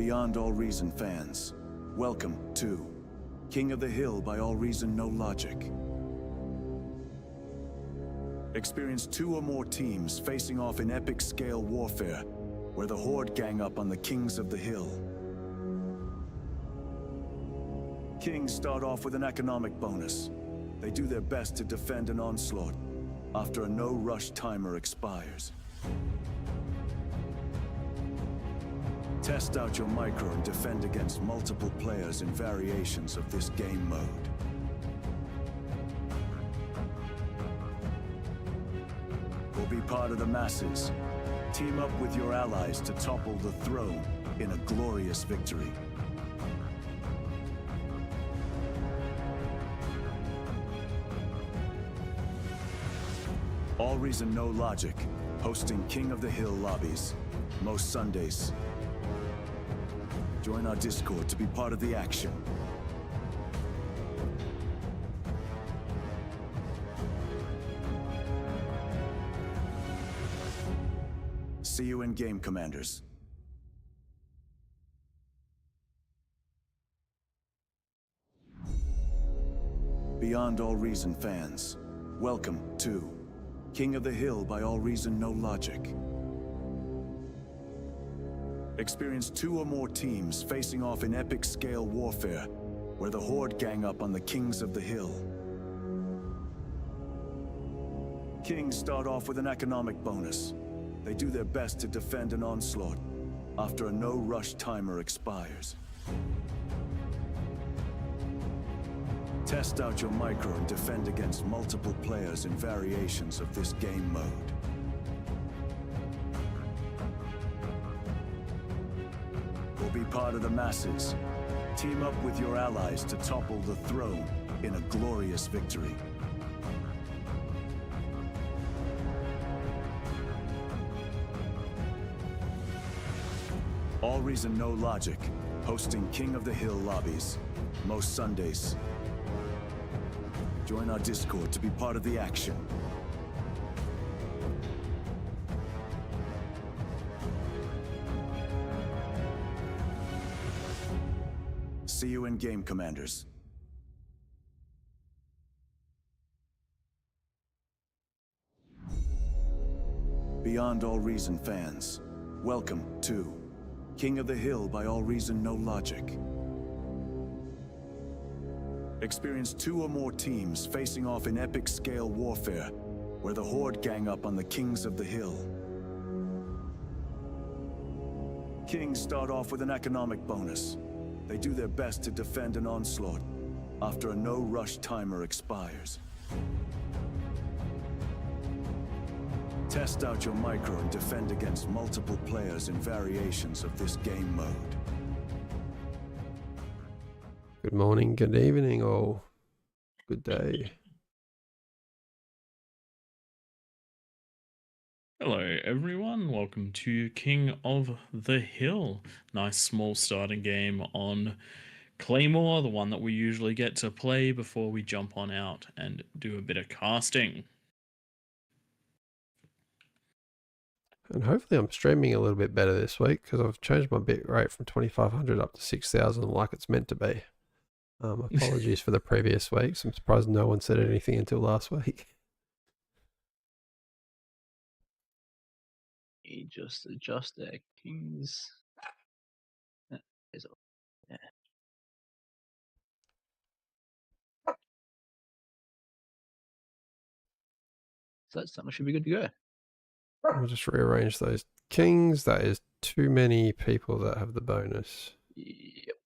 Beyond All Reason fans, welcome to King of the Hill by AllReasonNoLogic. Experience 2 or more teams facing off in epic scale warfare, where the Horde gang up on the Kings of the Hill. Kings start off with an economic bonus. They do their best to defend an onslaught after a no-rush timer expires. Test out your micro and defend against multiple players in variations of this game mode. Or be part of the masses. Team up with your allies to topple the throne in a glorious victory. AllReasonNoLogic, hosting King of the Hill lobbies, most Sundays. Join our Discord to be part of the action. See you in game, Commanders. Beyond All Reason fans, welcome to King of the Hill by AllReasonNoLogic. Experience 2 or more teams facing off in epic scale warfare, where the Horde gang up on the Kings of the Hill. Kings start off with an economic bonus. They do their best to defend an onslaught after a no-rush timer expires. Test out your micro and defend against multiple players in variations of this game mode. Or be part of the masses. Team up with your allies to topple the throne in a glorious victory. AllReasonNoLogic, hosting King of the Hill lobbies, most Sundays. Join our Discord to be part of the action. See you in game, Commanders. Beyond All Reason fans, welcome to King of the Hill by AllReasonNoLogic. Experience 2 or more teams facing off in epic scale warfare, where the Horde gang up on the Kings of the Hill. Kings start off with an economic bonus. They do their best to defend an onslaught after a no-rush timer expires. Test out your micro and defend against multiple players in variations of this game mode. Good morning, good evening, or good day. Hello everyone, welcome to King of the Hill. Nice small starting game on Claymore, the one that we usually get to play before we jump on out and do a bit of casting. And hopefully I'm streaming a little bit better this week because I've changed my bit rate from 2500 up to 6000 like it's meant to be. Apologies for the previous weeks. I'm surprised no one said anything until last week. You just adjust their kings. Yeah. So that summer should be good to go. I'll just rearrange those kings. That is too many people that have the bonus. Yep.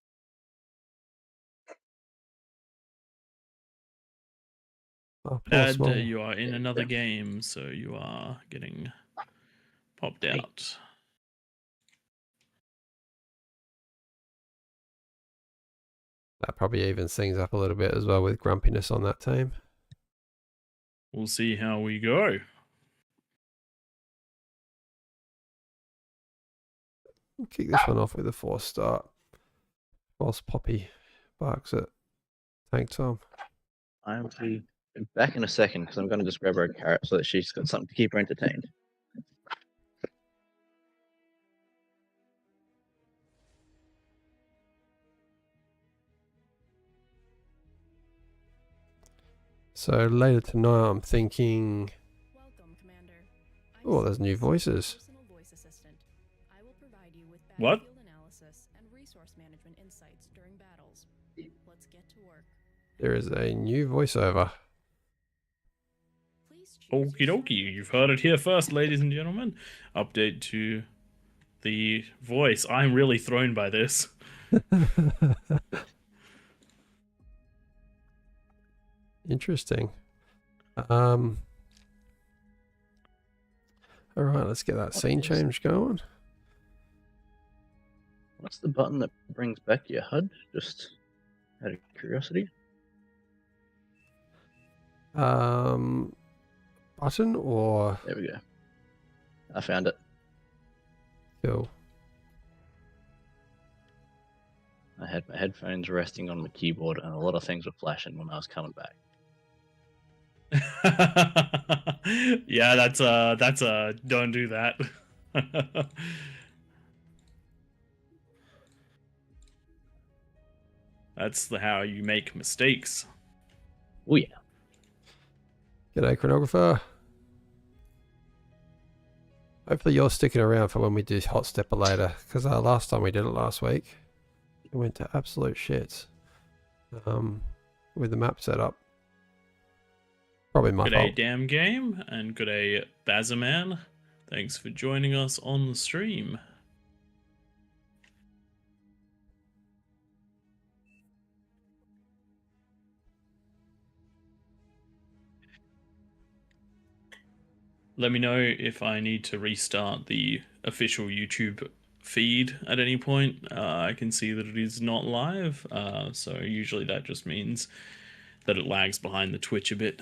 Oh, Dad, you are in another game, so you are getting popped out. That probably evens things up a little bit as well with grumpiness on that team. We'll see how we go. We'll kick this one off with a 4-star. Whilst Poppy barks at Tank Tom. I'm back in a second because I'm going to just grab her a carrot so that she's got something to keep her entertained. So later tonight, I'm thinking. Welcome, Commander. Oh, there's new voices. Personal voice assistant. I will provide you with What? battlefield analysis and resource management insights during battles. Let's get to work. There is a new voiceover. Please choose Okie your dokie, starting you've heard it here first, ladies and gentlemen. Update to the voice. I'm really thrown by this. Interesting. All right, let's get that scene change going. What's the button that brings back your HUD? Just out of curiosity. Button or There we go. I found it. Phil? I had my headphones resting on my keyboard, and a lot of things were flashing when I was coming back. Yeah, that's don't do that. That's how you make mistakes. Oh yeah. G'day, chronographer. Hopefully you're sticking around for when we do Hot Stepper later, because last time we did it last week, it went to absolute shits. With the map set up. Probably my Good day, fault. damn game, and good day, Bazaman. Thanks for joining us on the stream. Let me know if I need to restart the official YouTube feed at any point. I can see that it is not live, so usually that just means that it lags behind the Twitch a bit.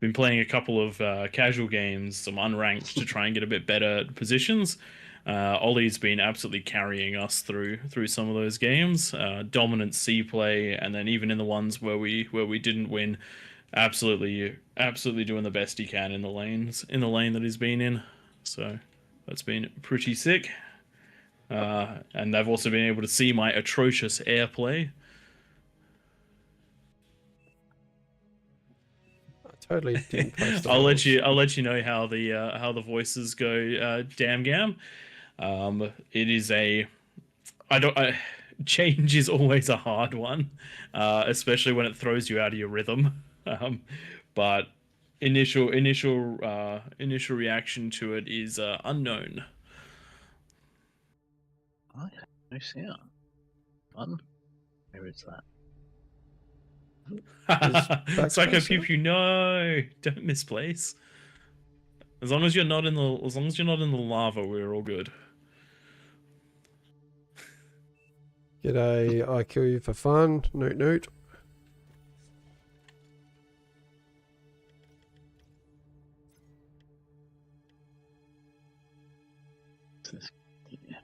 Been playing a couple of casual games, some unranked, to try and get a bit better positions. Ollie's been absolutely carrying us through some of those games. Dominant C play, and then even in the ones where we didn't win, absolutely doing the best he can in the lane that he's been in. So that's been pretty sick. And I've also been able to see my atrocious airplay. Totally didn't post I'll let those. you know how the voices go. Damn Gam. It is change is always a hard one, especially when it throws you out of your rhythm. But initial reaction to it is unknown. Oh, yeah. No sound. Fun. Maybe it's that. Psycho backspace Pew on? Pew, no, don't misplace. As long as you're not in the lava, we're all good. G'day, I kill you for fun. Noot noot. Yeah.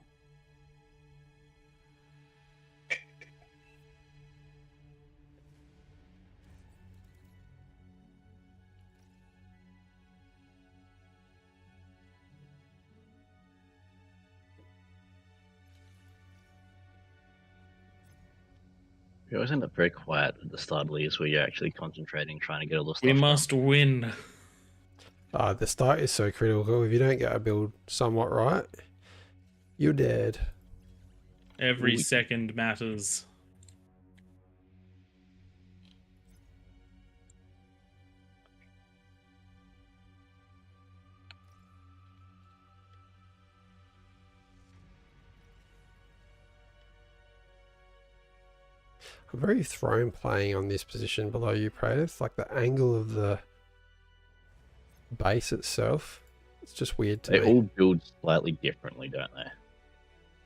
You always end up very quiet at the start of these where you're actually concentrating, trying to get all the stuff We done. must win. The start is so critical. If you don't get a build somewhat right, you're dead. Every second matters. I'm very thrown playing on this position below you, Praetor. Like the angle of the base itself, it's just weird to They me. all build slightly differently, don't they? I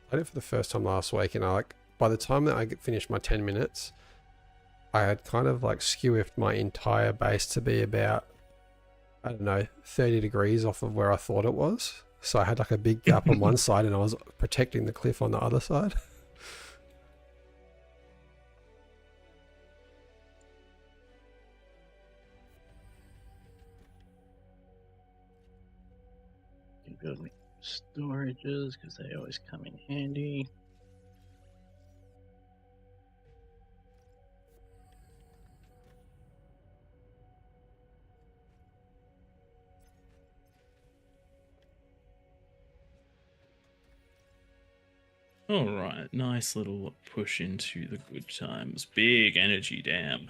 played it for the first time last week, and by the time that I finished my 10 minutes, I had kind of like skew-whiffed my entire base to be about, I don't know, 30 degrees off of where I thought it was. So I had like a big gap on one side, and I was protecting the cliff on the other side. You build me storages because they always come in handy. All right, nice little push into the good times. Big energy, damn.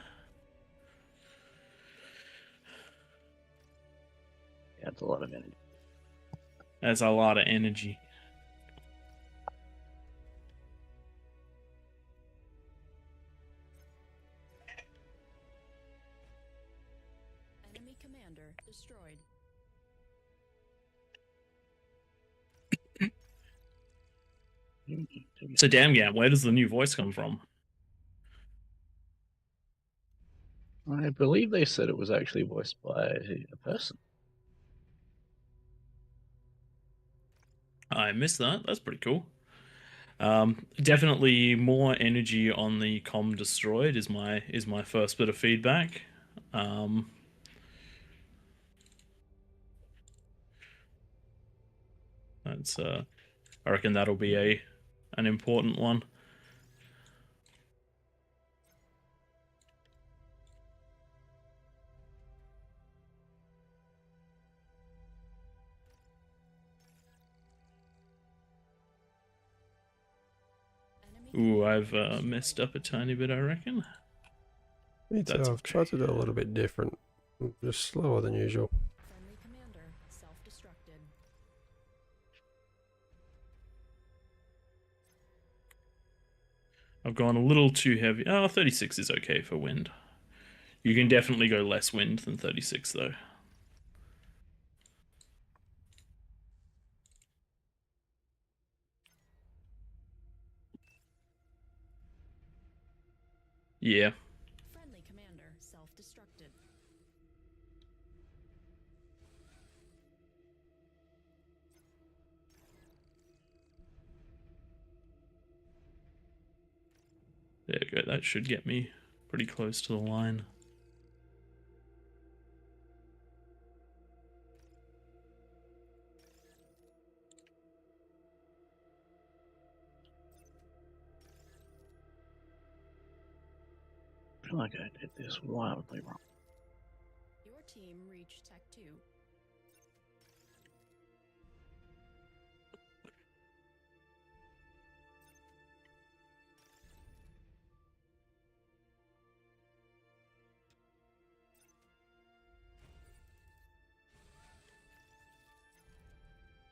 Yeah, it's a lot of energy. That's a lot of energy. Enemy commander destroyed. So damn, yeah, where does the new voice come from? I believe they said it was actually voiced by a person. I missed that. That's pretty cool. Definitely more energy on the com destroyed is my first bit of feedback. That's I reckon that'll be an important one. Enemy Ooh, I've commander destroyed. messed up a tiny bit, I reckon. Me too. That's I've tried to do a little bit different. Just slower than usual. Friendly commander self-destructed. I've gone a little too heavy. Oh, 36 is okay for wind. You can definitely go less wind than 36, though. Yeah. Friendly commander self-destructed. There you go. That should get me pretty close to the line. I feel like I did this wildly wrong. Your team reached Tech 2.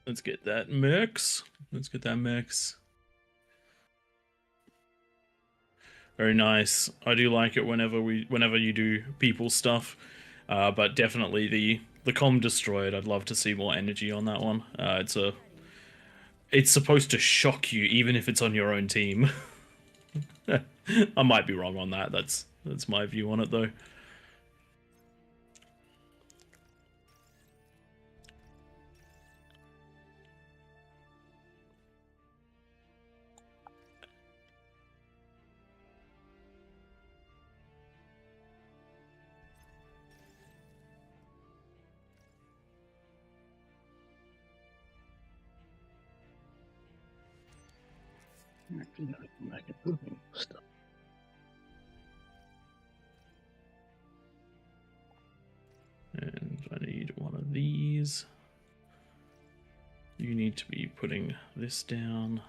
Let's get that mix. Let's get that mix. Very nice. I do like it whenever you do people stuff, but definitely the com destroyed. I'd love to see more energy on that one. It's supposed to shock you even if it's on your own team. I might be wrong on that. That's my view on it though. Actually, no, I'm back and moving stuff. And I need one of these. You need to be putting this down.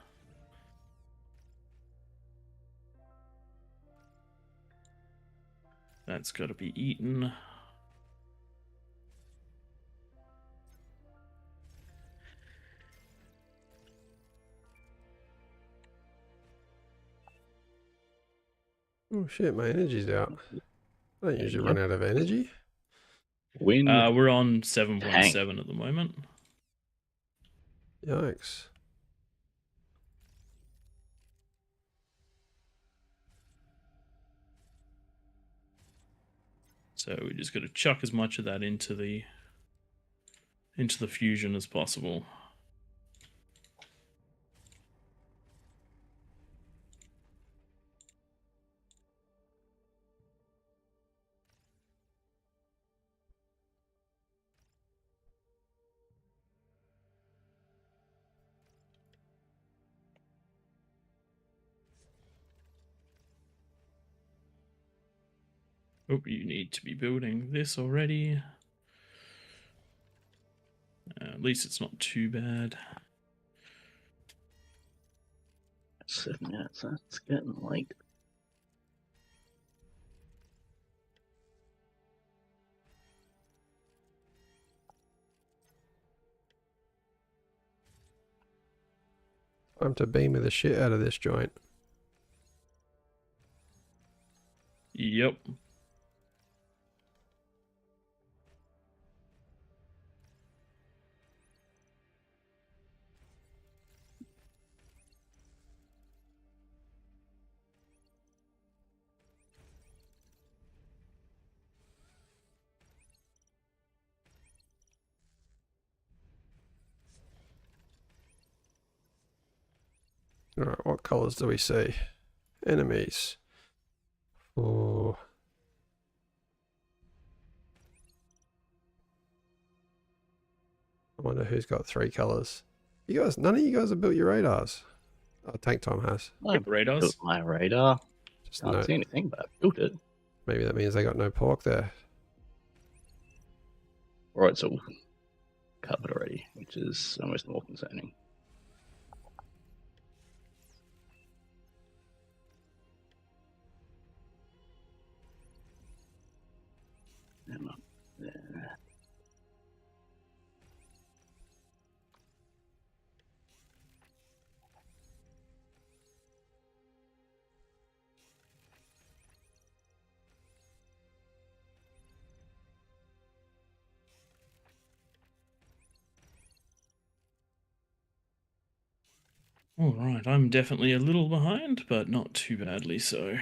That's got to be eaten. Oh shit, my energy's out. I don't usually run out of energy. Wind We're on 7.7 at the moment. Yikes. So we just got to chuck as much of that into the fusion as possible. Oh, you need to be building this already. At least it's not too bad. 7 minutes. That's getting late. Time to beamer the shit out of this joint. Yep. Alright, what colours do we see? Enemies. Oh. I wonder who's got 3 colours. You guys, none of you guys have built your radars. Oh, Tank Tom has. I Yep, radars. built my radar. Just Can't no, see anything, but I built it. maybe that means they got no pork there. Or it's all covered already, which is almost more concerning. And up there. All right, I'm definitely a little behind, but not too badly so.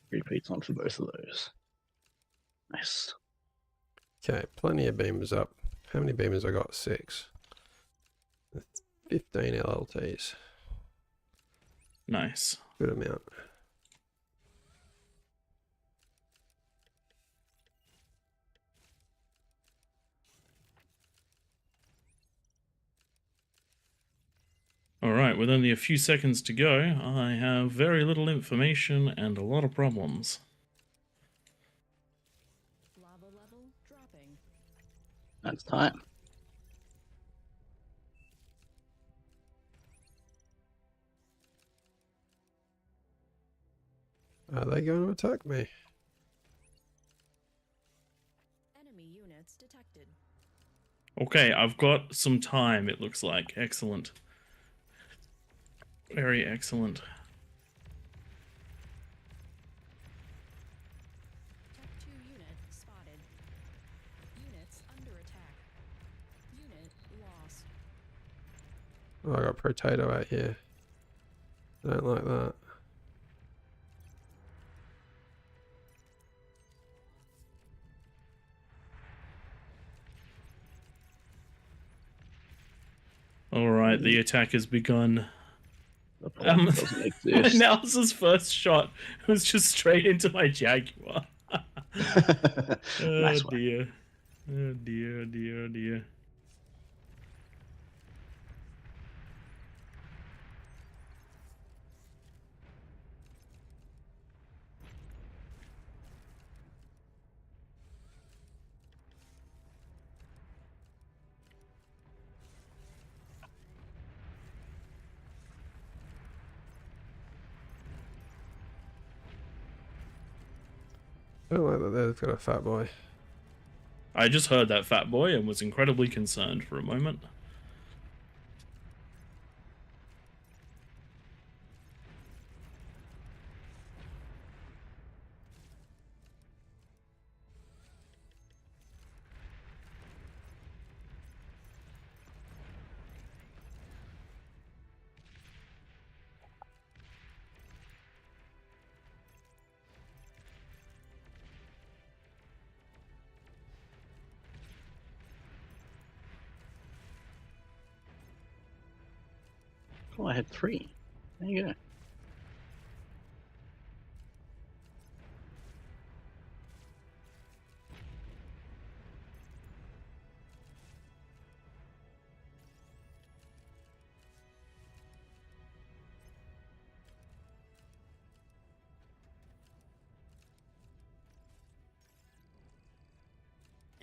Repeats on for both of those. Nice. Okay, plenty of beamers up. How many beamers I got? 6. 15 LLTs. Nice. Good amount. All right, with only a few seconds to go, I have very little information and a lot of problems. Lava level dropping. That's time. Are they going to attack me? Enemy units detected. Okay, I've got some time, it looks like. Excellent. Very excellent. Tech 2 unit spotted. Units under attack. Unit lost. Oh, I got potato out here. I don't like that. All right, the attack has begun. The problem doesn't exist. Nelson's first shot was just straight into my Jaguar. Oh Nice one. dear. Oh dear, oh dear, oh dear. I don't like that they've got a fat boy. I just heard that fat boy and was incredibly concerned for a moment. Oh, I had 3. There you go.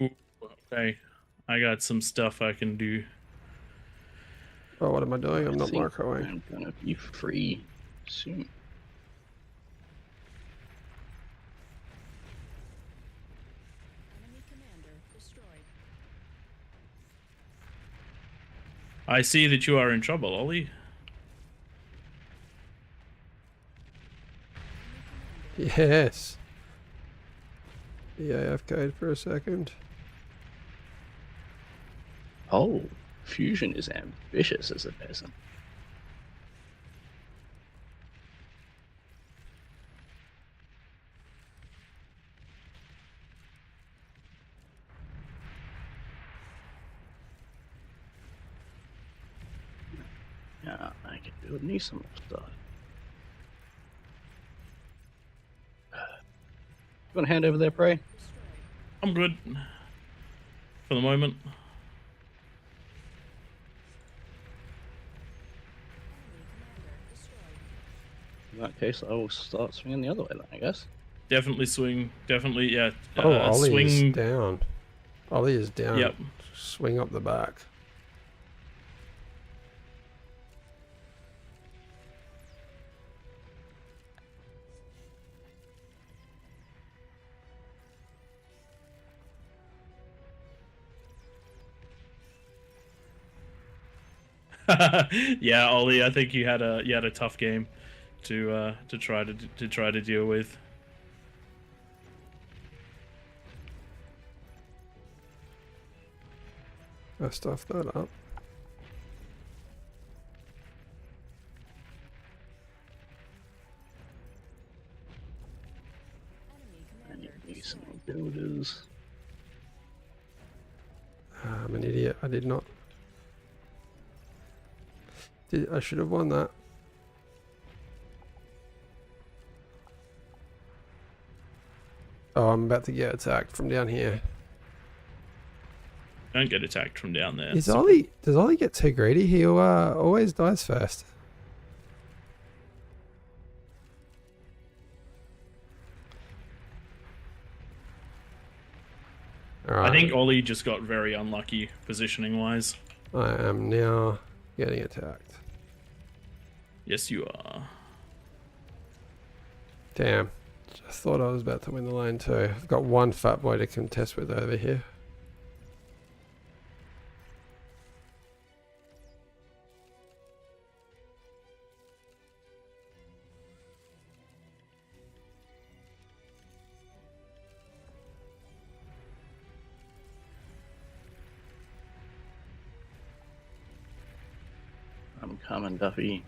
Ooh, okay, I got some stuff I can do. Oh, what am I doing? I'm I not think microwave. I'm gonna be free soon. Enemy commander destroyed. I see that you are in trouble, Ollie. Enemy commander Yes. The AFK'd for a second. Oh, Fusion is ambitious as a person. Yeah, I can build me some more stuff. You want to hand over there, Prey? destroyed. I'm good for the moment. Enemy commander destroyed. In that case, I will start swinging the other way then, I guess. Definitely swing. Definitely, yeah. Oh, Ollie is swing. down. Ollie is down. Yep. Swing up the back. Yeah, Ollie. I think you had a tough game to try to deal with. I stuffed that up. Enemy I commander need some more destroyed. builders. I'm an idiot. I did not. I should have won that. Oh, I'm about to get attacked from down here. Don't get attacked from down there. Does Ollie get too greedy? He always dies first. Alright. I think Ollie just got very unlucky positioning wise. I am now getting attacked. Yes, you are. Damn. I thought I was about to win the lane too. I've got one fat boy to contest with over here. I'm coming, Duffy.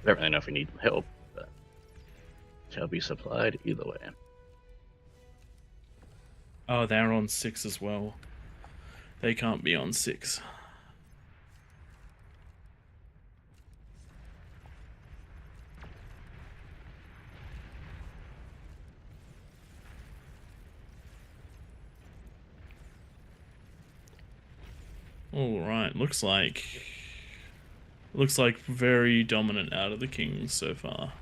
I don't really know if we need help, but shall be supplied either way. Oh, they're on 6 as well. They can't be on 6. All right, looks like very dominant out of the kings so far.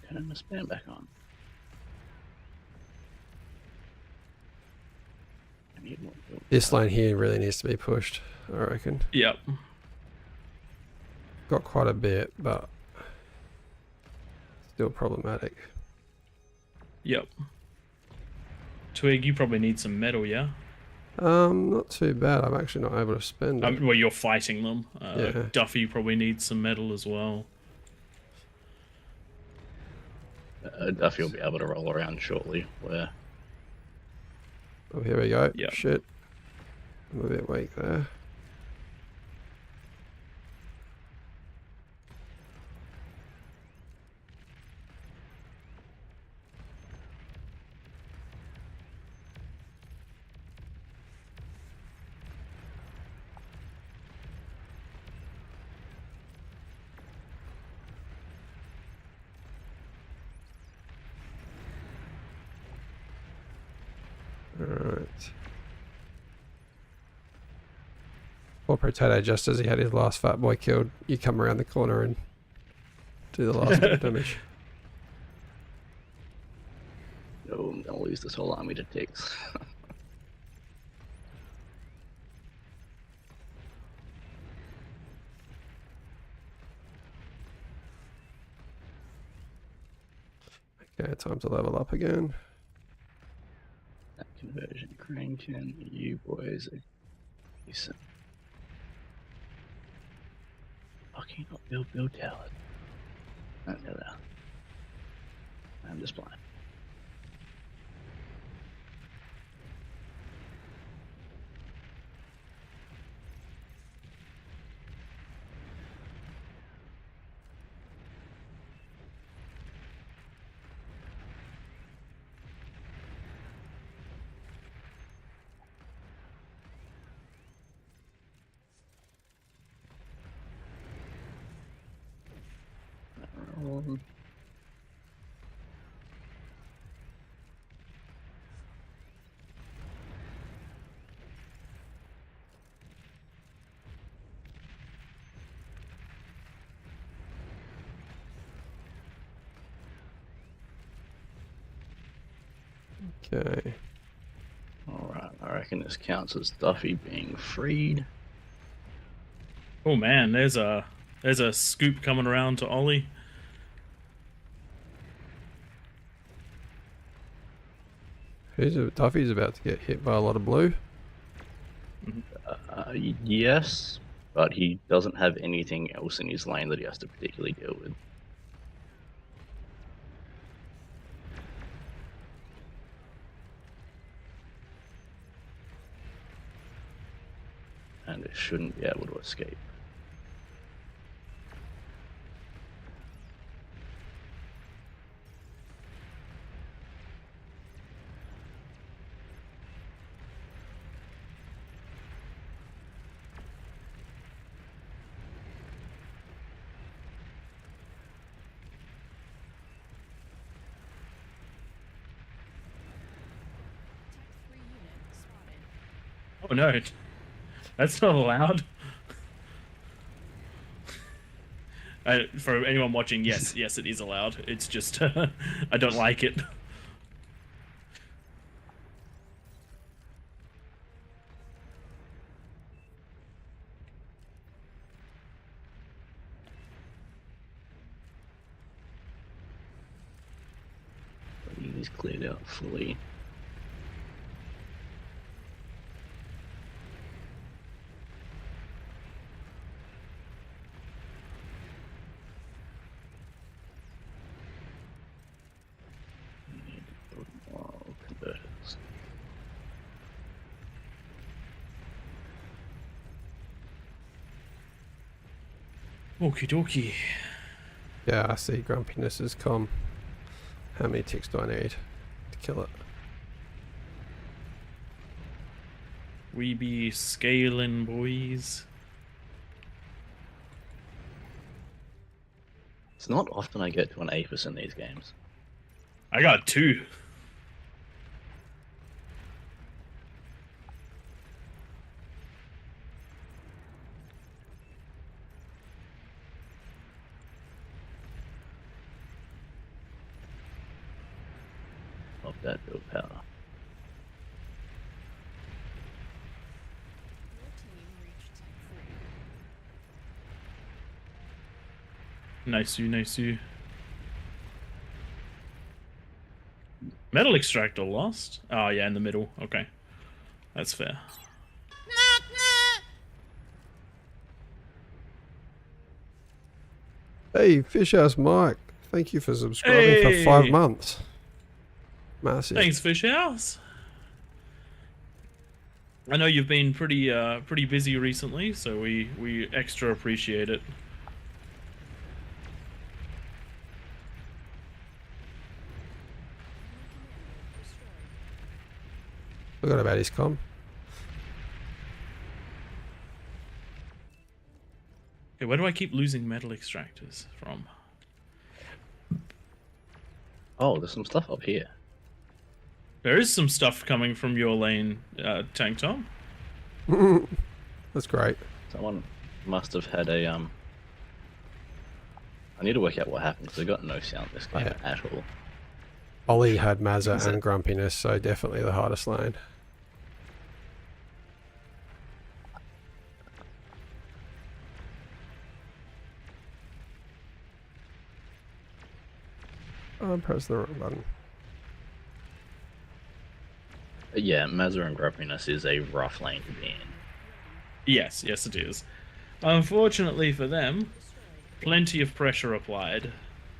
Turn the spam back on. I need more builders. This lane here really needs to be pushed, I reckon. Yep. Got quite a bit, but still problematic. Yep. Twig, you probably need some metal, yeah? Not too bad. I'm actually not able to spend it. Well, you're fighting them. Yeah. Duffy probably needs some metal as well. Duffy will be able to roll around shortly. Where Oh, here we go. Yep. Shit. I'm a bit weak there. Right. Poor Potato, just as he had his last fat boy killed, you come around the corner and do the last bit of damage. No, I'm gonna lose this whole army to ticks. Okay, time to level up again. That conversion cranking, you boys are decent. Fucking not build towers. No, no, no. I'm just blind. Okay. Alright, I reckon this counts as Duffy being freed. Oh man, there's a scoop coming around to Ollie. Duffy's about to get hit by a lot of blue. Yes, but he doesn't have anything else in his lane that he has to particularly deal with. And it shouldn't be able to escape. Tech 3 unit spotted. Oh no, that's not allowed. For anyone watching, yes, it is allowed. It's just I don't like it. He's cleared out fully. Need to build more converters. Okie dokie. Yeah, I see grumpiness has come. How many ticks do I need to kill it? We be scaling, boys. It's not often I get to an Apis in these games. I got 2. Of that build power. Your team reached Tech 3. Nice you. Metal extractor lost. Oh yeah, in the middle. Okay, that's fair. Hey, Fish House Mike, thank you for subscribing for 5 months. Massive. Thanks, Fish House. I know you've been pretty busy recently, so we extra appreciate it. Forgot about his comm. Okay, where do I keep losing metal extractors from? Oh, there's some stuff up here. There is some stuff coming from your lane, Tank Tom. That's great. Someone must have had a I need to work out what happened because I got no sound this game at all. Ollie had Mazza Is and it? Grumpiness, so definitely the hardest lane. Oh, I'm pressing the wrong button. Yeah, Mazza and Grumpiness is a rough lane to be in. Yes, yes it is. Unfortunately for them, plenty of pressure applied,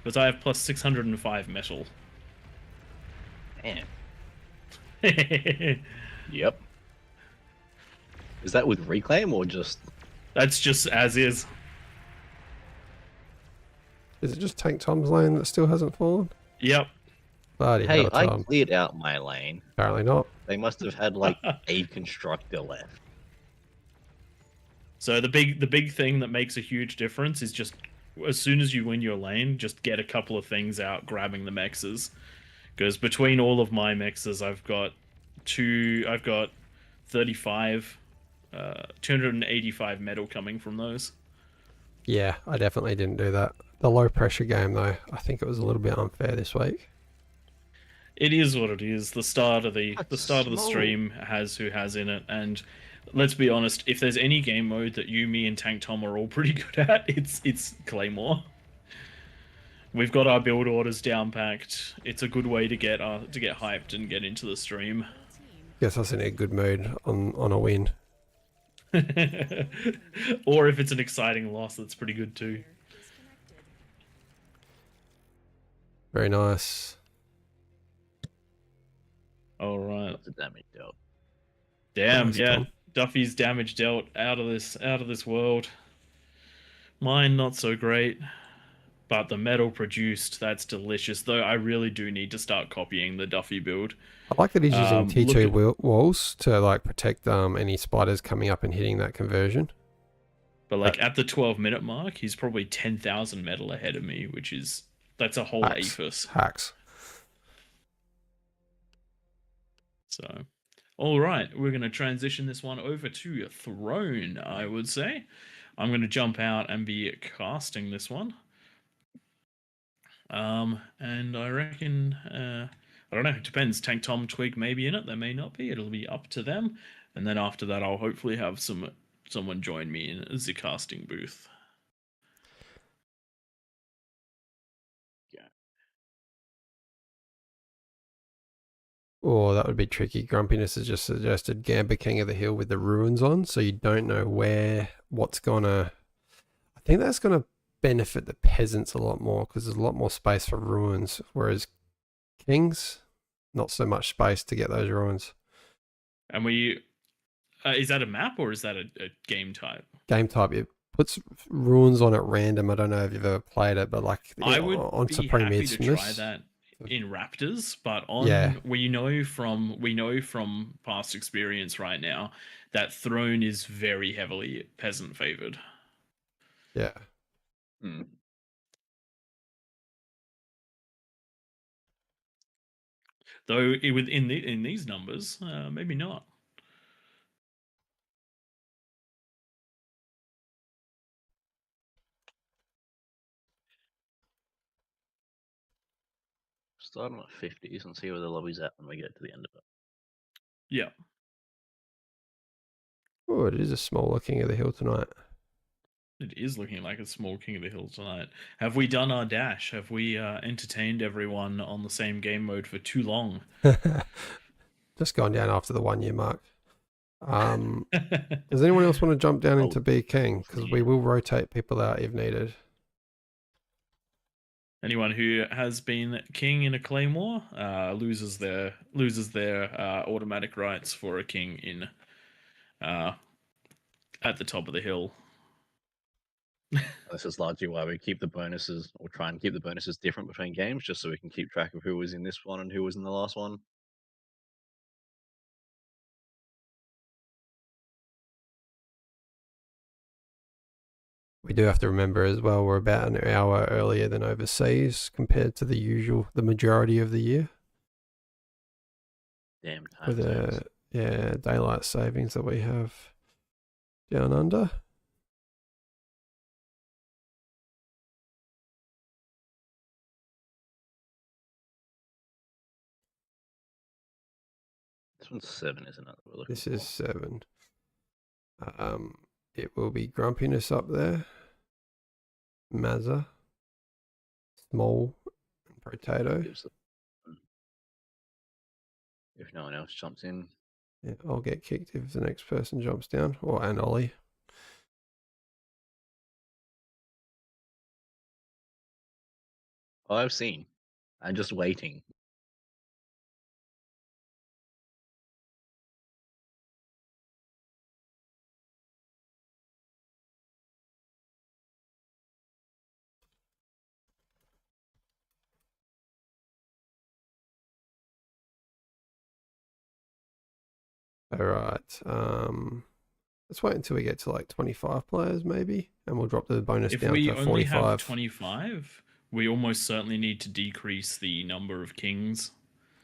because I have plus 605 metal. Damn. That's Yep. Is that with reclaim or just? just as is. Is it just Tank Tom's lane that still hasn't fallen? Yep. Bloody Hey, hell, I Tom. cleared out my lane. Apparently not. They must have had like a constructor left. So the big thing that makes a huge difference is just as soon as you win your lane, just get a couple of things out, grabbing the mexes. Because between all of my mexes, I've got 35, 285 metal coming from those. Yeah, I definitely didn't do that. The low pressure game, though, I think it was a little bit unfair this week. It is what it is. The start of the Small. stream has who has in it, and let's be honest. If there's any game mode that you, me, and Tank Tom are all pretty good at, it's Claymore. We've got our build orders down packed. It's a good way to get hyped and get into the stream. Guess I was in a good mood on a win. Or if it's an exciting loss, that's pretty good too. Very nice. All right. What's the damage dealt? Damn, Nice, yeah. Tom. Duffy's damage dealt out of this world. Mine not so great. But the metal produced, that's delicious. Though I really do need to start copying the Duffy build. I like that he's using look T2 at- walls to like protect any spiders coming up and hitting that conversion. But like at the 12-minute mark, he's probably 10,000 metal ahead of me, that's a whole APHIS. Hacks. So, all right, we're going to transition this one over to Throne, I would say. I'm going to jump out and be casting this one. And I reckon, I don't know, it depends. Tank Tom, Twig may be in it, there may not be. It'll be up to them. And then after that, I'll hopefully have someone join me in the casting booth. Oh, that would be tricky. Grumpiness has just suggested Gamba King of the Hill with the ruins on, so you don't know what's gonna. I think that's gonna benefit the peasants a lot more because there's a lot more space for ruins, whereas Kings, not so much space to get those ruins. And is that a map or is that a game type? Game type, it puts ruins on at random. I don't know if you've ever played it, but like I would on be Supreme happy to try Isthmus, that in Raptors, but we know from past experience right now that Throne is very heavily peasant favored. Yeah. Hmm. Though in these numbers, maybe not. Start on at 50s and see where the lobby's at when we get to the end of it. Yeah. Oh, it is a smaller King of the Hill tonight. It is looking like a small King of the Hill tonight. Have we done our dash? Have we entertained everyone on the same game mode for too long? Just gone down after the 1 year mark. Does anyone else want to jump down into Be King? Because we will rotate people out if needed. Anyone who has been king in a claymore loses their automatic rights for a king in at the top of the hill. This is largely why we keep the bonuses, or try and keep the bonuses different between games, just so we can keep track of who was in this one and who was in the last one. We do have to remember as well, we're about an hour earlier than overseas compared to the majority of the year. Damn time with zones. daylight savings that we have down under. This one's 7, isn't it? That we're looking This is for? 7. It will be grumpiness up there. Mazza, small, and potato. Gives them- If no one else jumps in. Yeah, I'll get kicked if the next person jumps down, and Ollie. Oh, I've seen. I'm just waiting. All right. Let's wait until we get to like 25 players, maybe, and we'll drop the bonus If down we to only 45. have 25, we almost certainly need to decrease the number of kings.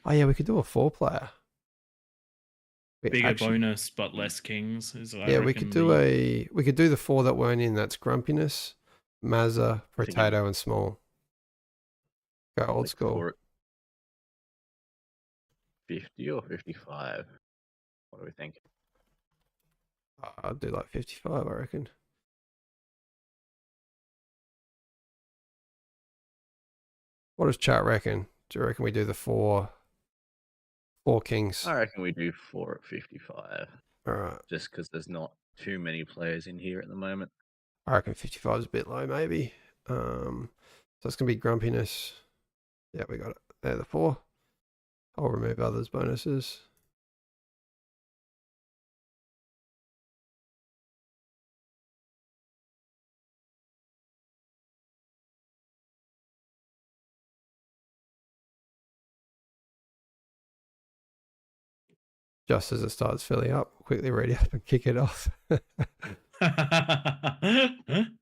Oh yeah, we could do a 4-player. Bigger bonus, but less kings. We could do we could do the 4 that weren't in. That's grumpiness, Mazza, potato, and small. Go old Like school. 4 50 or 55? What do we think? I'll do like 55, I reckon. What does chat reckon? Do you reckon we do the 4 kings? I reckon we do 4 at 55. All right. Just because there's not too many players in here at the moment. I reckon 55 is a bit low, maybe. So it's gonna be grumpiness. Yeah, we got it. They're the 4. I'll remove others' bonuses. Just as it starts filling up, quickly ready up and kick it off.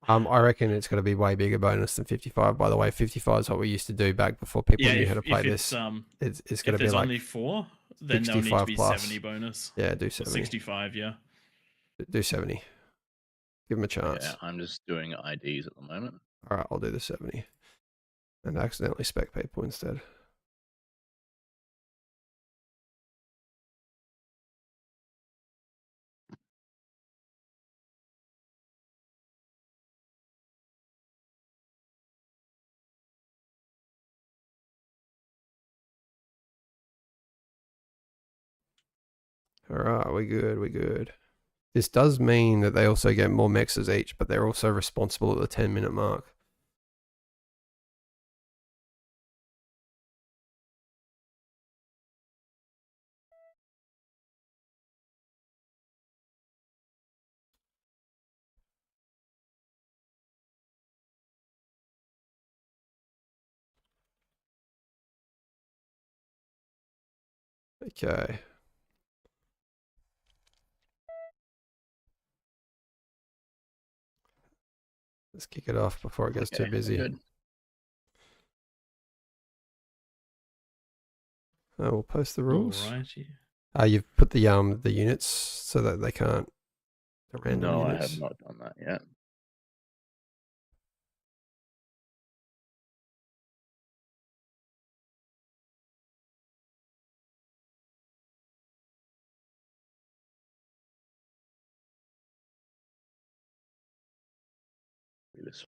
I reckon it's going to be way bigger bonus than 55. By the way, 55 is what we used to do back before people knew how to play this. It's going to be like only 4, then there'll need to be plus. 70 bonus. Yeah, do Or 70. 65, yeah. Do 70. Give them a chance. Yeah, I'm just doing IDs at the moment. All right, I'll do the 70. And accidentally spec people instead. All right, we're good. We're good. This does mean that they also get more mexes each, but they're also responsible at the 10-minute mark. Okay. Let's kick it off before it gets too busy. Good. We'll post the rules. Alrighty. You've put the units so that they can't. The random No, units. I have not done that yet. This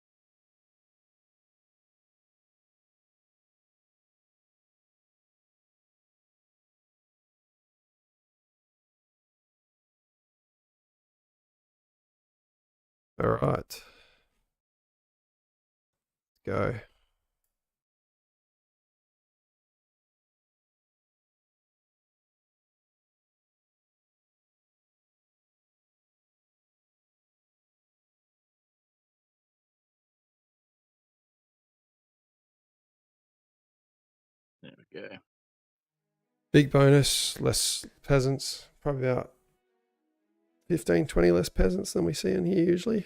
All right. Go. There we go. Big bonus, less peasants. Probably about 15, 20 less peasants than we see in here usually.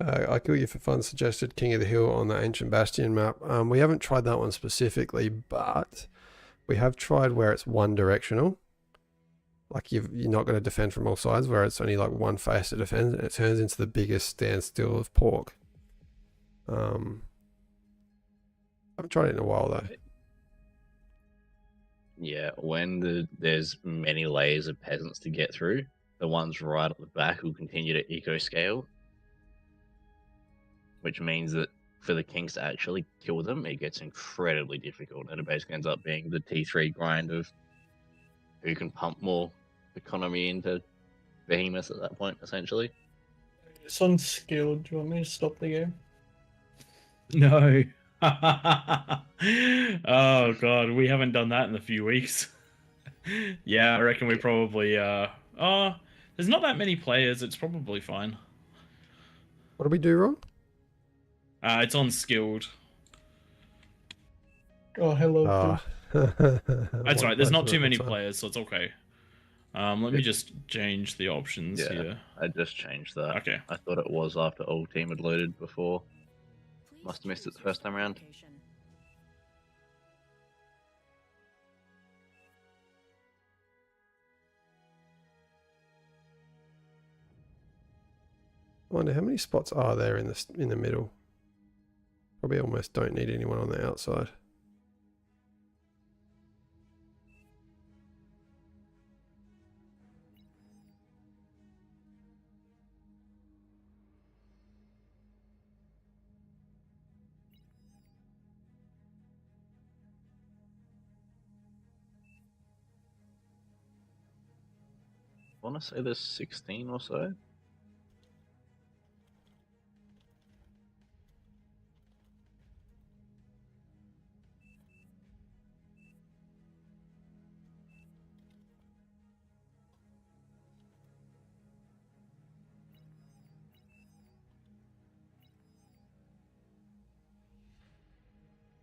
I Kill You for Fun suggested King of the Hill on the Ancient Bastion map. We haven't tried that one specifically, but we have tried where it's one directional. Like you're not going to defend from all sides, where it's only like one face to defend, and it turns into the biggest standstill of pork. I haven't tried it in a while though. Yeah, when there's many layers of peasants to get through, the ones right at the back will continue to eco scale, which means that for the kings to actually kill them, it gets incredibly difficult, and it basically ends up being the T3 grind of who can pump more economy into behemoths at that point, essentially. It's unskilled. Do you want me to stop the game? No. Oh god, we haven't done that in a few weeks. Yeah, I reckon we probably there's not that many players, it's probably fine. What do we do wrong? It's on skilled. Oh, hello. That's right, there's not too many players, so it's okay. Let me just change the options here. I just changed that. Okay. I thought it was after all team had loaded before. Please Must have missed it the choose first time your around. location. I wonder how many spots are there in the middle. Probably almost don't need anyone on the outside. I want to say there's 16 or so.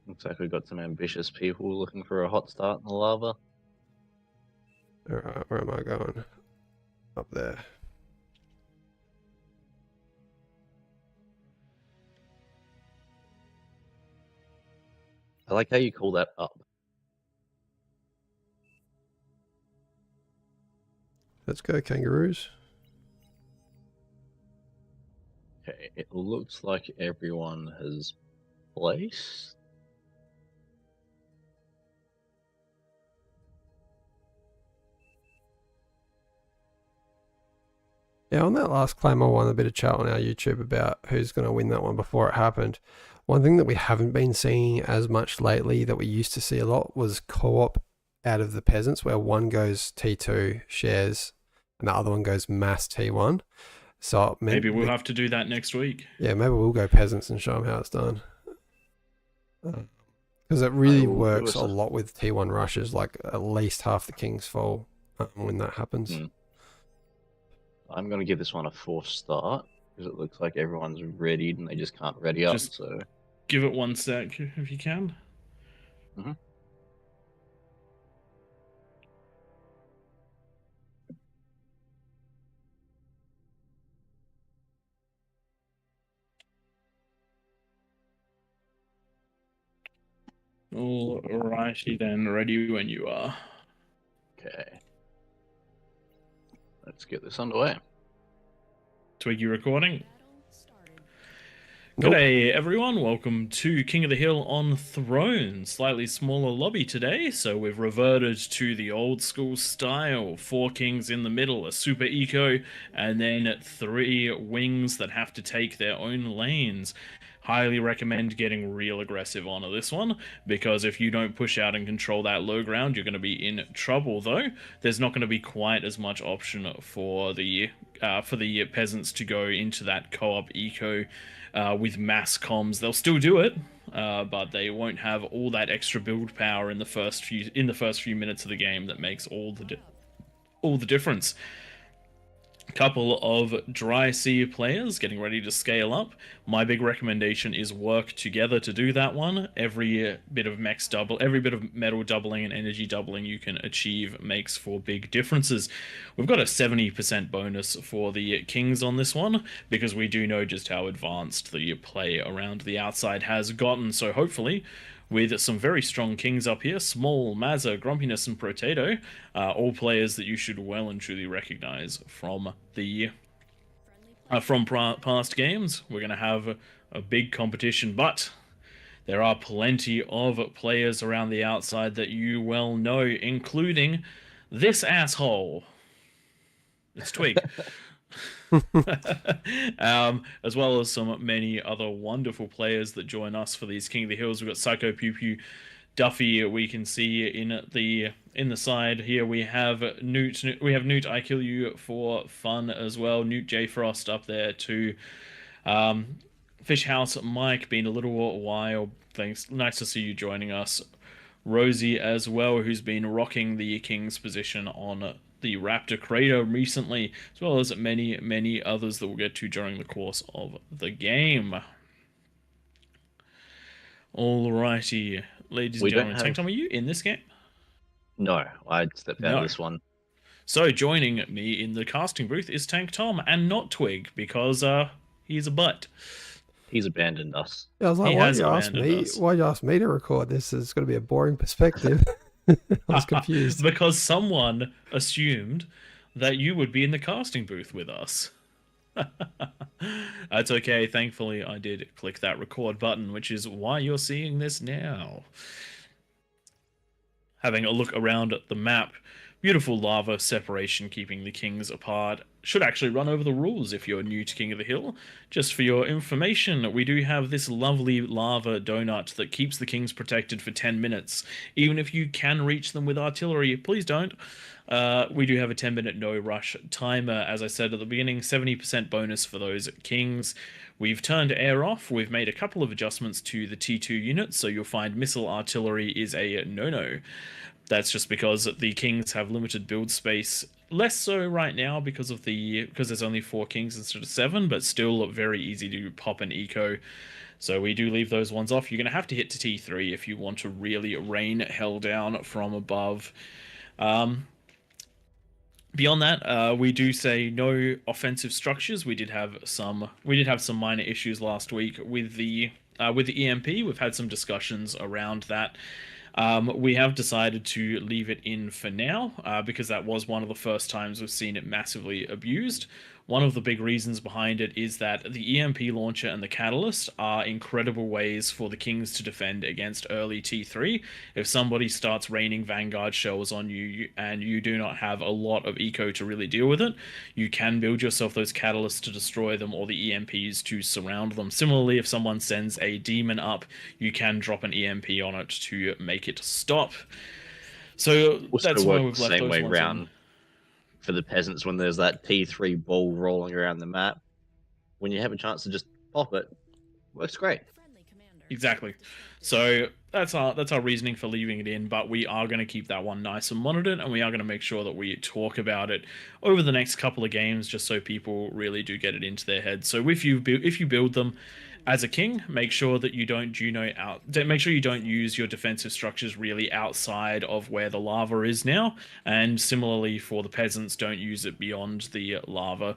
Looks like we've got some ambitious people looking for a hot start in the lava. Alright, where am I going? Up there. I like how you call that up. Let's go, kangaroos. Okay, it looks like everyone has placed. Yeah, on that last claim, I won a bit of chat on our YouTube about who's going to win that one before it happened. One thing that we haven't been seeing as much lately that we used to see a lot was co-op out of the peasants, where one goes T2 shares and the other one goes mass T1. So Maybe we'll have to do that next week. Yeah, maybe we'll go peasants and show them how it's done. Because it really works a lot with T1 rushes, like at least half the kings fall when that happens. I'm going to give this one a forced start because it looks like everyone's readied and they just can't ready up. So give it one sec if you can. Alrighty then, ready when you are. Okay. Let's get this underway. Twiggy recording. Battle started. Nope. G'day everyone, welcome to King of the Hill on Throne. Slightly smaller lobby today, so we've reverted to the old school style. 4 kings in the middle, a super eco, and then 3 wings that have to take their own lanes. Highly recommend getting real aggressive onto this one, because if you don't push out and control that low ground, you're going to be in trouble. Though there's not going to be quite as much option for the peasants to go into that co-op eco with mass comms. They'll still do it, but they won't have all that extra build power in the first few minutes of the game that makes all the difference. Couple of dry sea players getting ready to scale up. My big recommendation is work together to do that one. Every bit of metal doubling and energy doubling you can achieve makes for big differences. We've got a 70% bonus for the kings on this one because we do know just how advanced the play around the outside has gotten. So hopefully, with some very strong kings up here, Small, Mazza, Grumpiness, and Potato, all players that you should well and truly recognize from the past games. We're going to have a big competition, but there are plenty of players around the outside that you well know, including this asshole. It's Twig. As well as some many other wonderful players that join us for these King of the Hills. We've got Psycho Pew Pew, Duffy. We can see in the side here we have Newt. We have Newt. I Kill You for fun as well. Newt J Frost up there too. Fish House Mike, been a little while. Thanks. Nice to see you joining us. Rosie as well, who's been rocking the King's position on the Raptor Crater recently, as well as many, many others that we'll get to during the course of the game. Alrighty, ladies and gentlemen. Tank Tom, are you in this game? No, I stepped out of this one. So joining me in the casting booth is Tank Tom and not Twig, because he's a butt. He's abandoned us. Yeah, I was like, why'd you ask me to record this? It's going to be a boring perspective. I was confused. Because someone assumed that you would be in the casting booth with us. That's okay. Thankfully, I did click that record button, which is why you're seeing this now. Having a look around at the map, beautiful lava separation keeping the kings apart. Should actually run over the rules if you're new to King of the Hill. Just for your information, we do have this lovely lava donut that keeps the kings protected for 10 minutes. Even if you can reach them with artillery, please don't. We do have a 10-minute no-rush timer. As I said at the beginning, 70% bonus for those kings. We've turned air off. We've made a couple of adjustments to the T2 units, so you'll find missile artillery is a no-no. That's just because the kings have limited build space. Less so right now because there's only 4 kings instead of 7, but still very easy to pop an eco. So we do leave those ones off. You're going to have to hit to T3 if you want to really rain hell down from above. Beyond that, we do say no offensive structures. We did have some minor issues last week with the EMP. We've had some discussions around that. We have decided to leave it in for now because that was one of the first times we've seen it massively abused. One of the big reasons behind it is that the EMP launcher and the catalyst are incredible ways for the kings to defend against early T3. If somebody starts raining Vanguard shells on you and you do not have a lot of eco to really deal with it, you can build yourself those catalysts to destroy them or the EMPs to surround them. Similarly, if someone sends a demon up, you can drop an EMP on it to make it stop. So that's why we've left those ones in. For the peasants, when there's that T3 ball rolling around the map, when you have a chance to just pop it, works great. Exactly. So that's our reasoning for leaving it in, but we are going to keep that one nice and monitored, and we are going to make sure that we talk about it over the next couple of games, just so people really do get it into their heads. So if you build them as a king, make sure that you don't make sure you don't use your defensive structures really outside of where the lava is now. And similarly for the peasants, don't use it beyond the lava.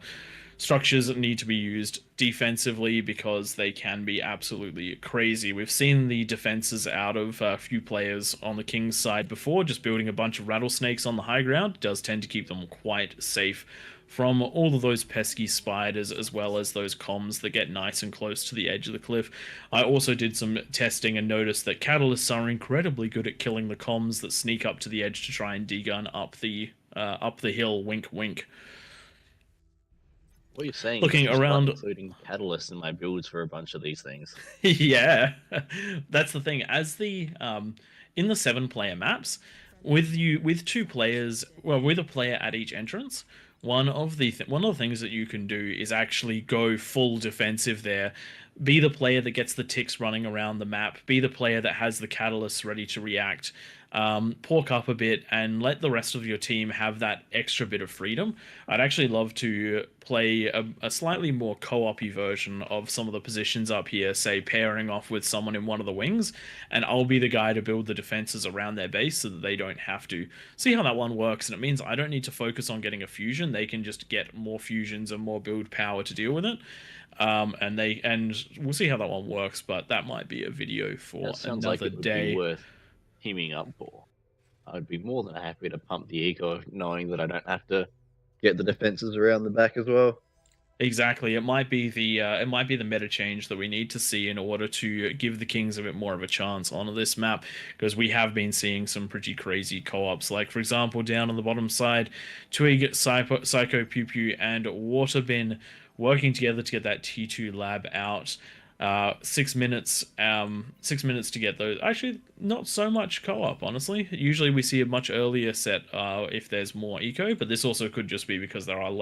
Structures need to be used defensively because they can be absolutely crazy. We've seen the defenses out of a few players on the king's side before. Just building a bunch of rattlesnakes on the high ground does tend to keep them quite safe from all of those pesky spiders, as well as those comms that get nice and close to the edge of the cliff. I also did some testing and noticed that catalysts are incredibly good at killing the comms that sneak up to the edge to try and degun up the hill. Wink, wink. What you're saying looking is around, including catalysts in my builds for a bunch of these things. Yeah, that's the thing. As the in the 7-player maps, with 2 players, well, with a player at each entrance, one of the things that you can do is actually go full defensive there. be the player that gets the ticks running around the map, be the player that has the catalysts ready to react, pork up a bit and let the rest of your team have that extra bit of freedom. I'd actually love to play a slightly more co-op-y version of some of the positions up here, say pairing off with someone in one of the wings, and I'll be the guy to build the defenses around their base so that they don't have to. See how that one works, and it means I don't need to focus on getting a fusion. They can just get more fusions and more build power to deal with it. And we'll see how that one works, but that might be a video for sounds another like it would day. be worth teaming up for. I'd be more than happy to pump the eco, knowing that I don't have to get the defenses around the back as well. Exactly, it might be the meta change that we need to see in order to give the Kings a bit more of a chance on this map, because we have been seeing some pretty crazy co-ops. Like for example, down on the bottom side, Twig, Psycho, Pew Pew, and Waterbin working together to get that T2 lab out. 6 minutes, 6 minutes to get those. Actually, not so much co-op, honestly. Usually we see a much earlier set if there's more eco, but this also could just be because there are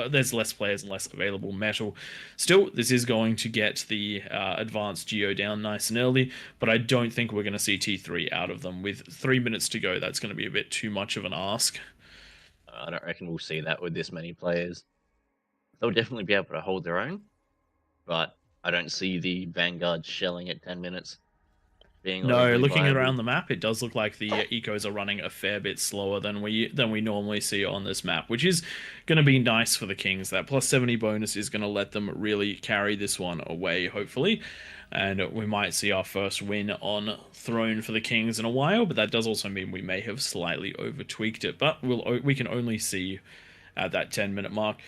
there's less players and less available metal. Still, this is going to get the advanced geo down nice and early, but I don't think we're going to see T3 out of them. With 3 minutes to go, that's going to be a bit too much of an ask. I don't reckon we'll see that with this many players. They'll definitely be able to hold their own, but I don't see the Vanguard shelling at 10 minutes. No, looking around the map, it does look like the ecos are running a fair bit slower than we normally see on this map, which is going to be nice for the Kings. That plus 70 bonus is going to let them really carry this one away, hopefully. And we might see our first win on Throne for the Kings in a while, but that does also mean we may have slightly over-tweaked it. But we can only see at that 10-minute mark.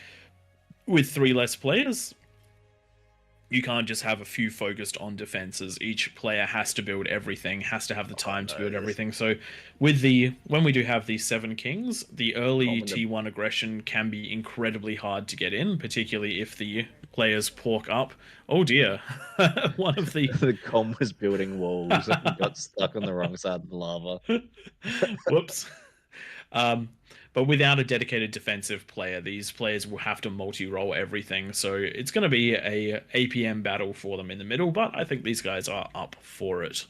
With 3 less players, you can't just have a few focused on defenses. Each player has to build everything, has to have the time to build everything. So when we do have these 7 Kings, the early T1 aggression can be incredibly hard to get in, particularly if the players pork up. Oh dear. One of the... The com was building walls and got stuck on the wrong side of the lava. Whoops. But without a dedicated defensive player, these players will have to multi-roll everything. So it's going to be a APM battle for them in the middle, but I think these guys are up for it.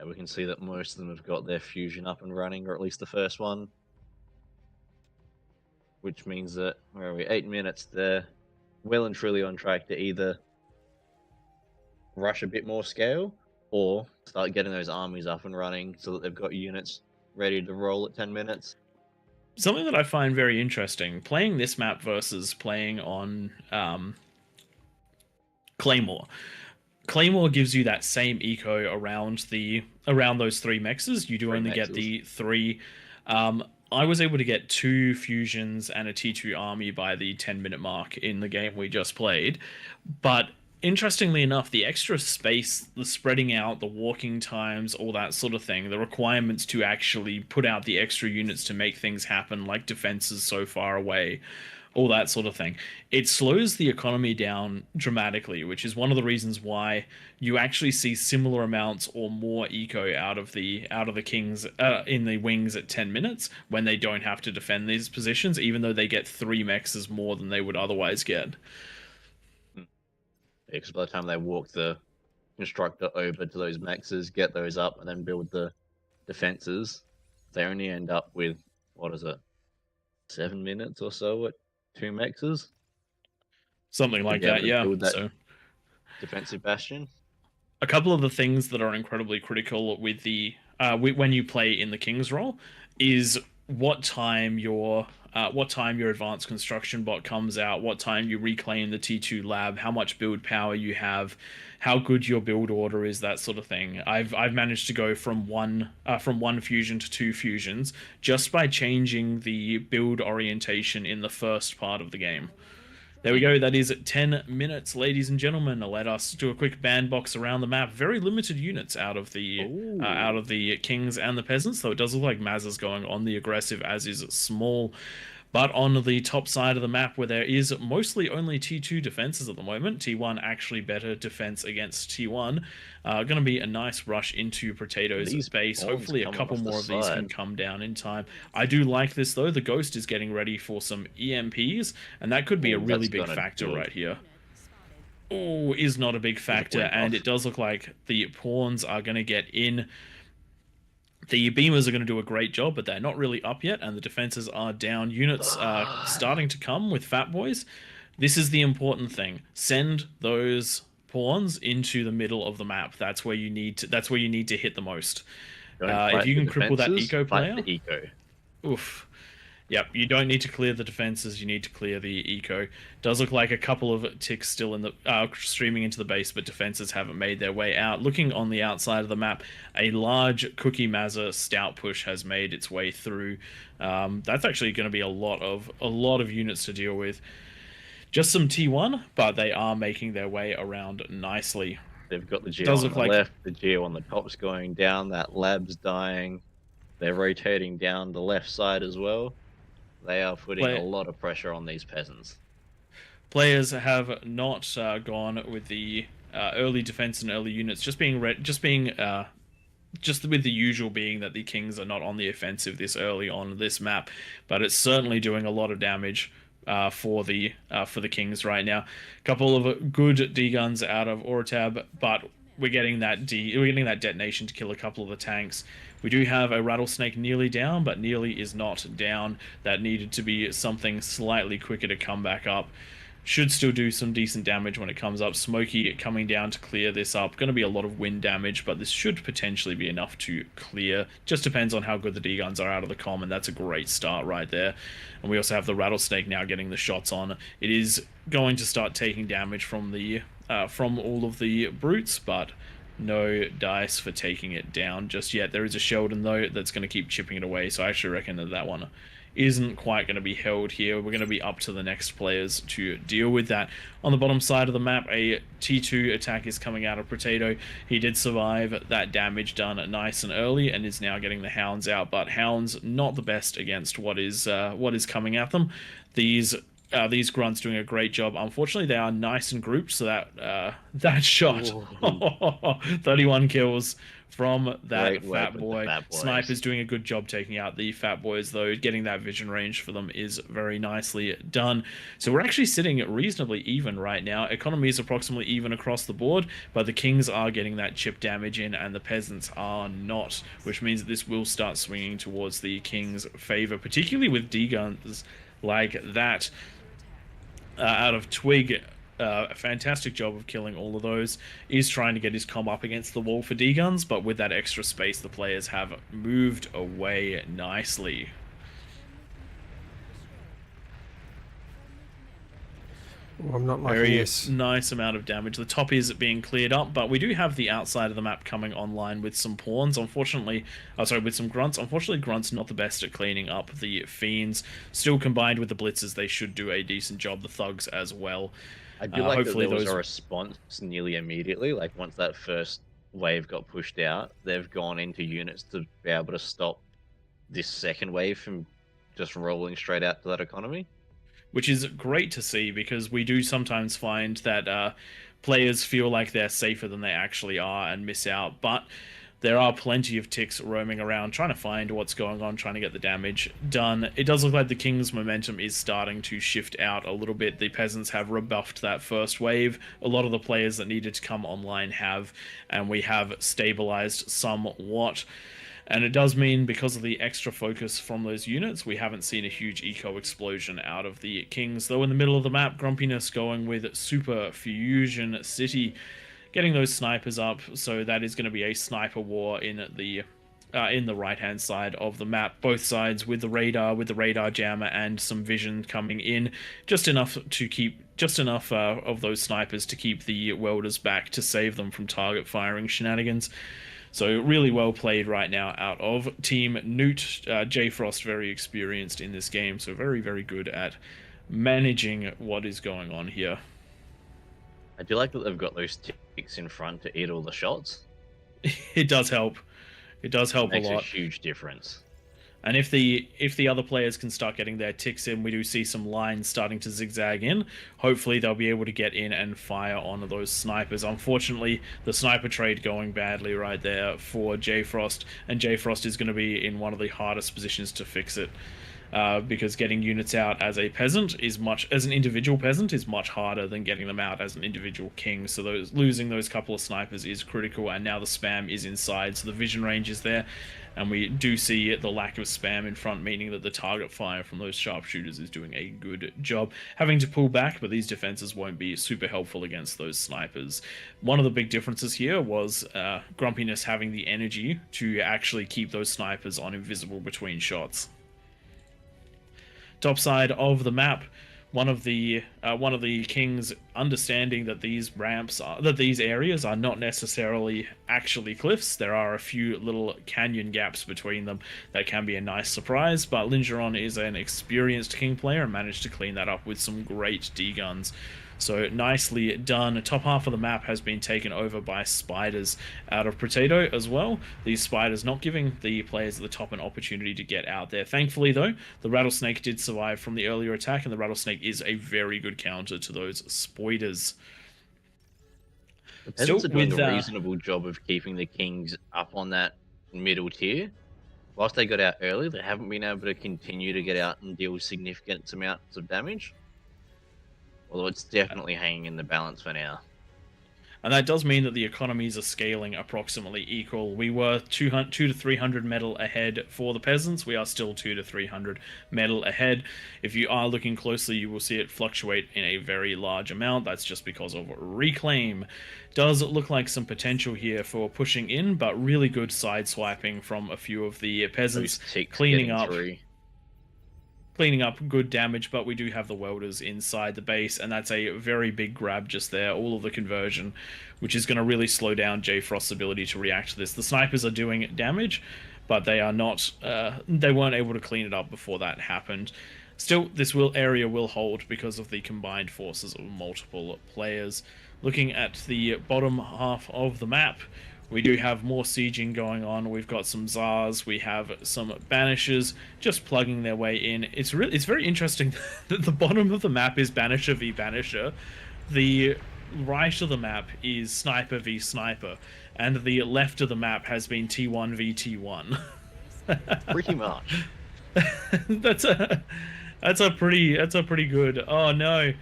We can see that most of them have got their fusion up and running, or at least the first one. Which means that, where are we, 8 minutes, they're well and truly on track to either rush a bit more scale, or start getting those armies up and running so that they've got units ready to roll at 10 minutes. Something that I find very interesting, playing this map versus playing on Claymore. Claymore gives you that same eco around those 3 mexes. You do only get the 3. I was able to get 2 fusions and a T2 army by the 10-minute mark in the game we just played, but interestingly enough, the extra space, the spreading out, the walking times, all that sort of thing, the requirements to actually put out the extra units to make things happen, like defenses so far away, all that sort of thing, it slows the economy down dramatically, which is one of the reasons why you actually see similar amounts or more eco out of the Kings in the wings at 10 minutes when they don't have to defend these positions, even though they get 3 mexes more than they would otherwise get. Because by the time they walk the constructor over to those mexes, get those up, and then build the defenses, they only end up with, 7 minutes or so at 2 mexes? Something like that, yeah. So, defensive bastion. A couple of the things that are incredibly critical with the when you play in the King's role is what time your advanced construction bot comes out, what time you reclaim the T2 lab, how much build power you have, how good your build order is, that sort of thing. I've managed to go from one fusion to 2 fusions just by changing the build orientation in the first part of the game. There we go. That is 10 minutes, ladies and gentlemen. Let us do a quick bandbox around the map. Very limited units out of the Kings and the Peasants, though it does look like Maz is going on the aggressive, as is Small. But on the top side of the map, where there is mostly only T2 defenses at the moment, T1 actually better defense against T1, going to be a nice rush into Potato's These base. pawns Hopefully a coming couple off the more of these can side. come down in time. I do like this, though. The Ghost is getting ready for some EMPs, and that could be a really That's big gonna factor do it. right here. Oh, is not a big factor, went and off. it does look like the pawns are going to get in. The beamers are going to do a great job, but they're not really up yet, and the defenses are down. Units are starting to come with Fat Boys. This is the important thing. Send those pawns into the middle of the map. That's where you need to. That's where you need to hit the most. Don't If fight you the can cripple that defenses, eco fight player, the eco. oof. Yep, you don't need to clear the defenses, you need to clear the eco. Does look like a couple of ticks still in the streaming into the base, but defenses haven't made their way out. Looking on the outside of the map, a large Cookie Mazza stout push has made its way through. That's actually going to be a lot of units to deal with. Just some T1, but they are making their way around nicely. They've got the Geo Does on look the like- left, the Geo on the top's going down, that lab's dying. They're rotating down the left side as well. They are putting a lot of pressure on these peasants. Players have not gone with the early defense and early units, just with the usual being that the Kings are not on the offensive this early on this map, but it's certainly doing a lot of damage for the Kings right now. A couple of good D guns out of Oratab, but we're getting that detonation to kill a couple of the tanks. We do have a Rattlesnake nearly down, but nearly is not down. That needed to be something slightly quicker to come back up. Should still do some decent damage when it comes up. Smokey coming down to clear this up. Going to be a lot of wind damage, but this should potentially be enough to clear. Just depends on how good the D-guns are out of the comm, and that's a great start right there. And we also have the Rattlesnake now getting the shots on. It is going to start taking damage from all of the brutes, but no dice for taking it down just yet. There is a Sheldon, though, that's going to keep chipping it away, so I actually reckon that one isn't quite going to be held here. We're going to be up to the next players to deal with that. On the bottom side of the map, a T2 attack is coming out of Potato. He did survive that damage done nice and early and is now getting the Hounds out, but Hounds not the best against what is coming at them. These grunts doing a great job. Unfortunately, they are nice and grouped, so that shot, 31 kills from that Fat Boy. Sniper's doing a good job taking out the Fat Boys, though. Getting that vision range for them is very nicely done. So we're actually sitting reasonably even right now. Economy is approximately even across the board, but the Kings are getting that chip damage in, and the Peasants are not, which means that this will start swinging towards the Kings' favor, particularly with D-guns like that. Out of Twig, a fantastic job of killing all of those. Is trying to get his comm up against the wall for D-guns, but with that extra space, the players have moved away nicely. Well, I'm not liking Very this. nice amount of damage. The top is being cleared up, but we do have the outside of the map coming online with some pawns. Unfortunately, with some grunts. Unfortunately, grunts not the best at cleaning up the fiends. Still, combined with the blitzers, they should do a decent job. The thugs as well. I do like that there was a response nearly immediately. Like once that first wave got pushed out, they've gone into units to be able to stop this second wave from just rolling straight out to that economy. Which is great to see, because we do sometimes find that players feel like they're safer than they actually are and miss out. But there are plenty of ticks roaming around trying to find what's going on, trying to get the damage done. It does look like the King's momentum is starting to shift out a little bit. The Peasants have rebuffed that first wave. A lot of the players that needed to come online have, and we have stabilized somewhat. And it does mean, because of the extra focus from those units, we haven't seen a huge eco explosion out of the Kings. Though in the middle of the map, Grumpiness going with Super Fusion City, getting those snipers up. So that is going to be a sniper war in the right-hand side of the map. Both sides with the radar jammer and some vision coming in, just enough of those snipers to keep the welders back to save them from target firing shenanigans. So really well played right now out of Team Newt. J Frost very experienced in this game, so very, very good at managing what is going on here. I do like that they've got those ticks in front to eat all the shots. It does help. It does help a lot. Makes a huge difference. And if the other players can start getting their ticks in, we do see some lines starting to zigzag in. Hopefully they'll be able to get in and fire on those snipers. Unfortunately, the sniper trade going badly right there for J-Frost, and J-Frost is going to be in one of the hardest positions to fix it. Because getting units out as a peasant as an individual peasant is much harder than getting them out as an individual king. So losing those couple of snipers is critical, and now the spam is inside, so the vision range is there, and we do see the lack of spam in front, meaning that the target fire from those sharpshooters is doing a good job. Having to pull back, but these defenses won't be super helpful against those snipers. One of the big differences here was Grumpiness having the energy to actually keep those snipers on invisible between shots. Top side of the map, one of the kings understanding that these these areas are not necessarily actually cliffs. There are a few little canyon gaps between them that can be a nice surprise, but Lingeron is an experienced king player and managed to clean that up with some great D-guns. So nicely done. Top half of the map has been taken over by spiders out of Potato as well. These spiders not giving the players at the top an opportunity to get out there. Thankfully, though, the Rattlesnake did survive from the earlier attack, and the Rattlesnake is a very good counter to those spoiders. The peasants are doing a reasonable job of keeping the kings up on that middle tier. Whilst they got out early, they haven't been able to continue to get out and deal significant amounts of damage. Although it's definitely hanging in the balance for now. And that does mean that the economies are scaling approximately equal. We were 200 to 300 metal ahead for the peasants. We are still 200 to 300 metal ahead. If you are looking closely, you will see it fluctuate in a very large amount. That's just because of reclaim. Does look like some potential here for pushing in, but really good side swiping from a few of the peasants, cleaning up good damage, but we do have the welders inside the base, and that's a very big grab just there, all of the conversion, which is going to really slow down J-Frost's ability to react to this. The snipers are doing damage, but they are not, they weren't able to clean it up before that happened. Still, this area will hold because of the combined forces of multiple players. Looking at the bottom half of the map, we do have more sieging going on. We've got some Tsars, we have some Banishers just plugging their way in. It's very interesting that the bottom of the map is Banisher v Banisher. The right of the map is Sniper v Sniper, and the left of the map has been T1 v T1. Pretty much. That's a pretty good. Oh no,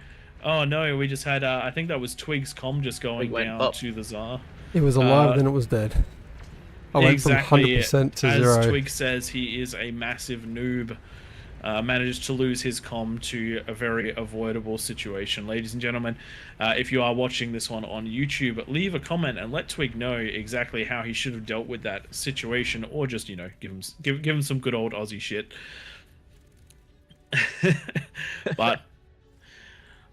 we just had I think that was Twig's comm just going down to the Tsar. It was alive, then it was dead. I went from 100% to 0. As Twig says, he is a massive noob. Managed to lose his comm to a very avoidable situation. Ladies and gentlemen, if you are watching this one on YouTube, leave a comment and let Twig know exactly how he should have dealt with that situation, or just, you know, give him some good old Aussie shit. But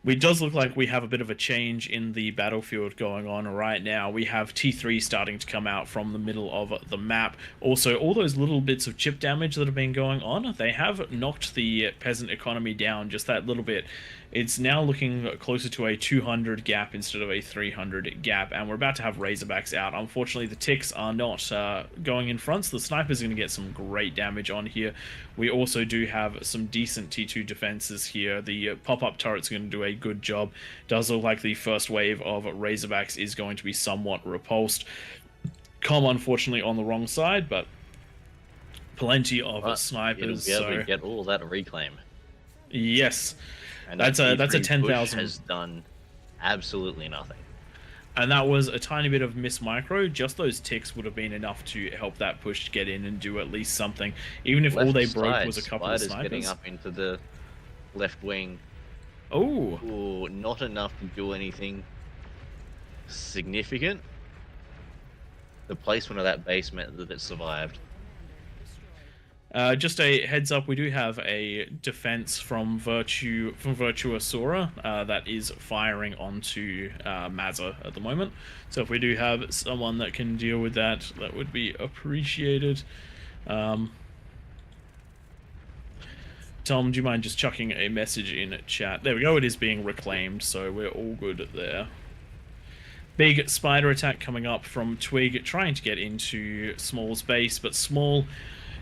it does look like we have a bit of a change in the battlefield going on right now. We have T3 starting to come out from the middle of the map. Also, all those little bits of chip damage that have been going on, they have knocked the peasant economy down just that little bit. It's now looking closer to a 200 gap instead of a 300 gap, and we're about to have Razorbacks out. Unfortunately, the ticks are not going in front, so the sniper's going to get some great damage on here. We also do have some decent T2 defenses here. The pop-up turret's going to do a good job. Does look like the first wave of Razorbacks is going to be somewhat repulsed. Comm, unfortunately, on the wrong side, but plenty of snipers. You'll be able to get all that reclaim. Yes. And that's a 10,000. Has done absolutely nothing. And that was a tiny bit of miss micro. Just those ticks would have been enough to help that push get in and do at least something. Even if all they broke was a couple of snipers. Getting up into the left wing. Oh. Ooh, not enough to do anything significant. The placement of that base meant that it survived. Just a heads up, we do have a defense from Virtuosora that is firing onto Mazza at the moment. So if we do have someone that can deal with that, that would be appreciated. Tom, do you mind just chucking a message in chat? There we go, it is being reclaimed, so we're all good there. Big spider attack coming up from Twig, trying to get into Small's base, but Small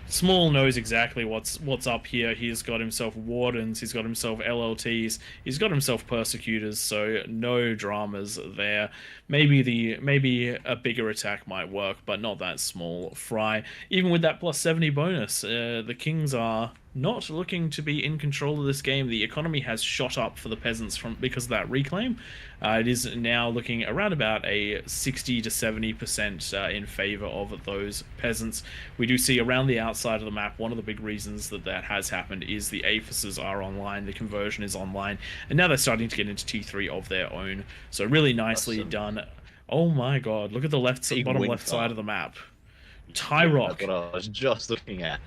Small knows exactly what's up here. He's got himself wardens, he's got himself LLTs, he's got himself persecutors, so no dramas there. Maybe a bigger attack might work, but not that small fry. Even with that plus 70 bonus, the Kings are not looking to be in control of this game. The economy has shot up for the peasants because of that reclaim. It is now looking around about a 60 to 70% in favor of those peasants. We do see around the outside of the map, one of the big reasons that has happened is the APHISs are online, the conversion is online, and now they're starting to get into T3 of their own. So really nicely done. Oh my god, look at the bottom left side of the map. Tyrock. That's what I was just looking at.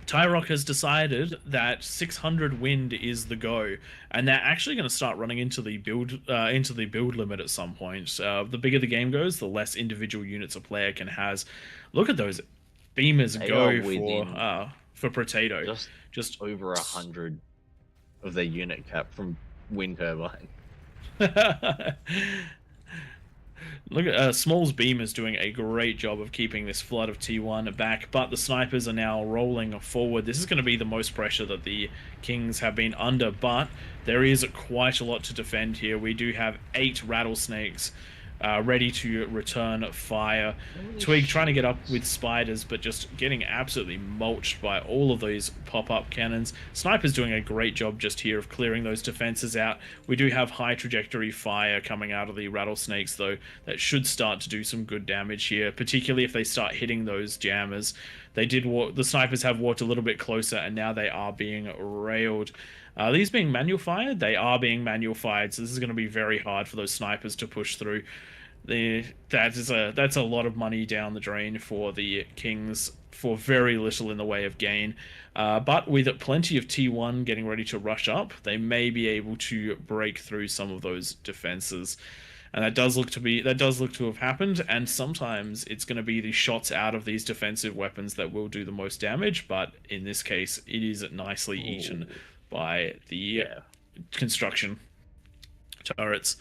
Tyrock has decided that 600 wind is the go, and they're actually going to start running into the build limit at some point. The bigger the game goes, the less individual units a player can has. Look at those beamers go for Potato. Just over 100 of their unit cap from wind turbine. Look at Small's Beamers doing a great job of keeping this flood of T1 back, but the snipers are now rolling forward. This is going to be the most pressure that the Kings have been under, but there is quite a lot to defend here. We do have 8 rattlesnakes ready to return fire. Twig trying to get up with spiders, but just getting absolutely mulched by all of these pop-up cannons. Sniper's doing a great job just here of clearing those defenses out. We do have high trajectory fire coming out of the rattlesnakes, though, that should start to do some good damage here, particularly if they start hitting those jammers. They did the snipers have walked a little bit closer, and now they are being railed. Are these being manual fired? They are being manual fired, so this is going to be very hard for those snipers to push through. That's a lot of money down the drain for the Kings for very little in the way of gain. But with plenty of T1 getting ready to rush up, they may be able to break through some of those defenses. And that does look to have happened, and sometimes it's going to be the shots out of these defensive weapons that will do the most damage, but in this case, it is nicely eaten by the construction turrets.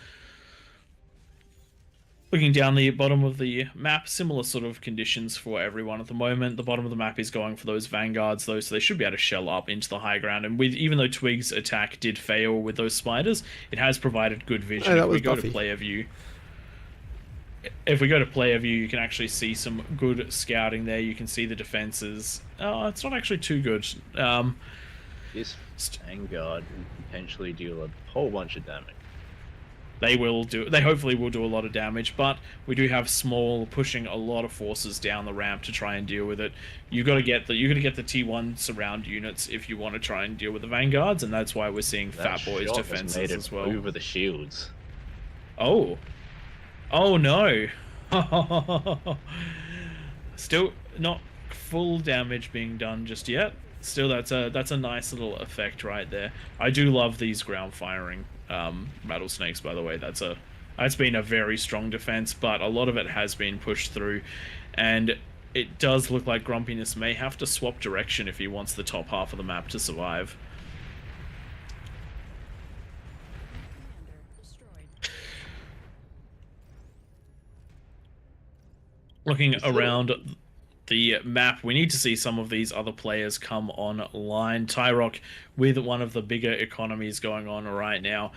Looking down the bottom of the map, similar sort of conditions for everyone at the moment. The bottom of the map is going for those vanguards, though, so they should be able to shell up into the high ground. And even though Twig's attack did fail with those spiders, it has provided good vision. If we go to player view, you can actually see some good scouting there. You can see the defenses. Oh, it's not actually too good. This vanguard will potentially deal a whole bunch of damage. They hopefully will do a lot of damage, but we do have Small pushing a lot of forces down the ramp to try and deal with it. You got to get the T1 surround units if you want to try and deal with the vanguards, and that's why we're seeing Fat Boy's defenses as well. Over the shields. Oh no! Still not full damage being done just yet. Still, that's a nice little effect right there. I do love these ground firing rattlesnakes, by the way. That's been a very strong defense, but a lot of it has been pushed through, and it does look like Grumpiness may have to swap direction if he wants the top half of the map to survive. Looking around the map, we need to see some of these other players come online. Tyrock, with one of the bigger economies going on right now,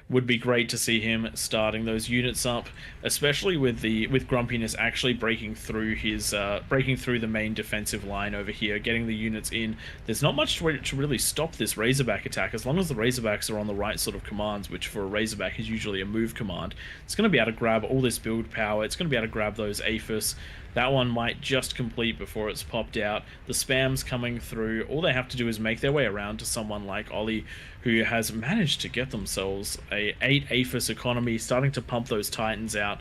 would be great to see him starting those units up, especially with Grumpiness actually breaking through the main defensive line over here, getting the units in. There's not much to really stop this Razorback attack as long as the Razorbacks are on the right sort of commands, which for a Razorback is usually a move command. It's going to be able to grab all this build power. It's going to be able to grab those APHIS. That one might just complete before it's popped out. The spam's coming through. All they have to do is make their way around to someone like Ollie, who has managed to get themselves a 8 APHIS economy, starting to pump those Titans out.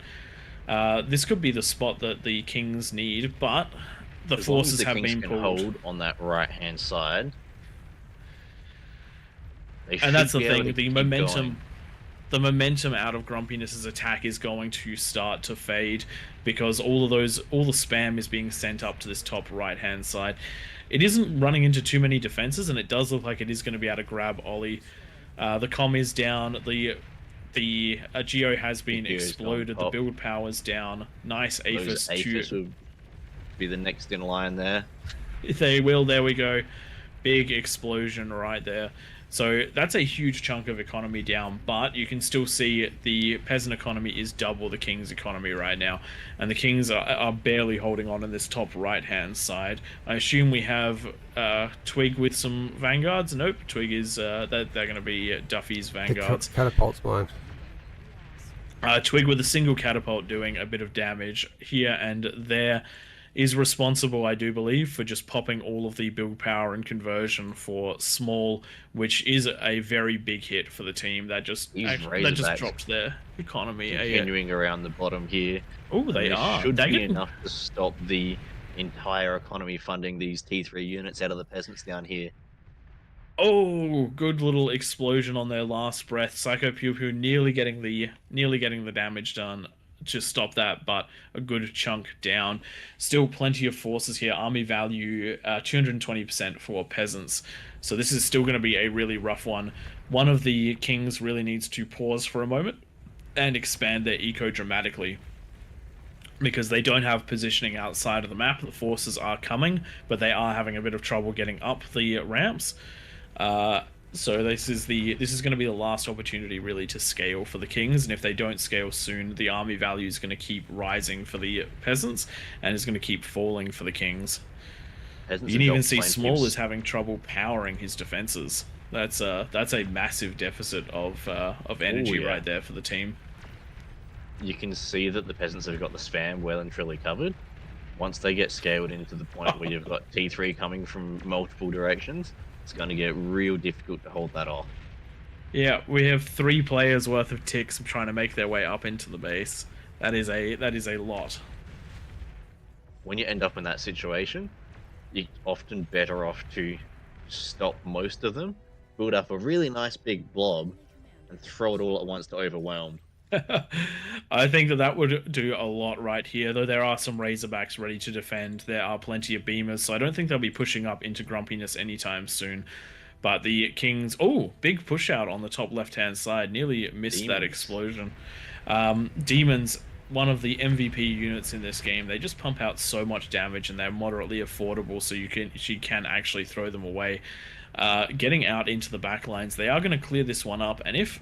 This could be the spot that the Kings need, but the forces have been pulled. Hold on that right-hand side. And that's the thing, the momentum out of Grumpiness's attack is going to start to fade because all the spam is being sent up to this top right-hand side. It isn't running into too many defenses, and it does look like it is going to be able to grab Ollie. The comm is down. The Geo has been exploded. The build power's down. Nice APHIS. APHIS will be the next in line there. They will. There we go. Big explosion right there. So that's a huge chunk of economy down, but you can still see the peasant economy is double the king's economy right now, and the kings are barely holding on in this top right-hand side. I assume we have Twig with some vanguards. Nope, Twig is they're going to be Duffy's vanguards. Catapult's mine. Twig with a single catapult doing a bit of damage here and there is responsible, I do believe, for just popping all of the build power and conversion for small, which is a very big hit for the team. That just dropped their economy. Continuing around the bottom here. Oh, they are. Should be enough to stop the entire economy funding these T3 units out of the peasants down here. Oh, good little explosion on their last breath. Psycho Pew Pew nearly getting the damage done to stop that, but a good chunk down. Still plenty of forces here. Army value 220% for peasants. So this is still going to be a really rough one. One of the kings really needs to pause for a moment and expand their eco dramatically, because they don't have positioning outside of the map. The forces are coming, but they are having a bit of trouble getting up the ramps. So this is going to be the last opportunity really to scale for the kings, and if they don't scale soon, the army value is going to keep rising for the peasants and is going to keep falling for the kings. You can even see Small is having trouble powering his defenses. That's a massive deficit of energy right there for the team. You can see that the peasants have got the spam well and truly covered. Once they get scaled into the point where you've got T3 coming from multiple directions, it's going to get real difficult to hold that off. Yeah, we have 3 players worth of ticks trying to make their way up into the base. That is a lot. When you end up in that situation, you're often better off to stop most of them, build up a really nice big blob, and throw it all at once to overwhelm. I think that would do a lot right here, though there are some Razorbacks ready to defend. There are plenty of Beamers, so I don't think they'll be pushing up into Grumpiness anytime soon. But the Kings... Oh, big push out on the top left-hand side. Nearly missed that explosion. Demons, one of the MVP units in this game. They just pump out so much damage, and they're moderately affordable, so you can actually throw them away. Getting out into the back lines, they are going to clear this one up, and if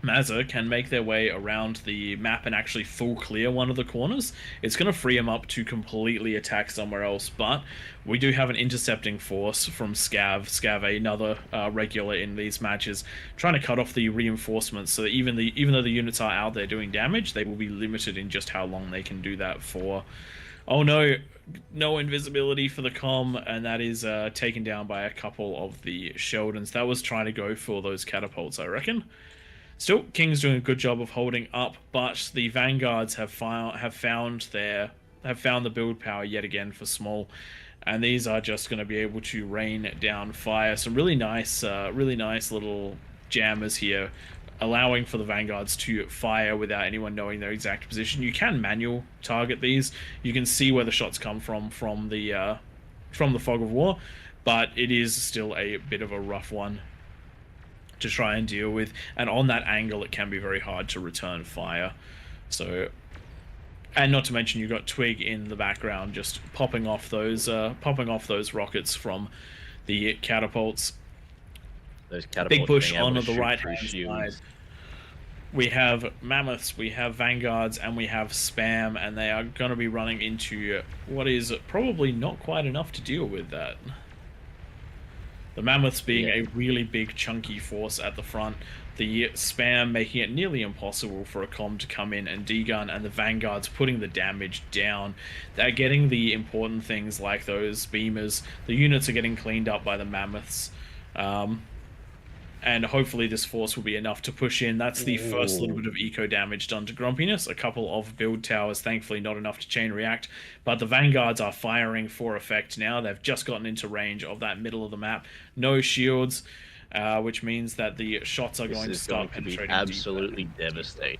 Mazza can make their way around the map and actually full clear one of the corners, it's going to free them up to completely attack somewhere else. But we do have an intercepting force from Scav, another regular in these matches, trying to cut off the reinforcements, so that even though the units are out there doing damage, they will be limited in just how long they can do that for. Oh no invisibility for the comm, and that is taken down by a couple of the Sheldons. That was trying to go for those catapults, I reckon. Still, King's doing a good job of holding up, but the Vanguards have found the build power yet again for Small, and these are just going to be able to rain down fire. Some really nice little jammers here, allowing for the Vanguards to fire without anyone knowing their exact position. You can manual target these. You can see where the shots come from the Fog of War, but it is still a bit of a rough one to try and deal with. And on that angle, it can be very hard to return fire. So, and not to mention, you've got Twig in the background just popping off those rockets from the catapults. Those catapults big push on the right hand side. We have Mammoths, we have Vanguards, and we have Spam, and they are going to be running into what is probably not quite enough to deal with that. The Mammoths being a really big chunky force at the front, the Spam making it nearly impossible for a comm to come in and degun, and the Vanguards putting the damage down. They're getting the important things like those Beamers. The units are getting cleaned up by the Mammoths. And hopefully this force will be enough to push in. That's the first little bit of eco damage done to Grumpiness. A couple of build towers, thankfully not enough to chain react. But the Vanguards are firing for effect now. They've just gotten into range of that middle of the map. No shields, which means that the shots are going to start penetrating absolutely devastating.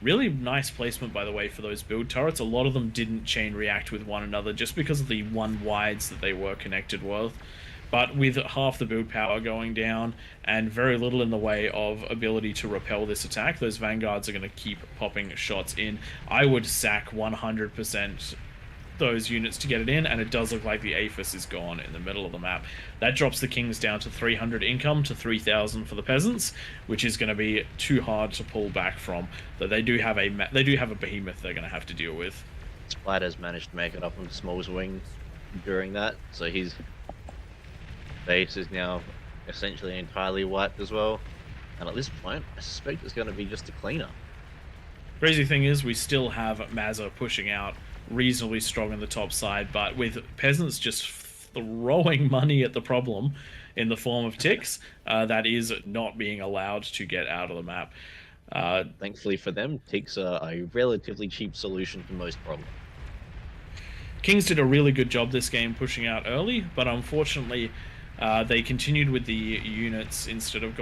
Really nice placement, by the way, for those build turrets. A lot of them didn't chain react with one another just because of the one wides that they were connected with. But with half the build power going down and very little in the way of ability to repel this attack, those Vanguards are going to keep popping shots in. I would sack 100% those units to get it in, and it does look like the APHIS is gone in the middle of the map. That drops the Kings down to 300 income to 3,000 for the peasants, which is going to be too hard to pull back from. Though they do have a behemoth they're going to have to deal with. Splatter's managed to make it up on Small's wing during that, so his base is now essentially entirely wiped as well. And at this point, I suspect it's going to be just a cleaner. Crazy thing is, we still have Mazza pushing out reasonably strong in the top side, but with peasants just throwing money at the problem in the form of ticks, that is not being allowed to get out of the map. Thankfully for them, ticks are a relatively cheap solution to most problems. Kings did a really good job this game pushing out early, but unfortunately they continued with the units instead of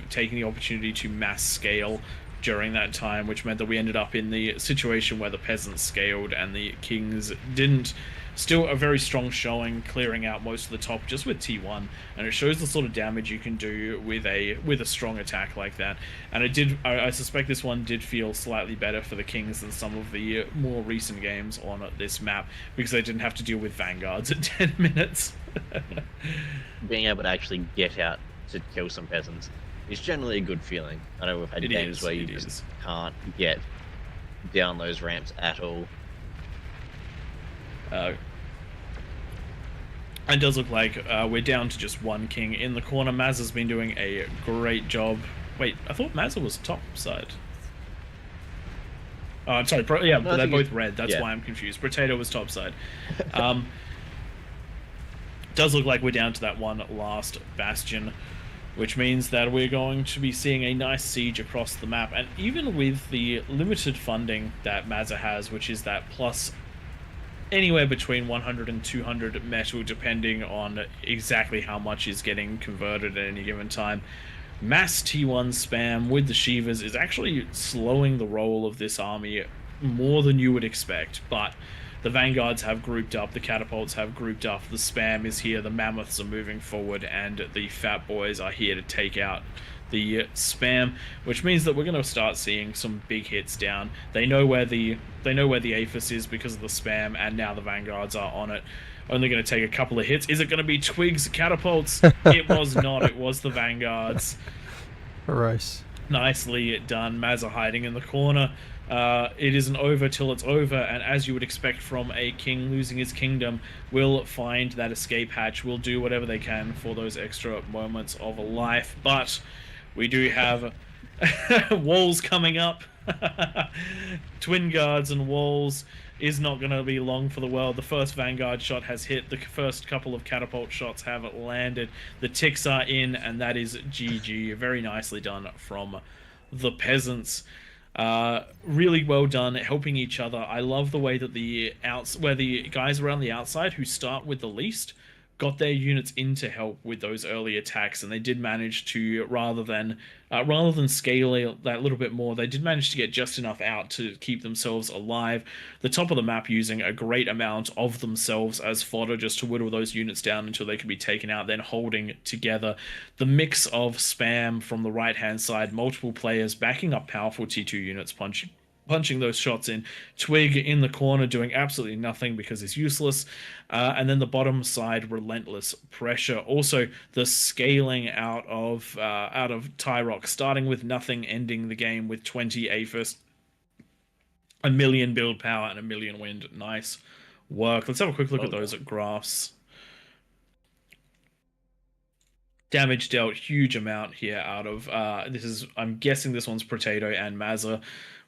taking the opportunity to mass scale during that time, which meant that we ended up in the situation where the peasants scaled and the Kings didn't. Still a very strong showing, clearing out most of the top just with T1, and it shows the sort of damage you can do with a strong attack like that. And it did. I suspect this one did feel slightly better for the Kings than some of the more recent games on this map, because they didn't have to deal with Vanguards at 10 minutes. Being able to actually get out to kill some peasants is generally a good feeling. I know we've had games where you just can't get down those ramps at all. It does look like we're down to just one king in the corner. Mazza's been doing a great job. Wait, I thought Mazza was top side. Oh, I'm sorry. Yeah, no, they're both red. That's why I'm confused. Potato was top side. Does look like we're down to that one last bastion, which means that we're going to be seeing a nice siege across the map. And even with the limited funding that Mazza has, which is that plus anywhere between 100 and 200 metal, depending on exactly how much is getting converted at any given time, mass T1 spam with the Shivas is actually slowing the roll of this army more than you would expect. But the Vanguards have grouped up, the Catapults have grouped up, the spam is here, the Mammoths are moving forward, and the Fat Boys are here to take out the spam, which means that we're going to start seeing some big hits down. They know where the APHIS is because of the spam, and now the Vanguards are on it. Only going to take a couple of hits. Is it going to be Twig's Catapults? It was not. It was the Vanguards. Race. Nicely done. Mazza hiding in the corner. It isn't over till it's over, and as you would expect from a king losing his kingdom, will find that escape hatch, will do whatever they can for those extra moments of life. But we do have walls coming up. Twin guards and walls is not going to be long for the world. The first Vanguard shot has hit. The first couple of catapult shots have landed. The ticks are in, and that is GG. Very nicely done from the peasants. Really well done, helping each other. I love the way that the guys around the outside who start with the least got their units in to help with those early attacks, and they did manage to, rather than scale that little bit more, they did manage to get just enough out to keep themselves alive. The top of the map using a great amount of themselves as fodder just to whittle those units down until they could be taken out, then holding together. The mix of spam from the right-hand side, multiple players backing up powerful T2 units, punching those shots in. Twig in the corner doing absolutely nothing because he's useless. And then the bottom side, relentless pressure. Also, the scaling out of Tyrock, starting with nothing, ending the game with 20 APHIS, 1 million build power, and 1 million wind. Nice work. Let's have a quick look at those graphs. Damage dealt, huge amount here out of I'm guessing this one's Potato and Mazza.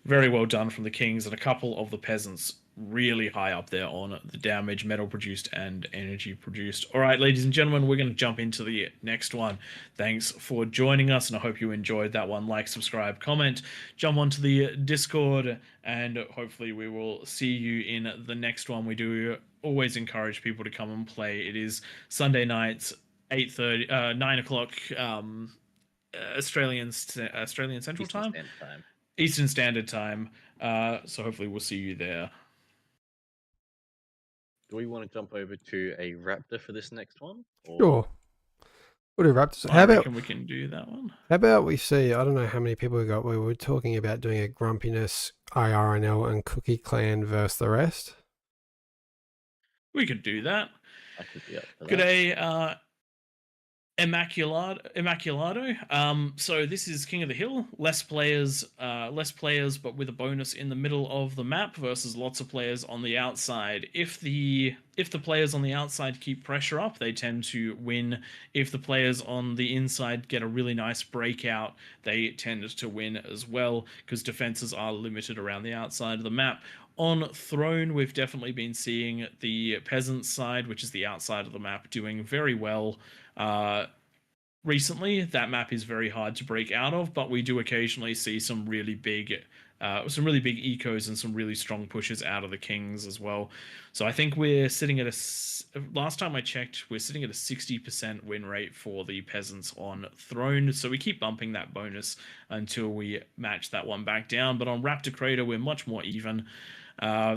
Very well done from the Kings, and a couple of the peasants really high up there on the damage, metal produced and energy produced. All right, ladies and gentlemen, we're going to jump into the next one. Thanks for joining us, and I hope you enjoyed that one. Like, subscribe, comment, jump onto the Discord, and hopefully we will see you in the next one. We do always encourage people to come and play. It is Sunday nights, 8:30, 9 o'clock Australian Central Time? Eastern Standard Time. So hopefully we'll see you there. do we want to jump over to a raptor for this next one? Or... Sure. We'll do Raptors. I reckon we can do that one. How about we see, I don't know how many people we got. We were talking about doing a Grumpiness, ARNL, and Cookie Clan versus the rest. We could do that. I could be up for that. Good day, Immaculado. So this is King of the Hill. Less players, but with a bonus in the middle of the map versus lots of players on the outside. If the players on the outside keep pressure up, they tend to win. If the players on the inside get a really nice breakout, they tend to win as well, because defenses are limited around the outside of the map. On Throne, we've definitely been seeing the peasant side, which is the outside of the map, doing very well. Recently, that map is very hard to break out of, but we do occasionally see some really big ecos and some really strong pushes out of the kings as well. So I think we're sitting at last time I checked, we're sitting at a 60% win rate for the peasants on Throne. So we keep bumping that bonus until we match that one back down. But on Raptor Crater, we're much more even.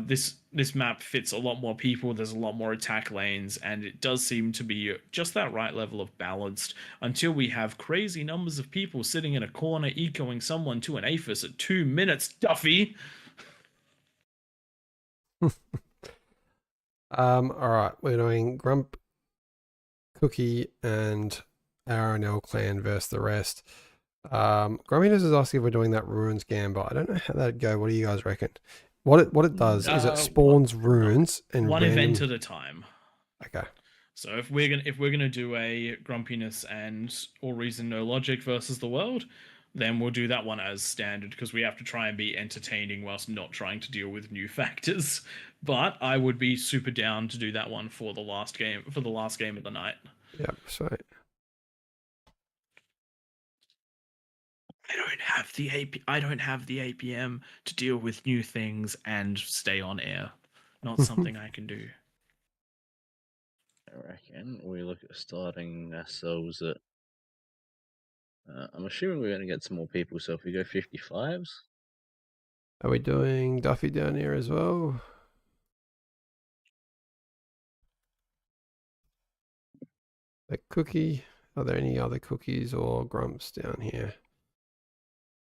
This map fits a lot more people, there's a lot more attack lanes, and it does seem to be just that right level of balanced until we have crazy numbers of people sitting in a corner ecoing someone to an APHIS at 2 minutes, Duffy! Alright, we're doing Grump, Cookie, and ARNL Clan versus the rest. Grumpiness is asking if we're doing that Ruins Gamble. I don't know how that'd go. What do you guys reckon? What it does is it spawns runes and one random... event at a time. Okay. So if we're gonna do a Grumpiness and AllReasonNoLogic versus the world, then we'll do that one as standard, because we have to try and be entertaining whilst not trying to deal with new factors. But I would be super down to do that one for the last game of the night. Yep, sweet. I don't have the APM to deal with new things and stay on air. Not something I can do. I reckon we look at starting ourselves at... I'm assuming we're going to get some more people, so if we go 55s... Are we doing Duffy down here as well? A cookie? Are there any other cookies or grumps down here?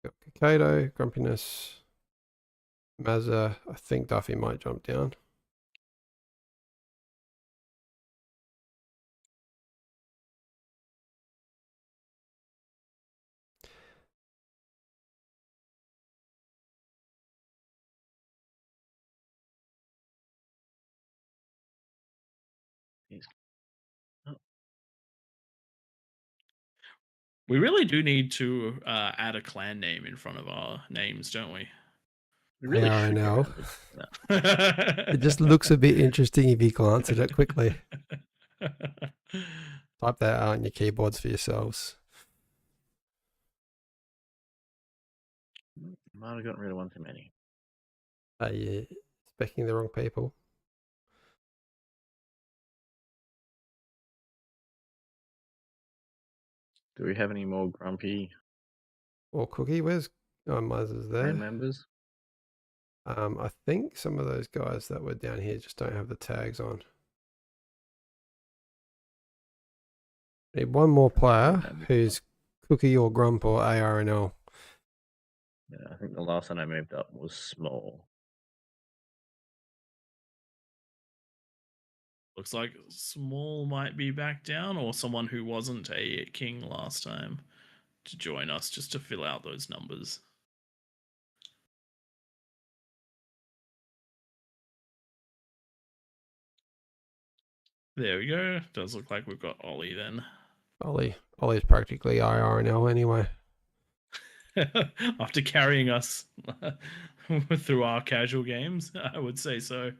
Got Cicado, Grumpiness, Mazza. I think Duffy might jump down. We really do need to add a clan name in front of our names, don't we? We really should get ARNL. around to that. It just looks a bit interesting if you glance at it quickly. Type that out on your keyboards for yourselves. Might have gotten rid of one too many. Are you specking the wrong people? Do we have any more grumpy Or Cookie? Where's Mazza's there? clan members? I think some of those guys that were down here just don't have the tags on. Need one more player who's Cookie or Grump or ARNL. Yeah, I think the last one I moved up was small. Looks like Small might be back down, or someone who wasn't a king last time to join us just to fill out those numbers. There we go. Does look like we've got Ollie then. Ollie's practically IRNL anyway. After carrying us through our casual games, I would say so.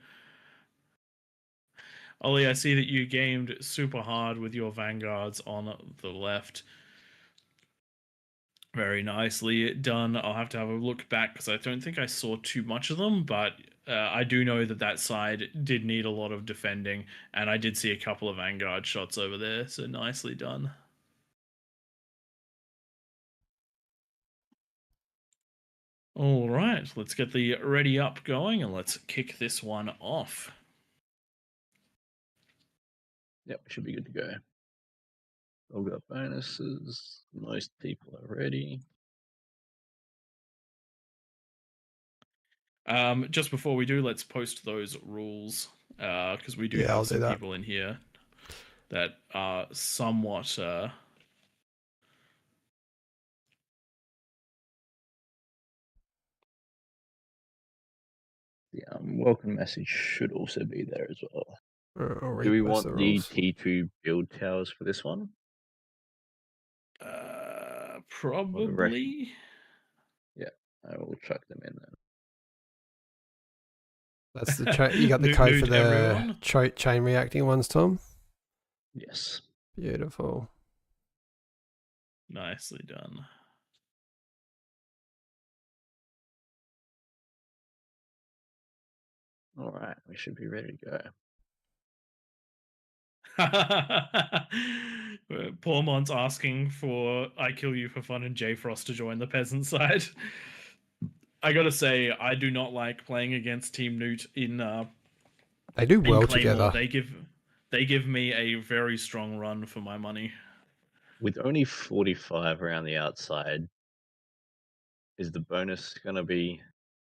Ollie, I see that you gamed super hard with your vanguards on the left. Very nicely done. I'll have to have a look back because I don't think I saw too much of them, but I do know that that side did need a lot of defending, and I did see a couple of vanguard shots over there, so nicely done. All right, let's get the ready up going and let's kick this one off. Yep, we should be good to go. All got bonuses. Most people are ready. Just before we do, let's post those rules because we do Yeah, I'll have do some that. people in here that are somewhat. The welcome message should also be there as well. I'll Do we repost want the the rules. T2 build towers for this one? Probably. Yeah, I will chuck them in then. That's the you got the code for Nude the everyone. chain reacting ones, Tom? Yes. Beautiful. Nicely done. All right, we should be ready to go. Pormont's asking for I Kill You for Fun and J Frost to join the peasant side. I gotta say, I do not like playing against Team Newt in They do well Claymore. together. They give me a very strong run for my money. With only 45 around the outside, is the bonus going to be...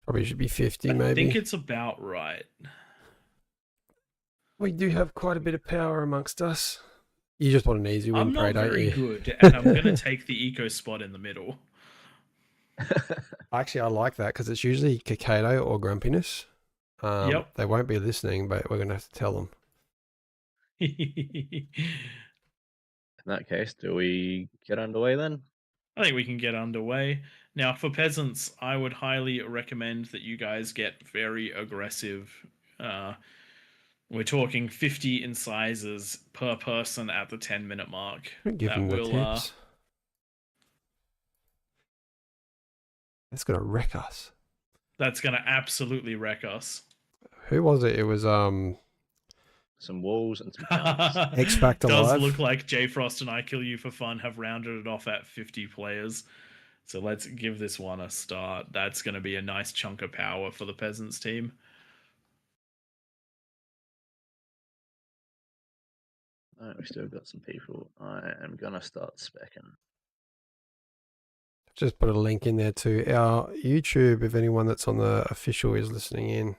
Probably should be 50 I maybe. think it's about right. We do have quite a bit of power amongst us. You just want an easy win, I'm not don't very you? good, and I'm going to take the eco spot in the middle. Actually, I like that because it's usually Cicado or Grumpiness. Yep. They won't be listening, but we're going to have to tell them. In that case, do we get underway then? I think we can get underway. Now, for peasants, I would highly recommend that you guys get very aggressive. We're talking 50 incisors per person at the 10-minute mark. Give them the tips. That's going to wreck us. That's going to absolutely wreck us. Who was it? It was some walls and some counts. X Factor Does Live. look like J Frost and I Kill You for Fun have rounded it off at 50 players. So let's give this one a start. That's going to be a nice chunk of power for the peasants team. We still got some people. I am going to start specking. Just put a link in there to our YouTube if anyone that's on the official is listening in.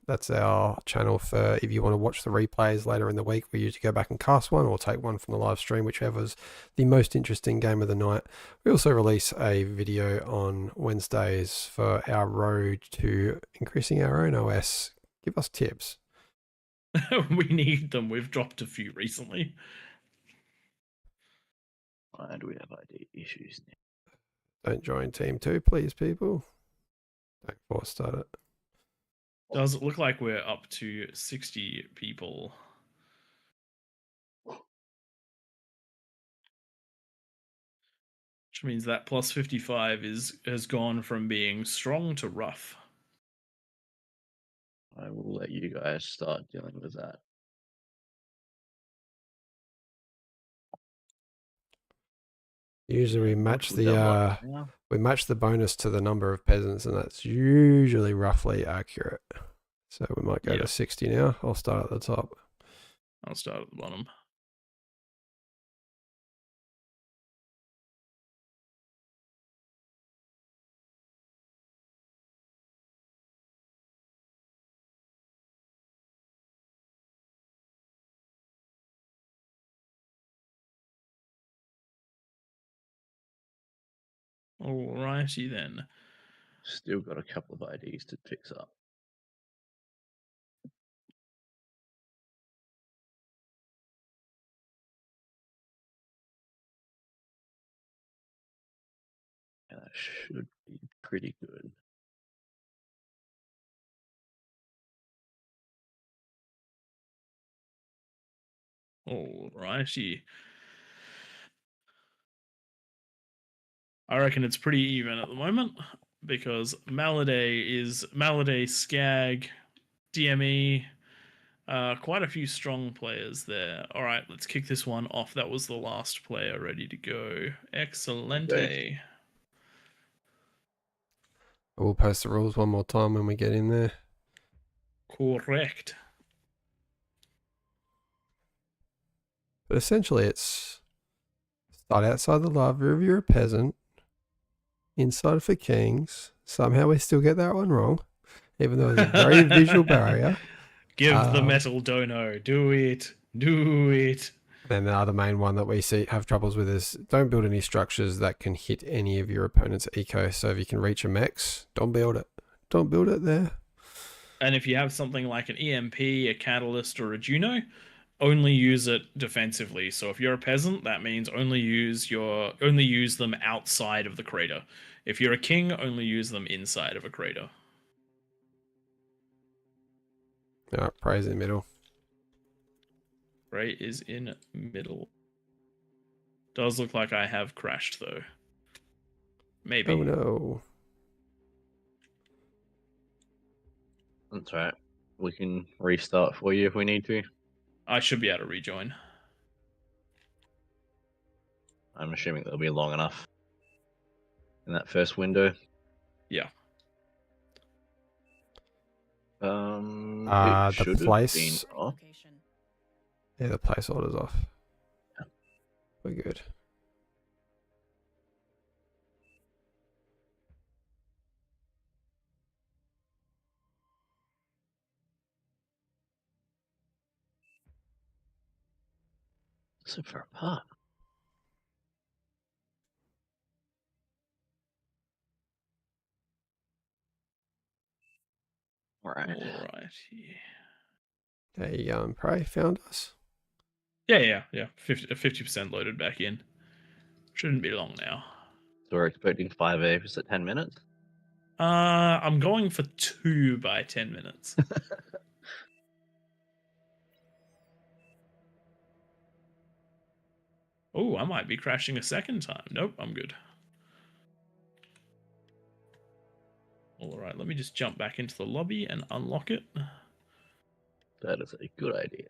That's our channel for if you want to watch the replays later in the week. We usually go back and cast one or take one from the live stream, whichever's the most interesting game of the night. We also release a video on Wednesdays for our road to increasing our own OS. Give us tips. We need them. We've dropped a few recently. And we have ID issues now. Don't join Team 2, please, people. Don't force start it. Does it look like we're up to 60 people? Which means that plus 55 has gone from being strong to rough. I will let you guys start dealing with that. Usually we match the bonus to the number of peasants, and that's usually roughly accurate. So we might go to 60 now. I'll start at the top. I'll start at the bottom. Alrighty then. Still got a couple of IDs to fix up. Yeah, that should be pretty good. Alrighty. I reckon it's pretty even at the moment because Maladay, Skag, DME, quite a few strong players there. All right, let's kick this one off. That was the last player ready to go. Excellente. Okay. We'll post the rules one more time when we get in there. Correct. But essentially it's start outside the lava if you're a peasant, inside for kings. Somehow we still get that one wrong, even though there's a very visual barrier. Give the metal dono. Do it. Do it. Then the other main one that we have troubles with is don't build any structures that can hit any of your opponent's eco. So if you can reach a mechs, don't build it. Don't build it there. And if you have something like an EMP, a catalyst, or a Juno, only use it defensively. So if you're a peasant, that means only use them outside of the crater. If you're a king, only use them inside of a crater. All right, praise in the middle. Prey is in middle. Does look like I have crashed though. Maybe. Oh no. That's right. We can restart for you if we need to. I should be able to rejoin. I'm assuming that'll be long enough in that first window. Yeah. It should have place. been off. Location. Yeah, the placeholder's off. Yeah. We're good. So far apart. Alright. Alrighty. There you go, and Prey found us. Yeah. 50% loaded back in. Shouldn't be long now. So we're expecting 5 A's at 10 minutes? I'm going for 2 by 10 minutes. Oh, I might be crashing a second time. Nope, I'm good. Alright, let me just jump back into the lobby and unlock it. That is a good idea.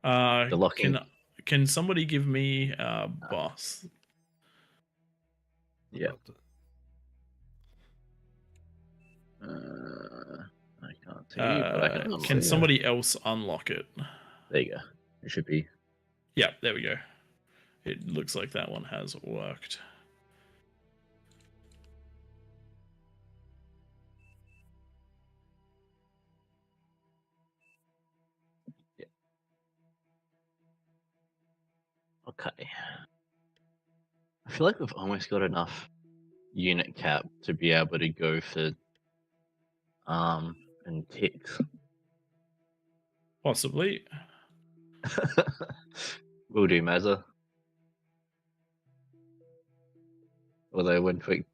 The locking. Can somebody give me boss? Yeah. I can't see, but I can unlock Can it. somebody else unlock it? There you go. It should be. Yeah, there we go. It looks like that one has worked. Yeah. Okay. I feel like we've almost got enough unit cap to be able to go for and ticks. Possibly. Will do, Mazza. Although when Twig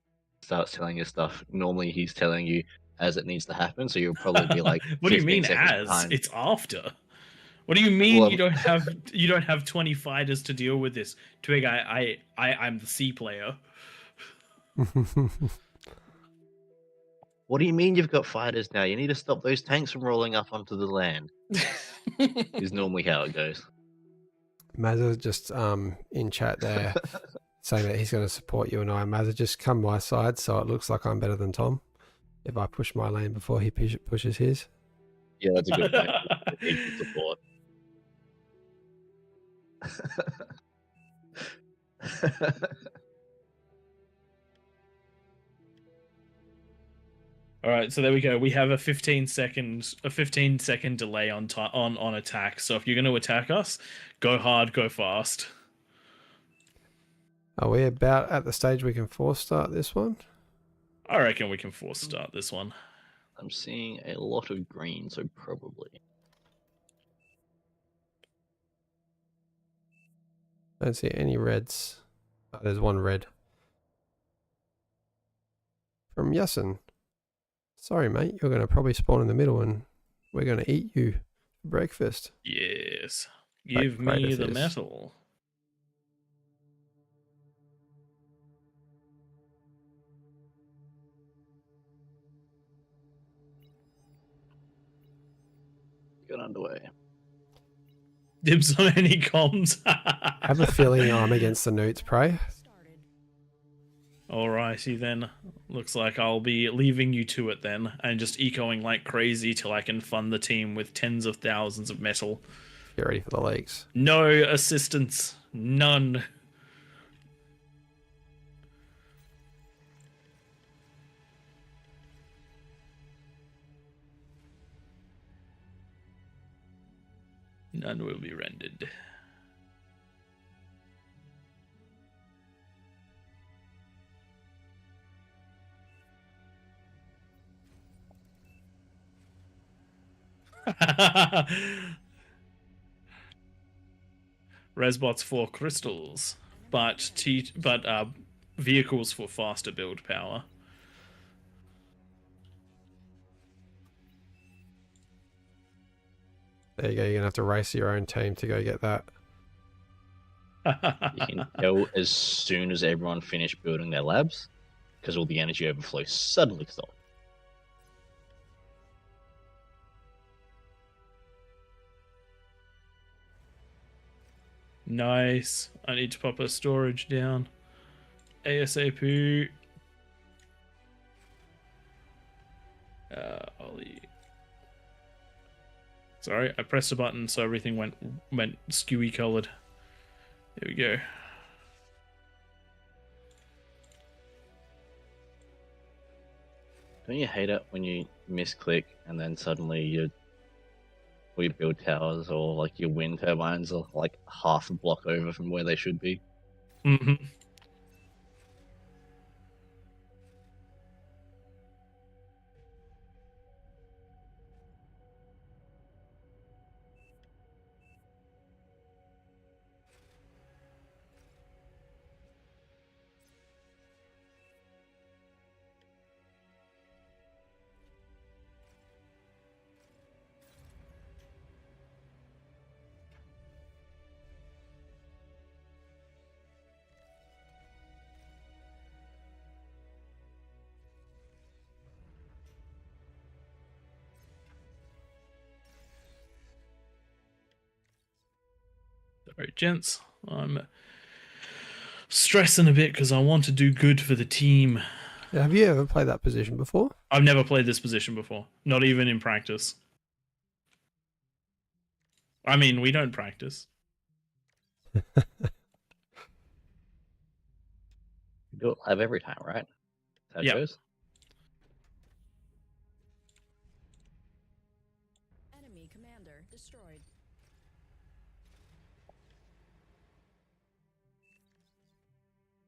starts telling you stuff, normally he's telling you as it needs to happen, so you'll probably be like, What do you 15 mean seconds as? behind. It's after. What do you mean Well, you don't have 20 fighters to deal with this? Twig, I'm the C player. What do you mean you've got fighters now? You need to stop those tanks from rolling up onto the land. Is normally how it goes. Mazza just in chat there saying that he's going to support you and I. Mazza, just come my side so it looks like I'm better than Tom if I push my lane before he pushes his. Yeah, that's a good point. Equal support. All right, so there we go. We have a 15-second delay on attack. So if you're going to attack us, go hard, go fast. Are we about at the stage we can force start this one? I reckon we can force start this one. I'm seeing a lot of green, so probably. Don't see any reds. Oh, there's one red. From Yasin. Sorry, mate. You're going to probably spawn in the middle and we're going to eat you for breakfast. Yes. Like Give me Kratos the is. metal. Get underway. Dibs on any comms. I have a feeling I'm against the Newts, Prey. Started. Alrighty then. Looks like I'll be leaving you to it then, and just ecoing like crazy till I can fund the team with tens of thousands of metal. Get ready for the leaks. No assistance. None. None will be rendered. Resbots for crystals, but vehicles for faster build power. There you go. You're gonna have to race your own team to go get that. You can tell as soon as everyone finished building their labs, because all the energy overflow suddenly stopped. Nice. I need to pop a storage down. ASAP. Ollie. Sorry, I pressed a button so everything went skewy colored. There we go. Don't you hate it when you misclick and then suddenly all your build towers or like your wind turbines are like half a block over from where they should be? Mm-hmm. Sorry, gents. I'm stressing a bit because I want to do good for the team. Yeah, have you ever played that position before? I've never played this position before, not even in practice. I mean, we don't practice. You do it live every time, right? That's how it Yeah. goes? Enemy commander destroyed.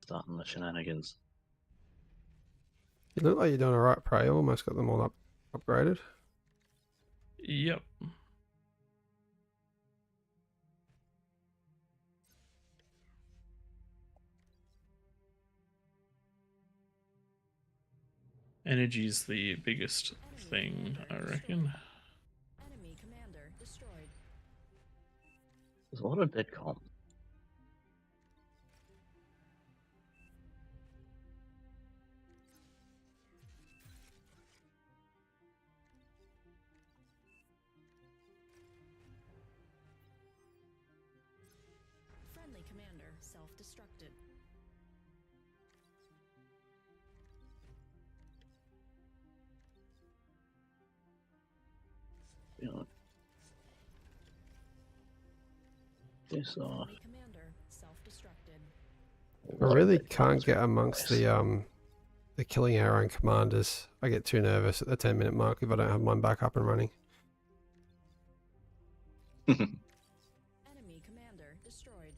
Starting the shenanigans. You look like you're doing all right, Prey. You almost got them all upgraded. Yep. Energy's the biggest thing, I reckon. Enemy commander destroyed. There's a lot of dead comp. Friendly commander self-destructed. You know, this off. Enemy commander self-destructed. I really can't get amongst the killing our own commanders. I get too nervous at the 10-minute mark if I don't have mine back up and running. Enemy commander destroyed.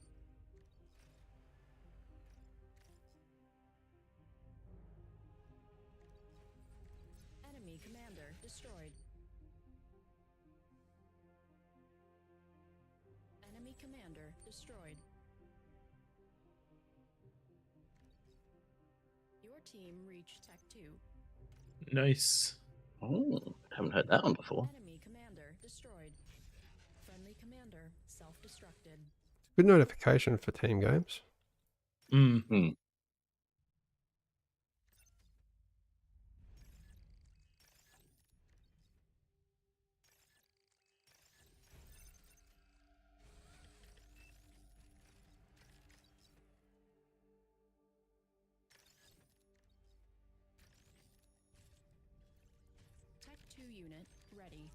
Enemy commander destroyed. Enemy commander destroyed. Your team reached Tech 2. Nice. Oh, haven't heard that one before. Enemy commander destroyed. Friendly commander self-destructed. Good notification for team games. Mm. Tech 2 unit ready.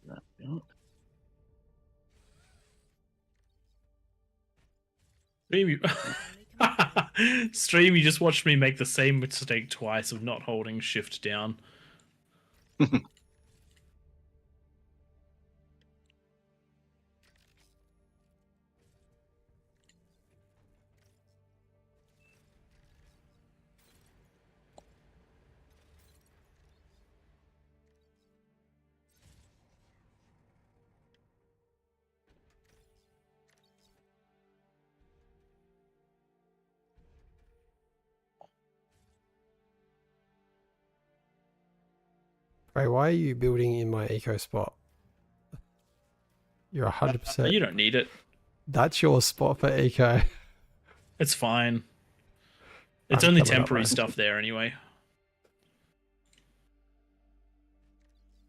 that build. Stream, you... Stream, you just watched me make the same mistake twice of not holding shift down. Ray, why are you building in my eco spot? You're 100%. You don't need it. That's your spot for eco. It's fine. It's I'm only coming up, temporary mate. stuff there anyway.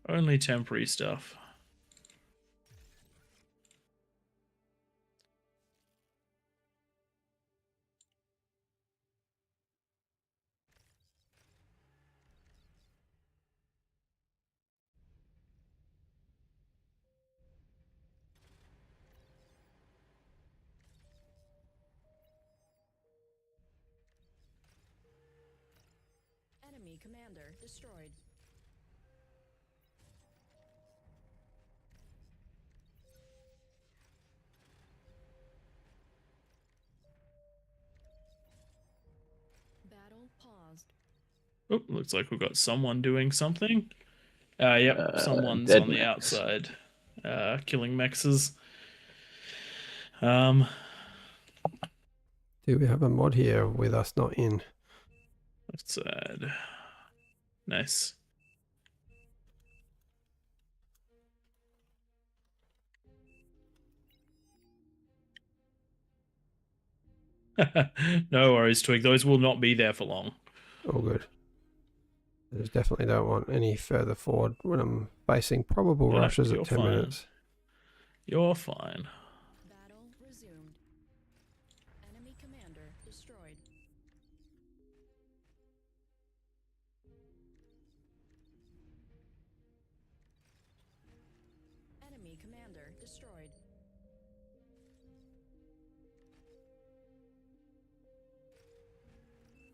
Only temporary stuff. Enemy commander destroyed. Battle paused. Oh, looks like we've got someone doing something. Yep, someone's dead on the mechs. outside, killing mexes. Do we have a mod here with us not in? Left side. Nice. No worries, Twig. Those will not be there for long. All good. I just definitely don't want any further forward when I'm facing probable No, rushes you're at 10 fine. minutes. You're fine. Battle resumed. Enemy commander destroyed. Enemy commander destroyed.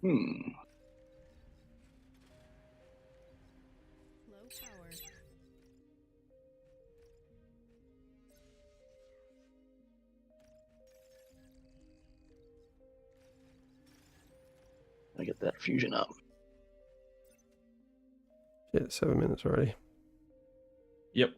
Low power. I get that fusion up. Yeah, 7 minutes already. Yep.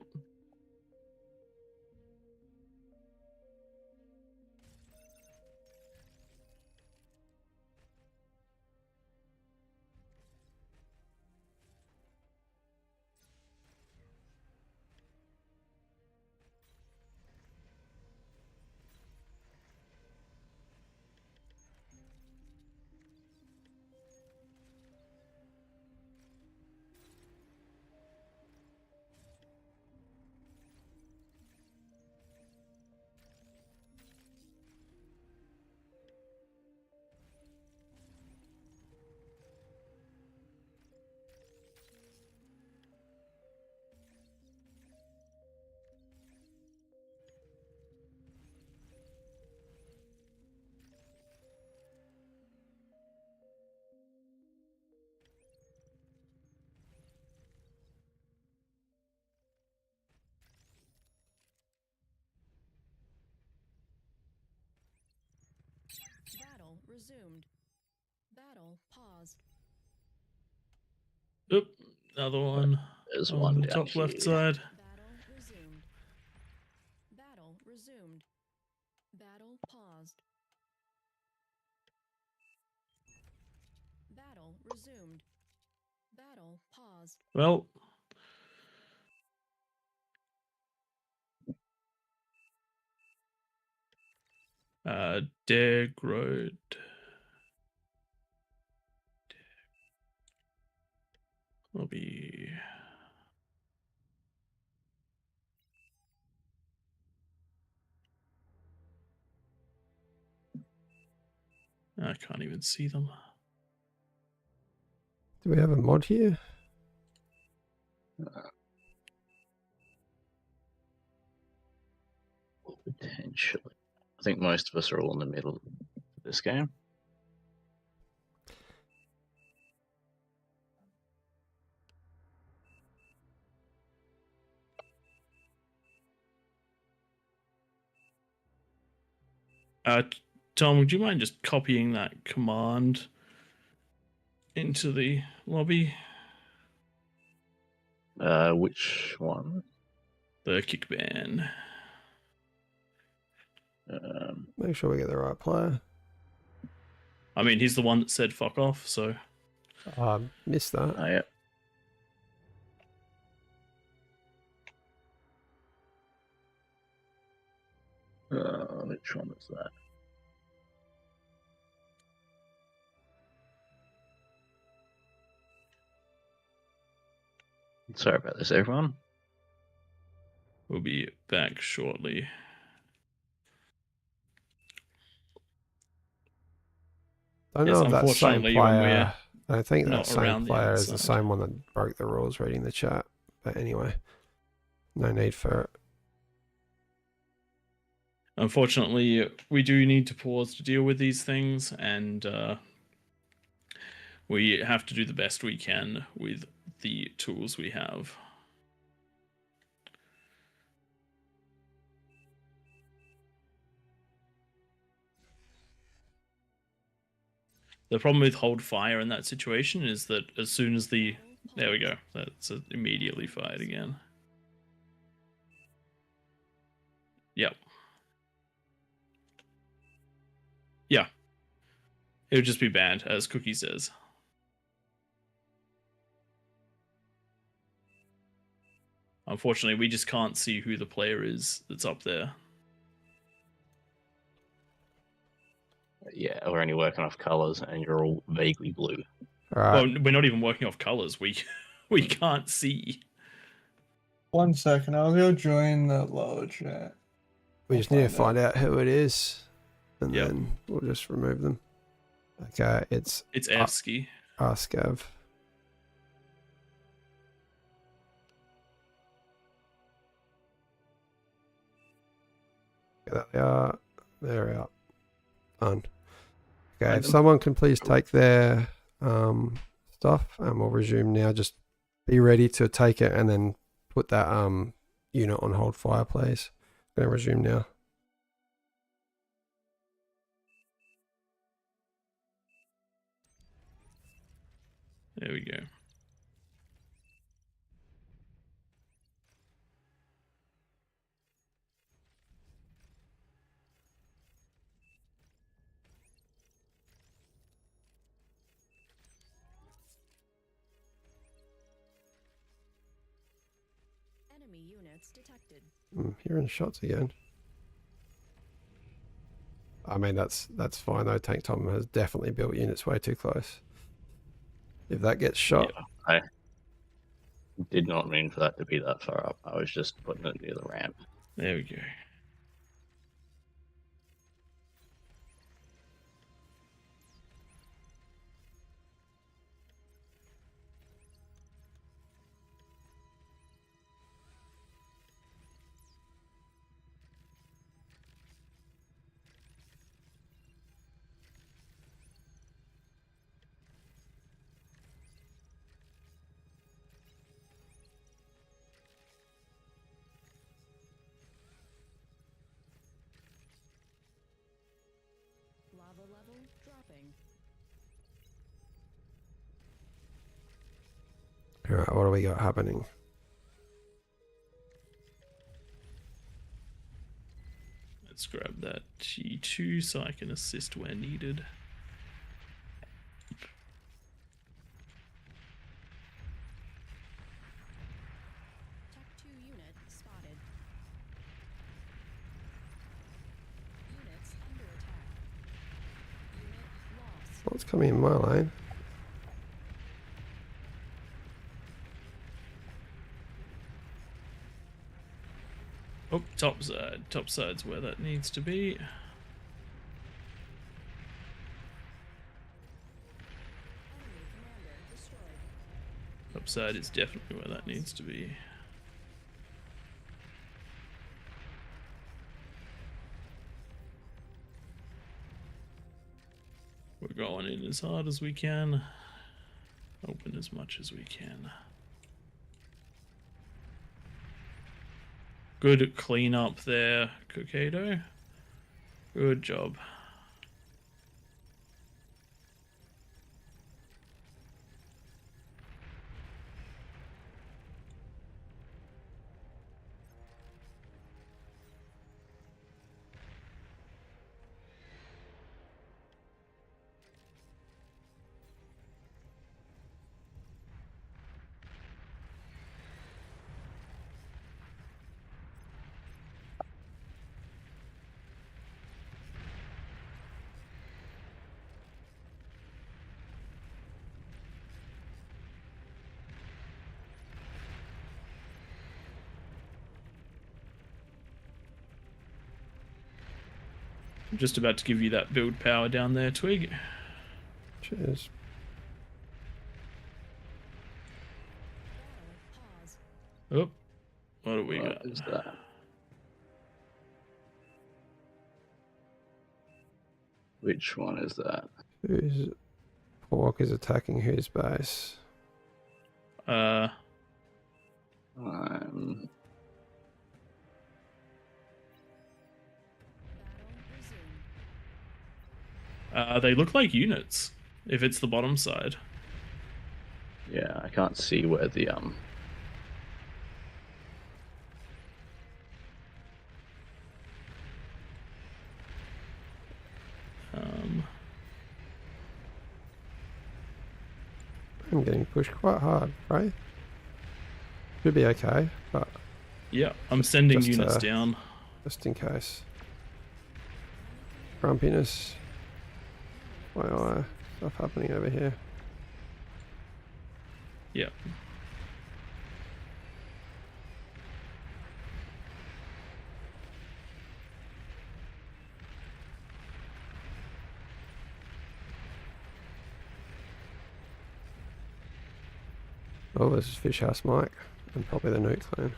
Battle resumed. Battle paused. Oop, another one There's on one the down top left here. side. Battle resumed. Battle resumed. Battle paused. Battle resumed. Battle paused. Well, Deg Road. Will be. I can't even see them. Do we have a mod here? Potentially. I think most of us are all in the middle of this game. Tom, would you mind just copying that command into the lobby? Which one? The kick ban. Make sure we get the right player. I mean, he's the one that said fuck off, so. Missed that. Oh, yeah. Which one is that? Sorry about this, everyone. We'll be back shortly. I don't Yes, know if that same unfortunately, when player. I think that not same around the player is the outside. same one that broke the rules reading the chat. But anyway, no need for it. Unfortunately, we do need to pause to deal with these things, and we have to do the best we can with the tools we have. The problem with hold fire in that situation is that as soon as the... There we go. That's immediately fired again. Yep. Yeah. It would just be banned, as Cookie says. Unfortunately, we just can't see who the player is that's up there. Yeah, we're only working off colours, and you're all vaguely blue. All right. Well, we're not even working off colors. We can't see. 1 second, I'll go join the lower chat. We I'll just need to find find out who it is, and Yep. then we'll just remove them. Okay, it's It's Evsky. Arscav. There they are. They're out. Done. Okay, if someone can please take their stuff, and we'll resume now. Just be ready to take it, and then put that unit on hold fire, please. I'm gonna resume now. There we go. Enemy units detected. Hearing shots again. I mean, that's fine though. Tank Tom has definitely built units way too close. If that gets shot, Yeah, I did not mean for that to be that far up. I was just putting it near the ramp. There we go. Lava level dropping. all right, what do we got happening? Let's grab that G2 so I can assist where needed. Tech 2 unit spotted. Units under attack. Unit lost. What's coming in my lane? Oh, top side. Top side's where that needs to be. Enemy commander destroyed. Top side is definitely where that needs to be. going in as hard as we can. Open as much as we can. Good clean up there, Kokado. Good job. I'm just about to give you that build power down there, Twig. Cheers. Pause. Oh, what do we What got? is that? Which one is that? Who's Pork is attacking whose base? Uh, Um, Battle resumed. they look like units. If it's the bottom side. yeah, I can't see where the I'm getting pushed quite hard, right? Should be okay, but Yeah, I'm sending Just, units down. just in case. Grumpiness. Wow, stuff happening over here. Yeah. Oh, this is Fish House Mike, and probably the Nuke Clan.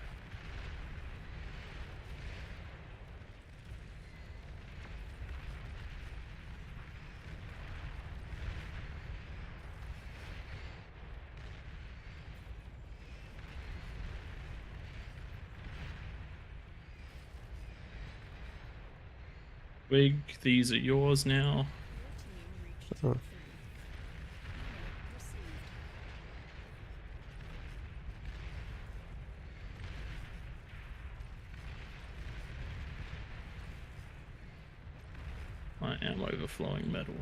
Twig, these are yours now. Your team reached Oh. 3. Received. I am overflowing metal.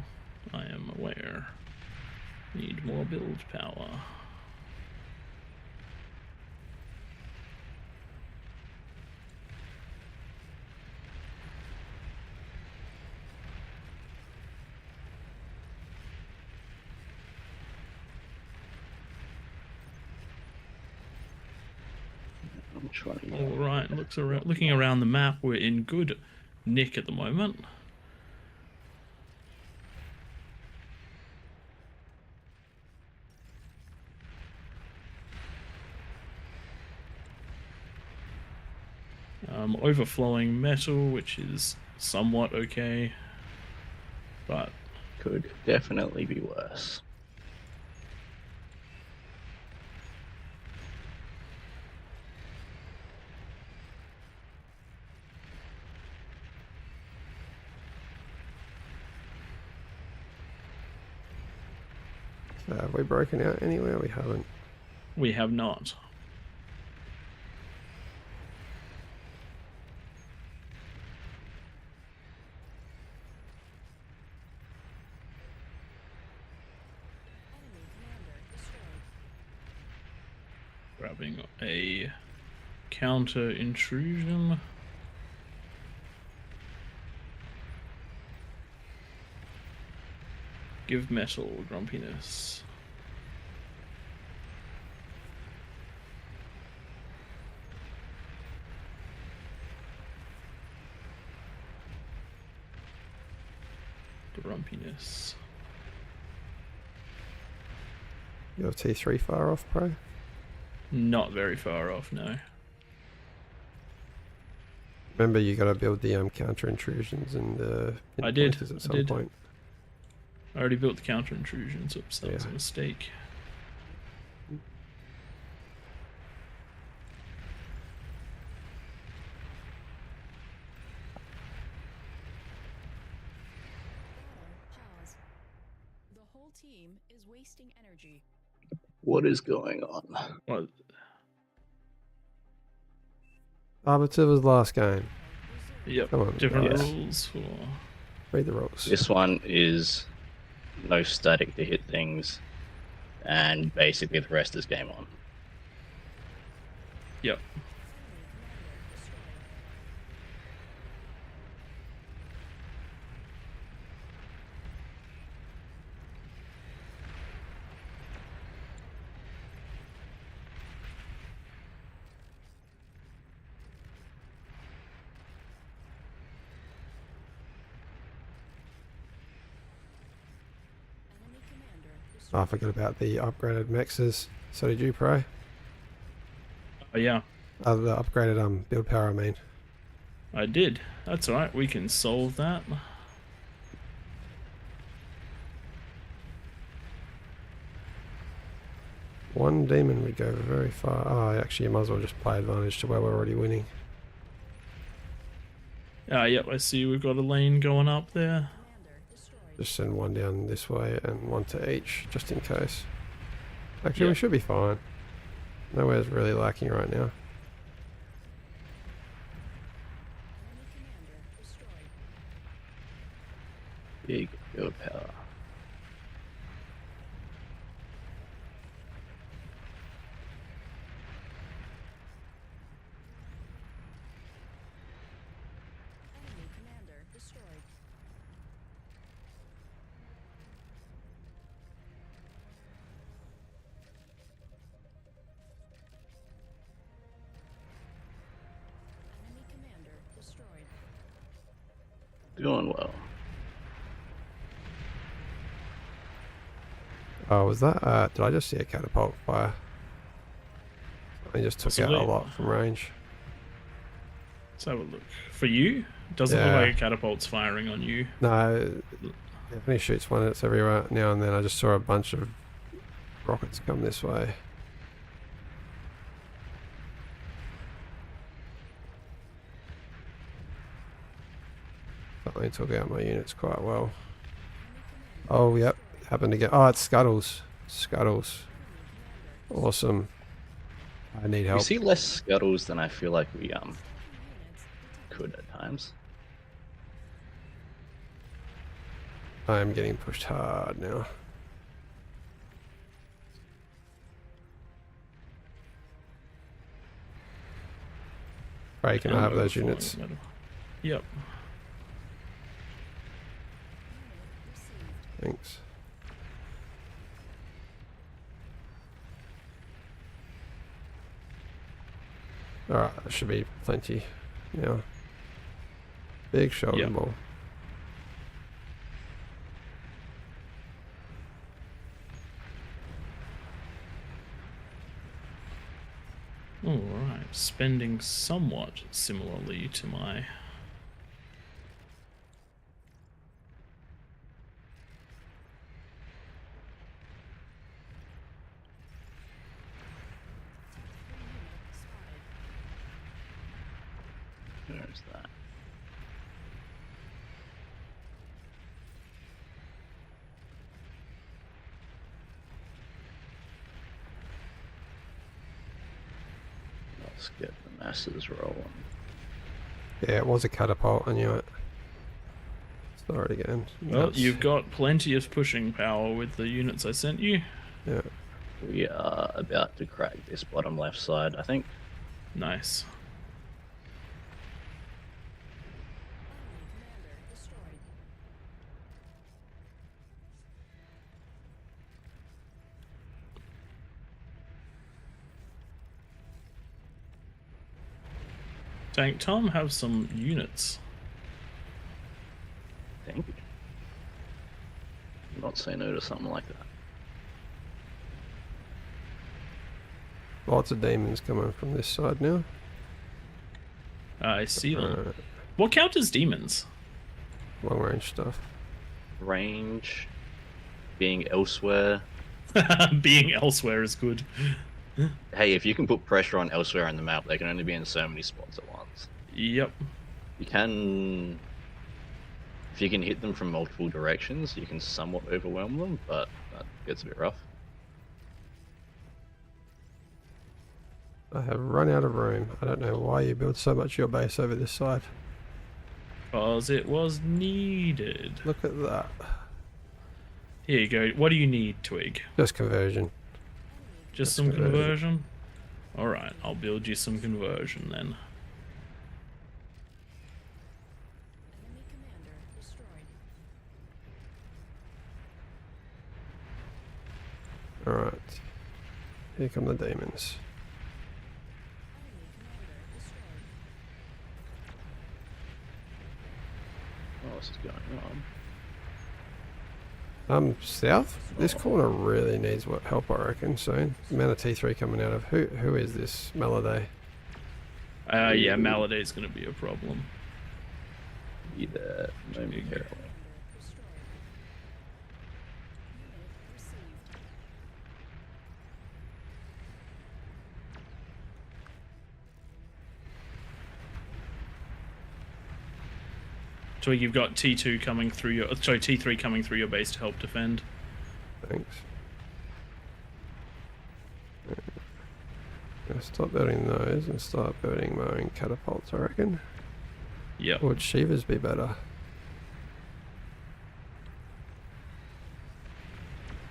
I am aware. Need more build power. I'm trying to All right, looking around the map, we're in good nick at the moment. Overflowing metal, which is somewhat okay, but could definitely be worse. So have we broken out anywhere? We haven't. we have not. Enemy commander destroyed. Grabbing a counter intrusion. Give metal grumpiness. Grumpiness. Your T3 far off, bro? Not very far off, no. Remember, you got to build the counter intrusions and the I did, pinpointers at I some did. point. I already built the counter intrusions. Oops, that was a Yeah. mistake. Pause. The whole team is wasting energy. What is going on? What? Arbiter was last game. Yep. Come on, Different guys. rules for. Read the rules. This one is no static to hit things, and basically the rest is game on. Yep. Enemy commander Oh, I destroyed. forgot about the upgraded mexes. So did you, Pro? Oh yeah, The upgraded build power, I mean. I did. That's alright. We can solve that. One demon would go very far. Oh, actually, you might as well just play advantage to where we're already winning. Yep. I see. We've got a lane going up there. Commander destroyed. Just send one down this way and one to each, just in case. Actually, Yeah. we should be fine. Nowhere's really lacking right now. Enemy commander destroyed. Big build power. Enemy commander destroyed. Enemy commander destroyed. Doing well. Oh, was that? Did I just see a catapult fire? I just took out a Possibly. lot from range. Let's have a look. For you, doesn't look Yeah. like a catapult's firing on you. No, it only shoots one. It's every now and then. I just saw a bunch of rockets come this way. Something took out my units quite well. Oh, yep. Happened again. Oh, it's Scuttles. Scuttles. Awesome. I need We help. see less scuttles than I feel like we Units could at times. I am getting pushed hard now. Right, can I have those Falling units? metal. Yep. received. Thanks. Alright, that should be plenty now. Big shoulder Yep. ball. Alright. Spending somewhat similarly to my. Unit spotted. There's that. Let's get the masses rolling. Yeah, it was a catapult, I knew it. Start again. Well, Nuts. you've got plenty of pushing power with the units I sent you. Yeah. We are about to crack this bottom left side, I think. Nice. Enemy commander destroyed. Tank Tom, have some units. Thank you. Not say no to something like that. Lots of demons coming from this side now. I see them. Alright, What count as demons? long range stuff. Range being elsewhere. Being elsewhere is good. Hey, if you can put pressure on elsewhere on the map, they can only be in so many spots at once. Yep. You can, if you can hit them from multiple directions, you can somewhat overwhelm them, but that gets a bit rough. I have run out of room. I don't know why you build so much of your base over this side. Because it was needed. Look at that. Here you go. What do you need, Twig? Just conversion. Just Just some conversion. conversion? Alright, I'll build you some conversion then. Enemy commander destroyed. Alright. Here come the demons. Enemy commander destroyed. What else is going on? South? This corner really needs what help, I reckon, soon. The amount of T3 coming out of... Who is this? Melody? Yeah, Malade's gonna be a problem. Either momentarily. Commander destroyed. Unit received. Twig, you've got T2 coming through your... Sorry, T3 coming through your base to help defend. Thanks. Gonna stop building those and start building my own catapults, I reckon. Yep. Would Shivas be better?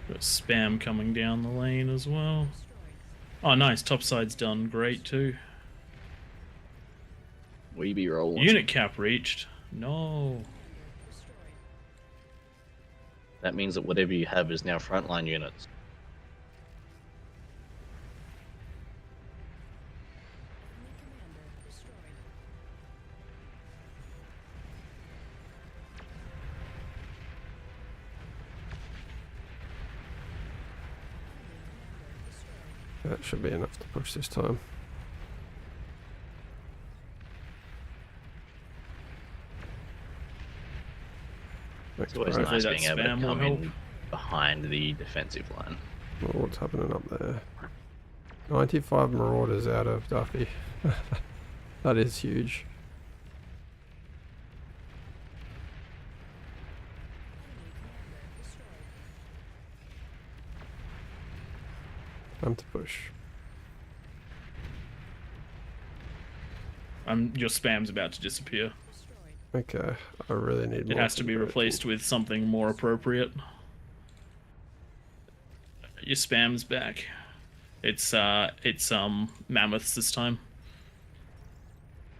Got spam coming down the lane as well. Destroyed. Oh, nice. Topside's done great too. We be rolling. Unit cap reached. No. Commander destroyed. That means that whatever you have is now frontline units. Enemy commander destroyed. Enemy commander destroyed. That should be enough to push this time. Thanks, It's always bro. nice Hopefully being that able spam to will come help. in behind the defensive line. Well, what's happening up there? 95 Marauders out of Duffy. That is huge. Enemy commander destroyed. Time to push. Your spam's about to disappear. Destroyed. Okay, I really need It more has to be conversion. replaced with something more appropriate. Your spam's back. It's mammoths this time.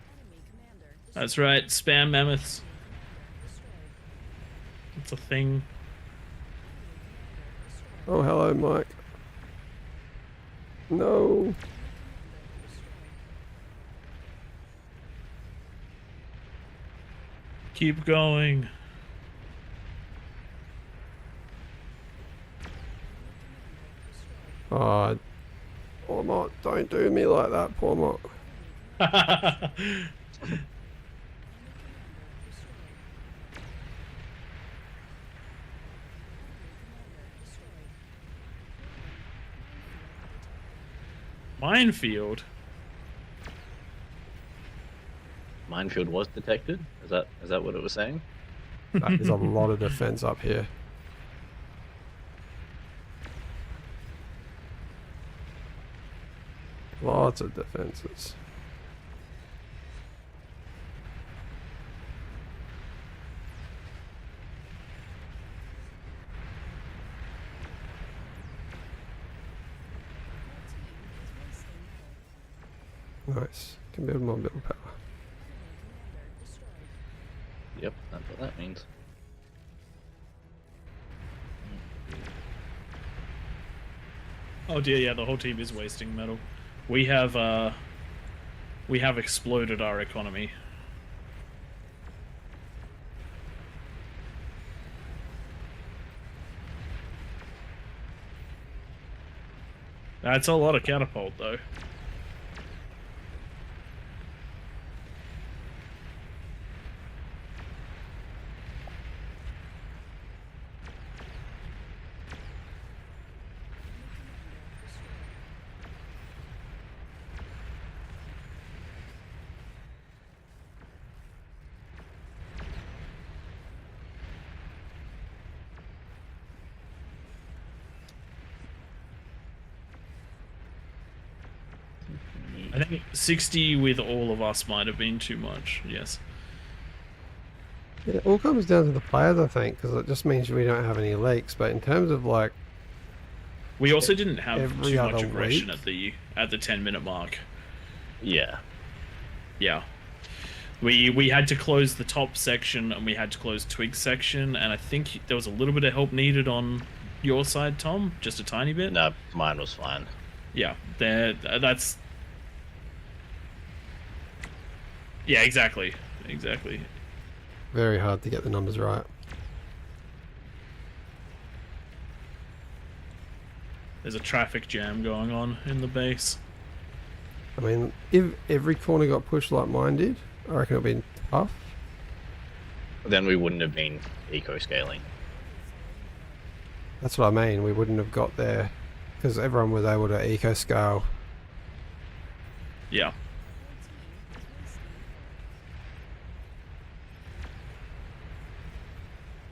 Enemy commander destroyed. That's right, spam mammoths. Destroyed. It's a thing. Oh, hello, Mike. No. Keep going. Oh, Pormont, don't do me like that, Pormont. Minefield. Minefield was detected. Is that what it was saying? That is a lot of defense up here. Lots of defenses. Nice. Can build more build power. Yep, that's what that means. Oh dear, yeah, the whole team is wasting metal. We have exploded our economy. That's a lot of catapult though. I think 60 with all of us might have been too much. Yes. It all comes down to the players, I think, because it just means we don't have any leaks. But in terms of like, We also didn't have every too much other aggression week? at the 10-minute mark. Yeah. Yeah. We had to close the top section and we had to close Twig section, and I think there was a little bit of help needed on your side, Tom, just a tiny bit. No, mine was fine. Yeah, that's. Yeah, exactly. very hard to get the numbers right. There's a traffic jam going on in the base. I mean, if every corner got pushed like mine did, I reckon it would be tough. Then we wouldn't have been eco scaling. That's what I mean. We wouldn't have got there because everyone was able to eco scale. Yeah.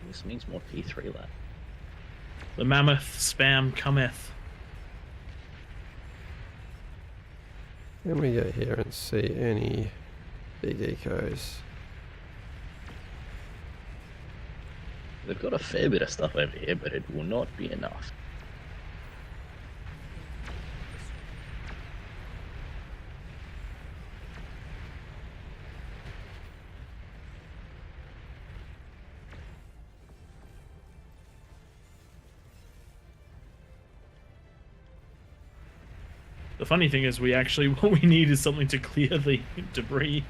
This means more T3 lab. The mammoth spam cometh. Let me get here and see any big ecos. They've got a fair bit of stuff over here, but it will not be enough. The funny thing is, we actually what we need is something to clear the debris.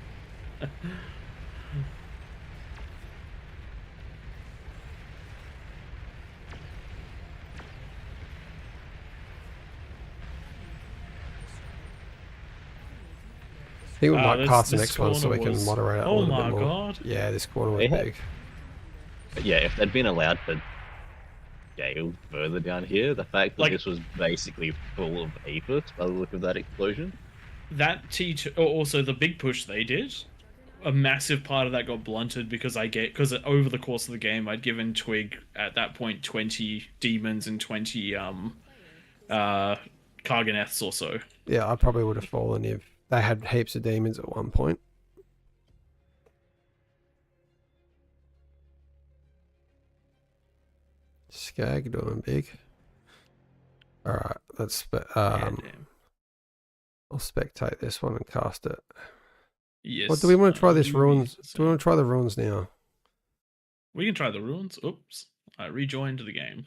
I think we might cast the this next one so we corner can was- moderate it a Oh little my bit more. god. Yeah, this corner was They had- big. But yeah, if they'd been allowed to scale further down here, the fact that Like- this was basically full of aphids by the look of that explosion. That T2, also the big push they did, a massive part of that got blunted because over the course of the game I'd given Twig at that point 20 demons and 20 Karganeths or so. Yeah, I probably would have fallen if they had heaps of demons at one point. Skag doing big. Alright, let's Yeah, damn. I'll spectate this one and cast it. Yes. What do we want to try this do runes? we- Do we want to try the runes now? We can try the runes. Oops. I rejoined the game.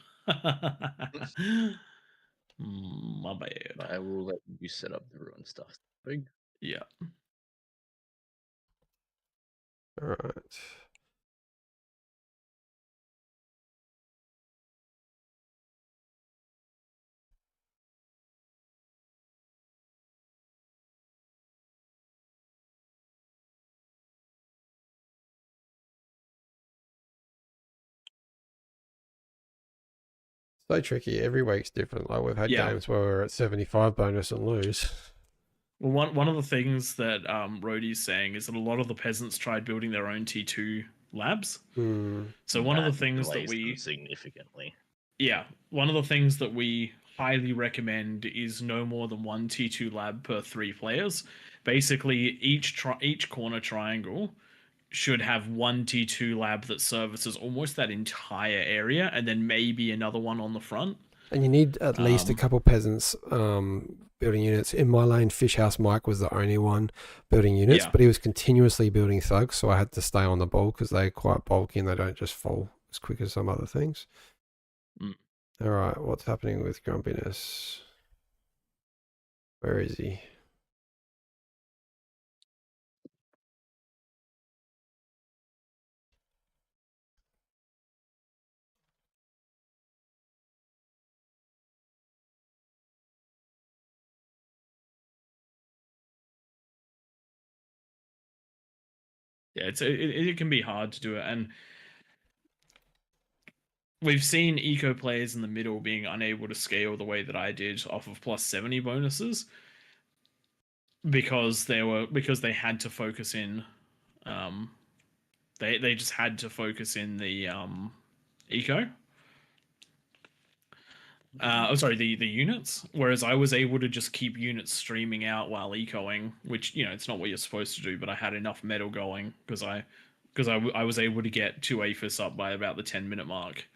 My bad. I will let you set up the ruin stuff. Big. Yeah. Alright. So tricky. Every week's different. Like we've had Yeah. games where we're at 75 bonus and lose. Well, one of the things that Rhodey's saying is that a lot of the peasants tried building their own T2 labs. So one of the things that delays them we significantly. one of the things that we highly recommend is no more than one T2 lab per 3 players. Basically, each corner triangle should have one T2 lab that services almost that entire area, and then maybe another one on the front. And you need at least a couple peasants building units. In my lane, Fishhouse Mike was the only one building units, Yeah. but he was continuously building thugs, so I had to stay on the ball because they're quite bulky and they don't just fall as quick as some other things. All right, what's happening with Grumpiness? Where is he? Yeah, it can be hard to do it, and we've seen eco players in the middle being unable to scale the way that I did off of plus 70 bonuses because they had to focus in they just had to focus in the eco. I'm sorry, the units. Whereas I was able to just keep units streaming out while ecoing, which it's not what you're supposed to do. But I had enough metal going because I was able to get 2 APHIS up by about the 10-minute mark,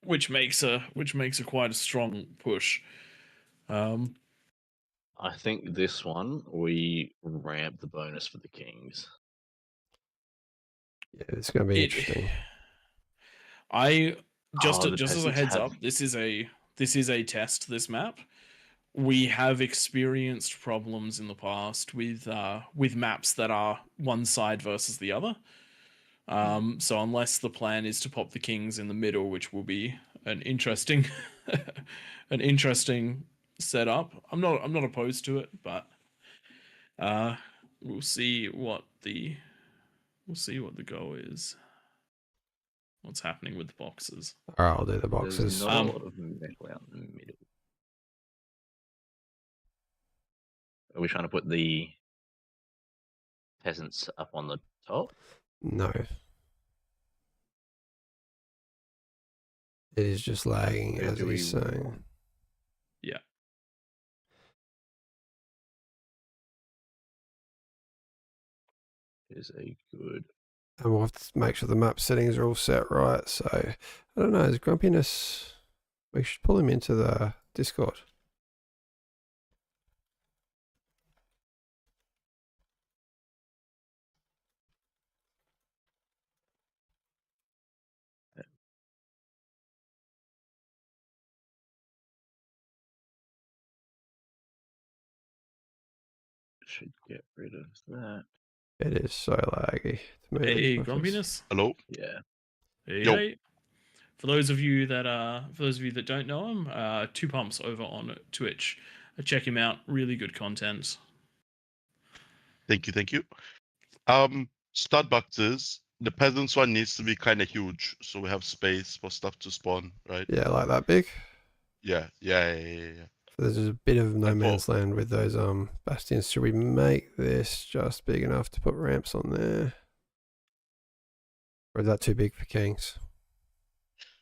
which makes a quite a strong push. I think this one we ramp the bonus for the kings. Yeah, it's going to be interesting. Just the as a peasants heads have- up, this is a test. This map, we have experienced problems in the past with maps that are one side versus the other. So unless the plan is to pop the kings in the middle, which will be an interesting setup, I'm not opposed to it, but we'll see what the go is. What's happening with the boxes? All right, I'll do the There's boxes. not a lot of metal out in the middle. Are we trying to put the peasants up on the top? No. It is just lagging, Where as do he's we saying. want? Yeah. Is a good. And we'll have to make sure the map settings are all set right. So, I don't know, is Grumpiness... We should pull him into the Discord. Should get rid of that. It is so laggy. To move Hey, into Office. Grumpiness. Hello. Yeah. Hey, Yo. hey. For those of you that don't know him, Two Pumps over on Twitch. Check him out. Really good content. Thank you. Start boxes. The peasants one needs to be kind of huge, so we have space for stuff to spawn, right? Yeah, like that big. Yeah. So there's a bit of no And for- man's land with those bastions. Should we make this just big enough to put ramps on there? Or is that too big for kings?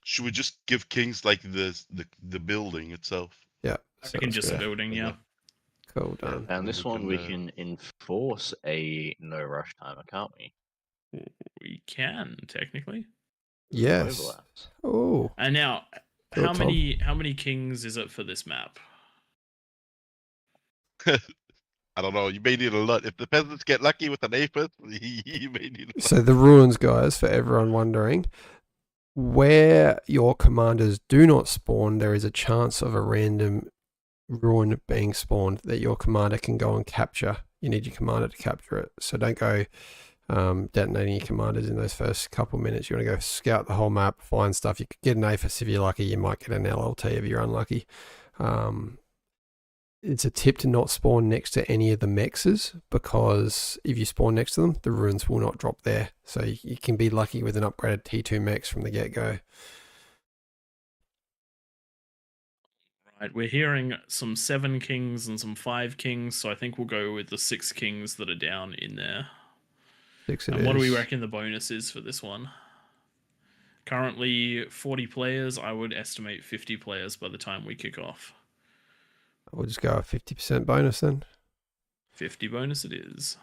Should we just give kings like the building itself? Yeah. I reckon just a good. building, yeah. Cool, done. And And this we one can, we can enforce a no rush timer, can't we? We can, technically. Yes. Overlaps. Oh. And now, Cool, how Tom. many kings is it for this map? I don't know. You may need a lot. If the peasants get lucky with an APHIS, you may need a lot. So the ruins, guys, for everyone wondering, where your commanders do not spawn, there is a chance of a random ruin being spawned that your commander can go and capture. You need your commander to capture it. So don't go detonating your commanders in those first couple minutes. You want to go scout the whole map, find stuff. You could get an APHIS if you're lucky. You might get an LLT if you're unlucky. It's a tip to not spawn next to any of the mexes, because if you spawn next to them, the ruins will not drop there. So you can be lucky with an upgraded T2 mex from the get-go. Right, we're hearing some 7 kings and some 5 kings, so I think we'll go with the 6 kings that are down in there. 6 And what do we reckon the bonus is for this one? Currently 40 players. I would estimate 50 players by the time we kick off. We'll just go a 50% bonus then. 50 bonus it is.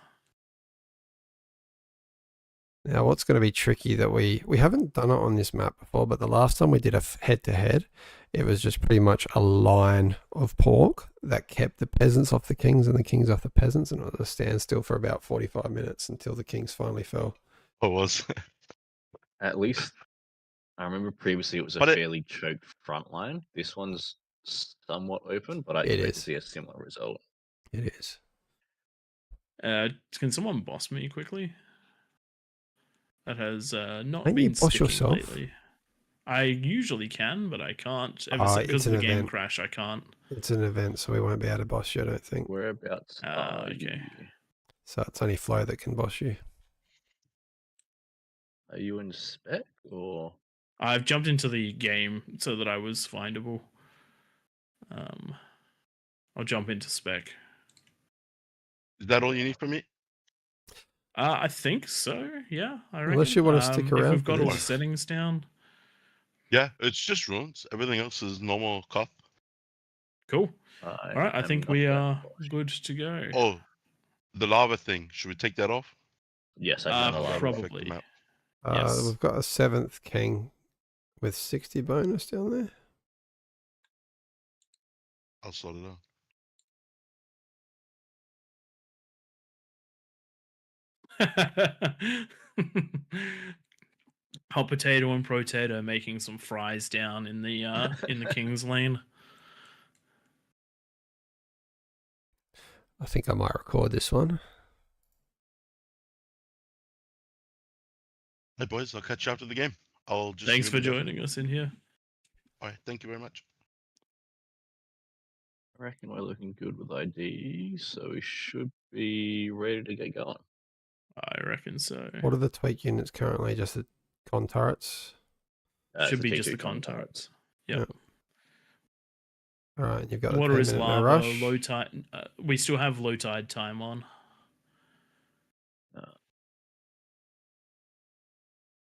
Now, what's going to be tricky that we haven't done it on this map before, but the last time we did a head-to-head, it was just pretty much a line of pork that kept the peasants off the kings and the kings off the peasants, and it was a standstill for about 45 minutes until the kings finally fell. What was? At least I remember previously it was a But fairly choked front line. This one's somewhat open, but I It expect to is. see a similar result. It is. Can someone boss me quickly? That has not Can't you been boss sticking yourself? lately. I usually can, but I can't. Ah, Because it's of an the game event. crash, I can't. It's an event, so we won't be able to boss you, I don't think. Whereabouts are okay. you? So it's only Flo that can boss you. Are you in spec or? I've jumped into the game so that I was findable. I'll jump into spec. Is that all you need from me? I think so. Yeah, I reckon. Unless you want to stick If around we've for got all the this. settings down. Yeah, it's just runes. Everything else is normal cop. Cool. All All right, I think we are good to go. Oh, the lava thing. Should we take that off? Yes, I found the Does that lava. affect the Probably. map? Yes. We've got a 7th king with 60 bonus down there. I'll sort it out. Hot potato and potato making some fries down in the King's Lane. I think I might record this one. Hey boys, I'll catch you after the game. I'll just Thanks leave for it there. joining us in here. All right, thank you very much. I reckon we're looking good with ID, so we should be ready to get going. I reckon so. What are the tweak units currently? Just the con turrets? Should it's be a just T2 the con con turrets. Yep. Yep. All right, you've got Water the is 10-minute no lava, rush. low tide. We still have low tide time on.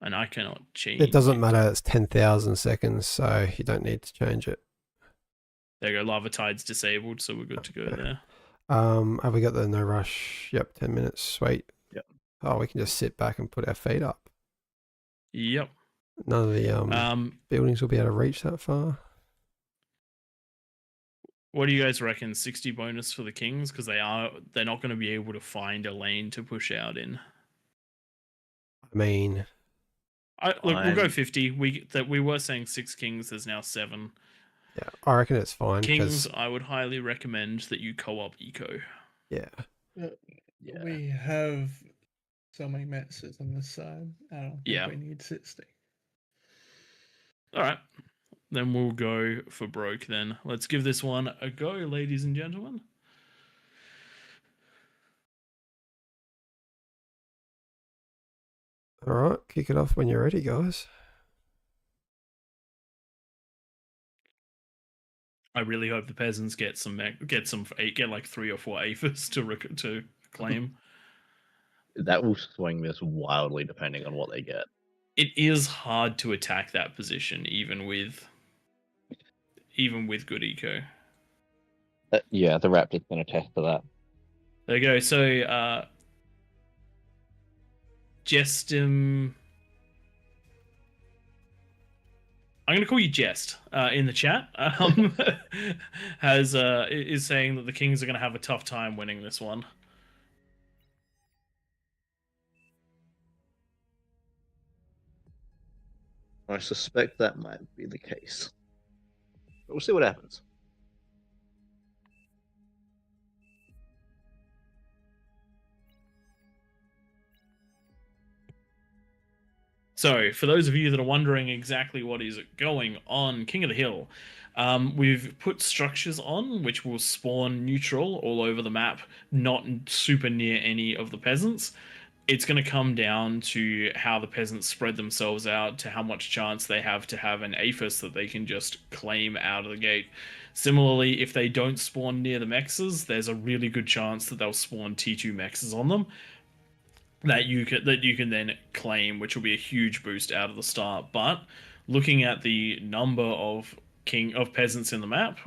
And I cannot change It doesn't matter. It's 10,000 seconds, so you don't need to change it. There you go. Lava tide's disabled, so we're good to go Okay. there. Have we got the no rush? Yep, 10 minutes. Sweet. Yep. Oh, we can just sit back and put our feet up. Yep. None of the buildings will be able to reach that far. What do you guys reckon? 60 bonus for the Kings, because they're not going to be able to find a lane to push out in. I mean, Look, we'll go 50. We were saying 6 Kings. There's now 7 yeah, I reckon it's fine. Kings. 'cause- I would highly recommend that you co-op eco. yeah. Yeah. We have so many messes on this side. I don't think Yeah. we need 60. All right, then we'll go for broke. Then let's give this one a go, ladies and gentlemen. All right, kick it off when you're ready, guys. I really hope the peasants get like 3 or 4 aphis to claim. That will swing this wildly depending on what they get. It is hard to attack that position, even with good eco. Yeah, the Raptors can attest to that. There you go. So, Jestim. I'm going to call you Jest in the chat. Is saying that the Kings are going to have a tough time winning this one. I suspect that might be the case. But we'll see what happens. So, for those of you that are wondering exactly what is going on, King of the Hill, we've put structures on which will spawn neutral all over the map, not super near any of the peasants. It's going to come down to how the peasants spread themselves out, to how much chance they have to have an aphis that they can just claim out of the gate. Similarly, if they don't spawn near the mexes, there's a really good chance that they'll spawn T2 mexes on them that you can then claim, which will be a huge boost out of the start. But looking at the number of peasants in the map,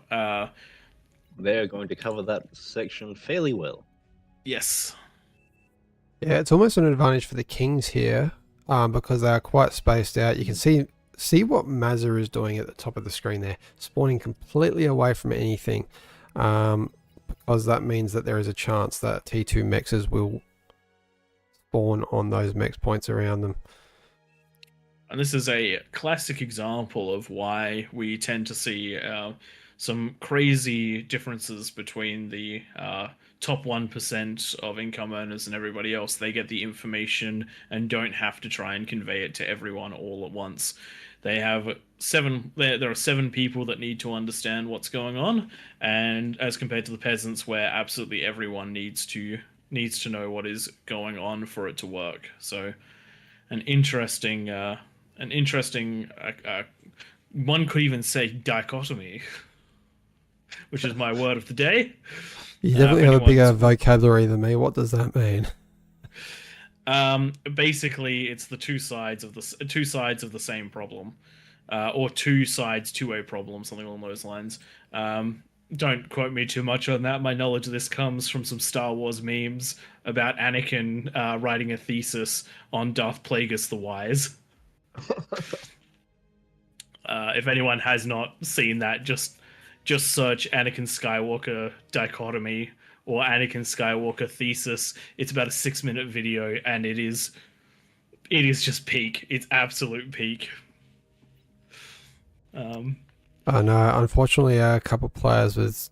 They're going to cover that section fairly well. yes. Yeah, it's almost an advantage for the Kings here, because they are quite spaced out. You can see what Mazza is doing at the top of the screen there, spawning completely away from anything, because that means that there is a chance that T2 mexes will spawn on those mex points around them. And this is a classic example of why we tend to see some crazy differences between the top 1% of income earners and everybody else. They get the information and don't have to try and convey it to everyone all at once. They have there are 7 people that need to understand what's going on, and as compared to the peasants, where absolutely everyone needs to know what is going on for it to work. So an interesting one could even say dichotomy, which is my word of the day. You definitely have a bigger vocabulary than me. What does that mean? Basically, it's the two sides of the same problem. or two sides, two-way problem, something along those lines. Don't quote me too much on that. My knowledge of this comes from some Star Wars memes about Anakin writing a thesis on Darth Plagueis the Wise. If anyone has not seen that, just search Anakin Skywalker dichotomy or Anakin Skywalker thesis. It's about a 6-minute video, and it is just peak. It's absolute peak. No, unfortunately, a couple players with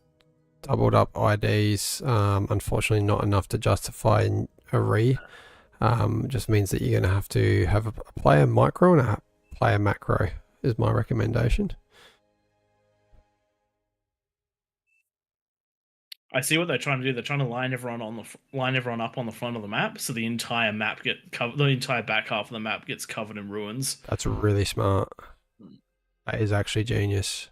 doubled up IDs. Unfortunately, not enough to justify a re. Just means that you're going to have a player micro and a player macro is my recommendation. I see what they're trying to do. They're trying to line everyone up on the front of the map, so the entire map the entire back half of the map gets covered in ruins. That's really smart. That is actually genius.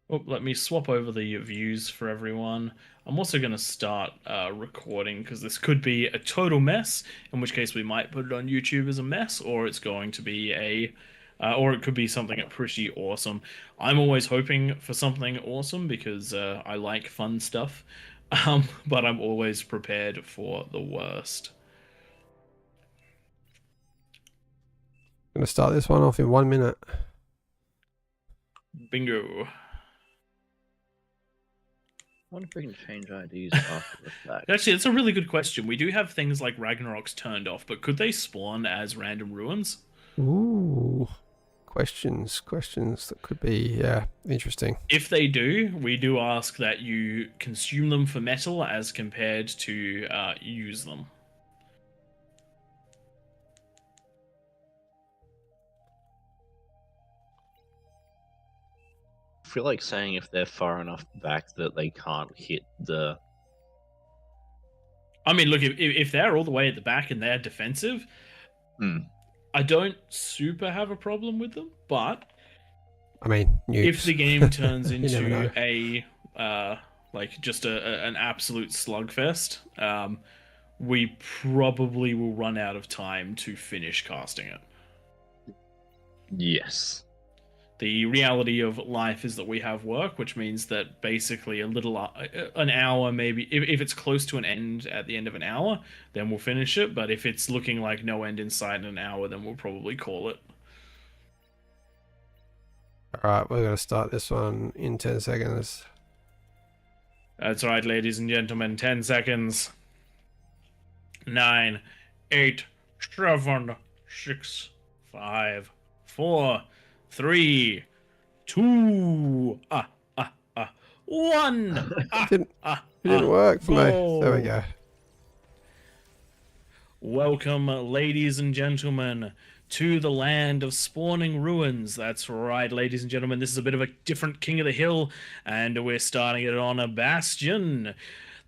Oh, let me swap over the views for everyone. I'm also going to start recording because this could be a total mess, in which case we might put it on YouTube as a mess, or it's going to be or it could be something pretty awesome. I'm always hoping for something awesome because I like fun stuff, but I'm always prepared for the worst. I'm going to start this one off in 1 minute. Bingo. I wonder if we can change IDs after the fact. Actually, it's a really good question. We do have things like Ragnarok's turned off, but could they spawn as random ruins? Ooh. Questions that could be, yeah, interesting. If they do, we do ask that you consume them for metal as compared to use them. I feel like saying if they're far enough back that they can't hit the... I mean, look, if they're all the way at the back and they're defensive, I don't super have a problem with them, but I mean, nukes. If the game turns into a just an absolute slugfest, we probably will run out of time to finish casting it. Yes. The reality of life is that we have work, which means that basically an hour, maybe, if it's close to an end at the end of an hour, then we'll finish it. But if it's looking like no end inside an hour, then we'll probably call it. Alright, we're going to start this one in 10 seconds. That's right, ladies and gentlemen. 10 seconds. 9, 8, 7, 6, 5, 4, 3, 2, 1. It didn't work for me. There we go. Welcome, ladies and gentlemen, to the land of spawning ruins. That's right, ladies and gentlemen. This is a bit of a different King of the Hill, and we're starting it on a bastion.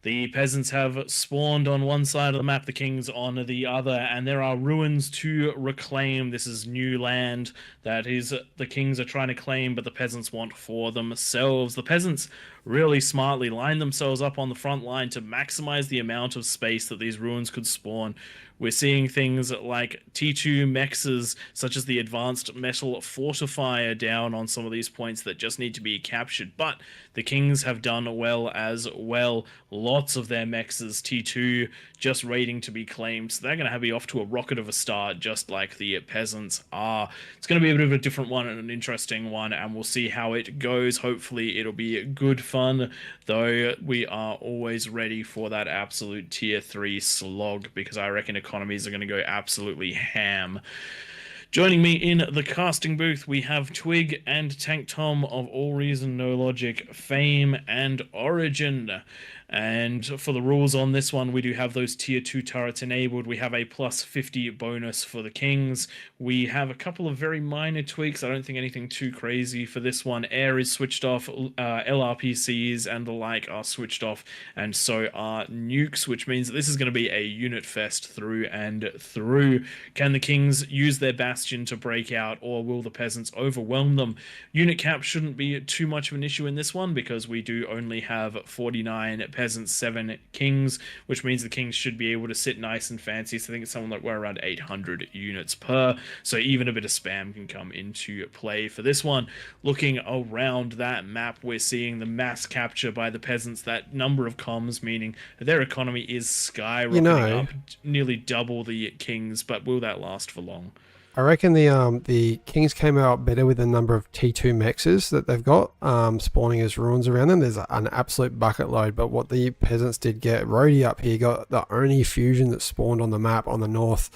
The peasants have spawned on one side of the map, the kings on the other, and there are ruins to reclaim. This is new land that is the kings are trying to claim, but the peasants want for themselves. The peasants really smartly line themselves up on the front line to maximize the amount of space that these ruins could spawn. We're seeing things like T2 mexes, such as the advanced metal fortifier down on some of these points that just need to be captured. But the kings have done well as well. Lots of their mexes, T2, just waiting to be claimed. So they're going to be off to a rocket of a start, just like the peasants are. It's going to be a bit of a different one and an interesting one, and we'll see how it goes. Hopefully it'll be good fun, though we are always ready for that absolute tier 3 slog, because I reckon economies are going to go absolutely ham. Joining me in the casting booth, we have Twig and Tank Tom of AllReasonNoLogic, fame and origin. And for the rules on this one, we do have those tier 2 turrets enabled. We have a plus 50 bonus for the kings. We have a couple of very minor tweaks. I don't think anything too crazy for this one. Air is switched off, LRPCs and the like are switched off, and so are nukes, which means that this is going to be a unit fest through and through. Can the kings use their bastion to break out, or will the peasants overwhelm them? Unit cap shouldn't be too much of an issue in this one, because we do only have 49 peasants, 7 kings, which means the kings should be able to sit nice and fancy. So I think it's something like we're around 800 units per. So even a bit of spam can come into play for this one. Looking around that map, we're seeing the mass capture by the peasants, that number of comms, meaning their economy is skyrocketing up, nearly double the kings, but will that last for long? I reckon the Kings came out better with the number of T2 mexes that they've got spawning as ruins around them. There's an absolute bucket load, but what the peasants did get, Rhodey up here got the only fusion that spawned on the map on the north.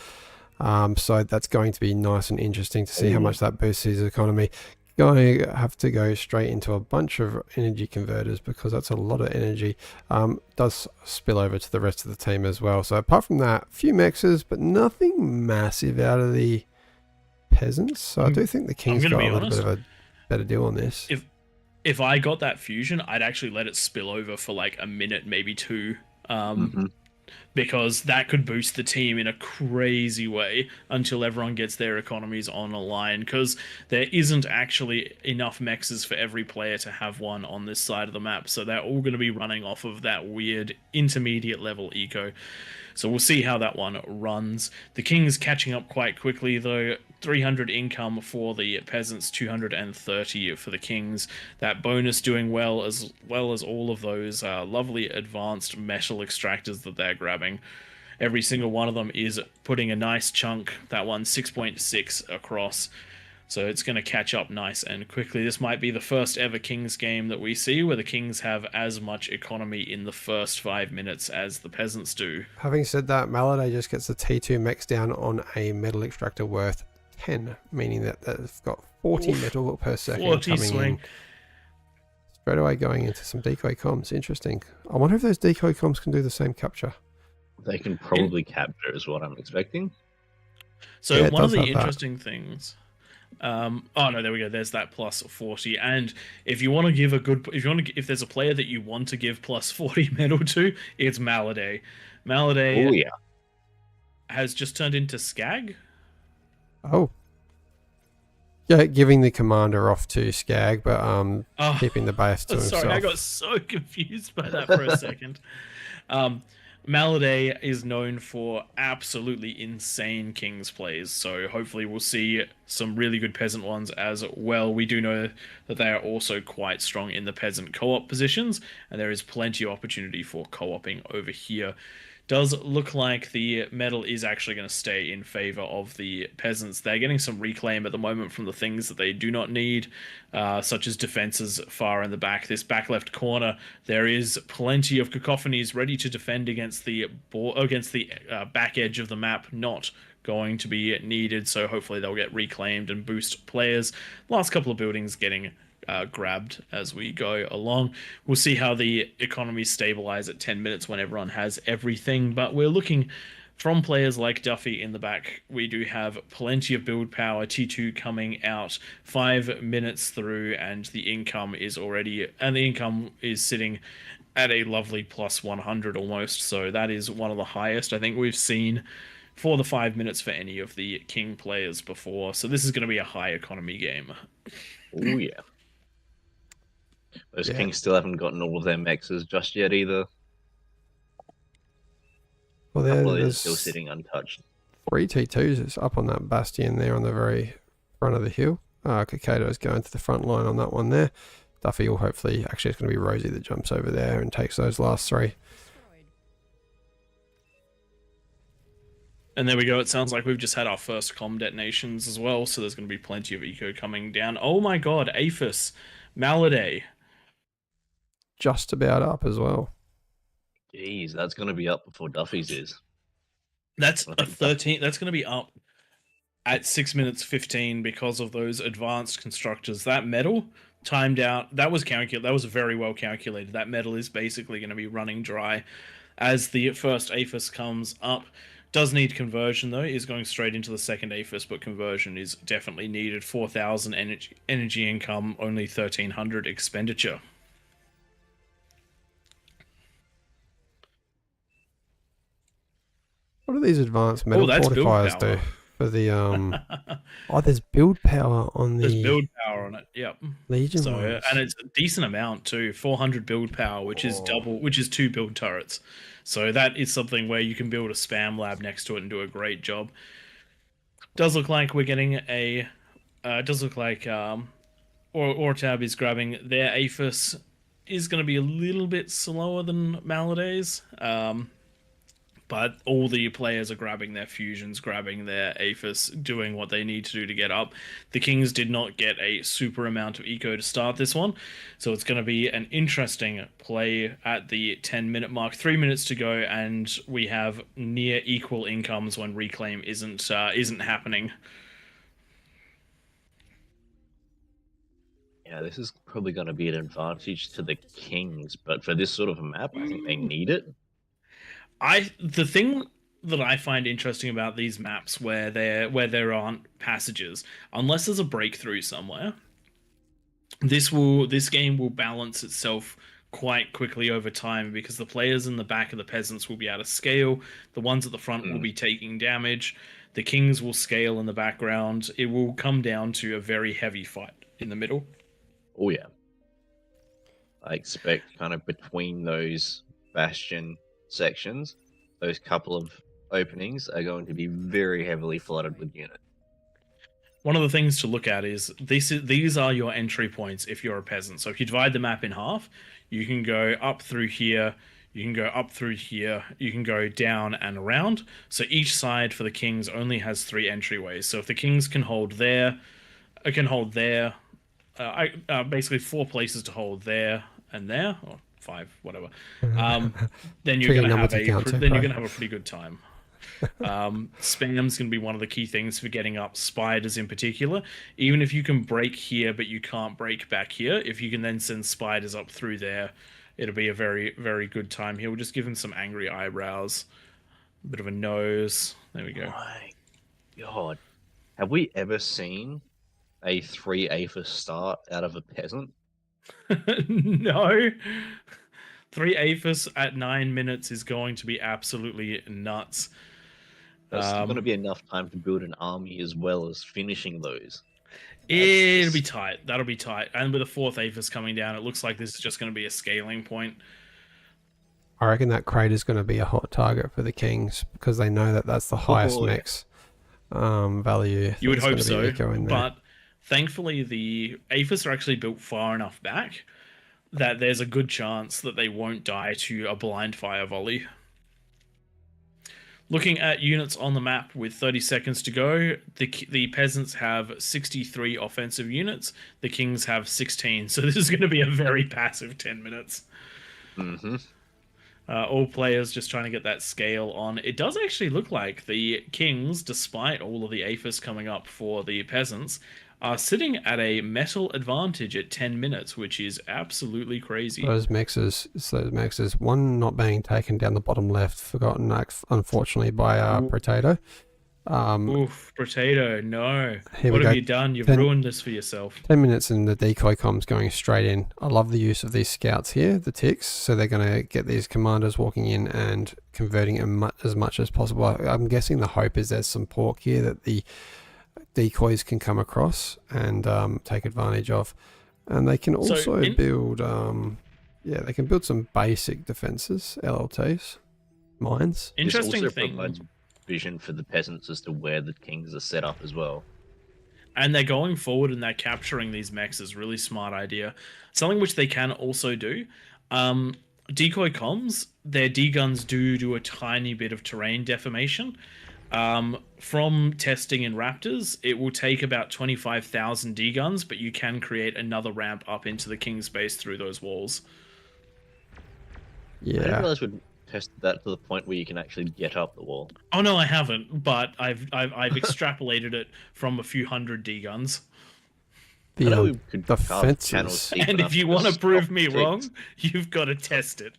So that's going to be nice and interesting to see how much that boosts his economy. Going to have to go straight into a bunch of energy converters because that's a lot of energy. Does spill over to the rest of the team as well. So apart from that, a few mexes, but nothing massive out of the peasants. So I do think the Kings got a little bit of a better deal on this. If I got that fusion, I'd actually let it spill over for like a minute, maybe 2. Because that could boost the team in a crazy way until everyone gets their economies on a line, because there isn't actually enough mexes for every player to have one on this side of the map, so they're all going to be running off of that weird intermediate level eco. So we'll see how that one runs. The Kings catching up quite quickly though. 300 income for the peasants, 230 for the Kings. That bonus doing well as all of those lovely advanced metal extractors that they're grabbing. Every single one of them is putting a nice chunk. That one 6.6 across. So it's going to catch up nice and quickly. This might be the first ever Kings game that we see where the Kings have as much economy in the first 5 minutes as the peasants do. Having said that, Maladay just gets the T2 mex down on a metal extractor worth 10, meaning that they've got 40 metal per second 40 coming in. Straight away going into some decoy comms. Interesting. I wonder if those decoy comms can do the same capture. They can probably capture is what I'm expecting. So Yeah, one of the interesting things... oh no, there we go. There's that plus 40. And if you want to give if there's a player that you want to give plus 40 metal to, it's Maladay. Maladay has just turned into Skag. Oh. Yeah, giving the commander off to Skag, but keeping the base to himself. Sorry, I got so confused by that for a second. Maladay is known for absolutely insane Kings plays, so hopefully we'll see some really good peasant ones as well. We do know that they are also quite strong in the peasant co-op positions, and there is plenty of opportunity for co-oping over here. Does look like the metal is actually going to stay in favor of the peasants. They're getting some reclaim at the moment from the things that they do not need, such as defenses far in the back. This back left corner, there is plenty of cacophonies ready to defend against the back edge of the map. Not going to be needed, so hopefully they'll get reclaimed and boost players. Last couple of buildings getting grabbed as we go along. We'll see how the economy stabilize at 10 minutes when everyone has everything, but we're looking from players like Duffy in the back. We do have plenty of build power. T2 coming out 5 minutes through, and the income is sitting at a lovely plus 100 almost, so that is one of the highest I think we've seen for the 5 minutes for any of the King players before. So this is going to be a high economy game. Oh yeah. Those Kings still haven't gotten all of their mexes just yet either. Well, they're still sitting untouched. 3 T2s is up on that bastion there on the very front of the hill. Kakato's going to the front line on that one there. Duffy will hopefully... Actually, it's going to be Rosie that jumps over there and takes those last 3. And there we go. It sounds like we've just had our first comm detonations as well, so there's going to be plenty of eco coming down. Oh my god, Aphis. Maladay. Just about up as well. Jeez, that's going to be up before Duffy's is. That's a 13. That's going to be up at 6 minutes 15 because of those advanced constructors. That metal timed out. That was very well calculated. That metal is basically going to be running dry as the first Aphis comes up. Does need conversion though. Is going straight into the second Aphis, but conversion is definitely needed. 4,000 energy income, only 1,300 expenditure. What do these advanced metal fortifiers do? for the Oh, there's build power on the There's build power on it. Yep. Legion So ones. and it's a decent amount too, 400 build power, which is double, which is 2 build turrets. So that is something where you can build a spam lab next to it and do a great job. Does look like we're getting a. Does look like Ortab is grabbing their Aphis. Is going to be a little bit slower than Maladay's. But all the players are grabbing their fusions, grabbing their Aphis, doing what they need to do to get up. The Kings did not get a super amount of eco to start this one, so it's going to be an interesting play at the 10-minute mark. 3 minutes to go, and we have near equal incomes when reclaim isn't happening. Yeah, this is probably going to be an advantage to the Kings, but for this sort of a map, I think they need it. The thing that I find interesting about these maps where there aren't passages, unless there's a breakthrough somewhere, this game will balance itself quite quickly over time, because the players in the back of the peasants will be out of scale, the ones at the front will be taking damage, the Kings will scale in the background. It will come down to a very heavy fight in the middle. Oh yeah. I expect kind of between those bastion sections, those couple of openings are going to be very heavily flooded with units. One of the things to look at is these are your entry points if you're a peasant. So if you divide the map in half, you can go up through here, you can go up through here, you can go down and around. So each side for the Kings only has 3 entryways. So if the Kings can hold there, basically 4 places to hold there and there, or 5, whatever. Then you're going to have a pretty good time. Spam's going to be one of the key things for getting up spiders in particular. Even if you can break here, but you can't break back here, if you can then send spiders up through there, it'll be a very, very good time here. We'll just give him some angry eyebrows, a bit of a nose. There we go. My God, have we ever seen a 3 Aphis start out of a peasant? No. 3 Aphis at 9 minutes is going to be absolutely nuts. That's going to be enough time to build an army as well as finishing those. It'll be tight. That'll be tight. And with a 4th Aphis coming down, it looks like this is just going to be a scaling point. I reckon that crate is going to be a hot target for the Kings, because they know that that's the highest max value. You would hope so, but thankfully the Aphis are actually built far enough back that there's a good chance that they won't die to a blind fire volley. Looking at units on the map with 30 seconds to go, the peasants have 63 offensive units, the Kings have 16, so this is going to be a very passive 10 minutes. All players just trying to get that scale on. It does actually look like the Kings, despite all of the Aphis coming up for the peasants, are sitting at a metal advantage at 10 minutes, which is absolutely crazy. Those mixes, one not being taken down the bottom left, forgotten unfortunately by Potato. Oof, Potato, no. What have you done? You've ruined this for yourself. 10 minutes and the decoy comms going straight in. I love the use of these scouts here, the ticks, so they're going to get these commanders walking in and converting as much as possible. I'm guessing the hope is there's some pork here that the decoys can come across and take advantage of, and they can also build they can build some basic defenses, LLTs, mines. Interesting this also thing, provides vision for the peasants as to where the Kings are set up as well, and they're going forward and they're capturing these mechs is really smart idea. Something which they can also do, decoy comms, their D-guns do a tiny bit of terrain deformation. From testing in Raptors, it will take about 25,000 D-guns, but you can create another ramp up into the King's base through those walls. I didn't realize we'd tested that to the point where you can actually get up the wall. Oh no, I haven't, but I've extrapolated it from a few hundred D-guns. The fences. And if you want to prove me wrong, you've got to test it.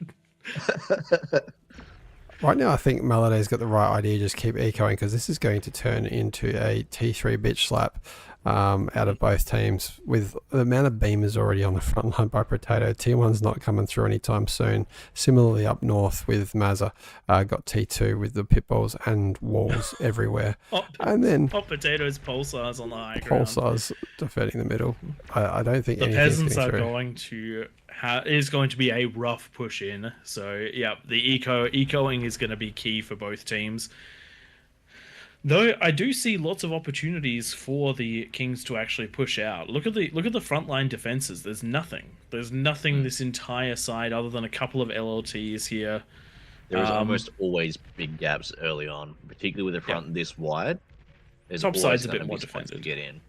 Right now, I think Maladay's got the right idea. Just keep ecoing, because this is going to turn into a T3 bitch slap. out of both teams. With the amount of beamers already on the front line by Potato, T1's not coming through anytime soon. Similarly up north with Mazza, got T2 with the pitbulls and walls everywhere. And then Potatoes pulsars on the high ground. Pulsars defending the middle. I don't think The anything's peasants getting are through. going to is going to be a rough push in. So yeah, the ecoing is going to be key for both teams. Though I do see lots of opportunities for the Kings to actually push out. Look at the frontline defenses. There's nothing. There's nothing this entire side other than a couple of LLTs here. There is almost always big gaps early on, particularly with the front this wide. There's Top always side's a gonna bit be more spots to defended. get in.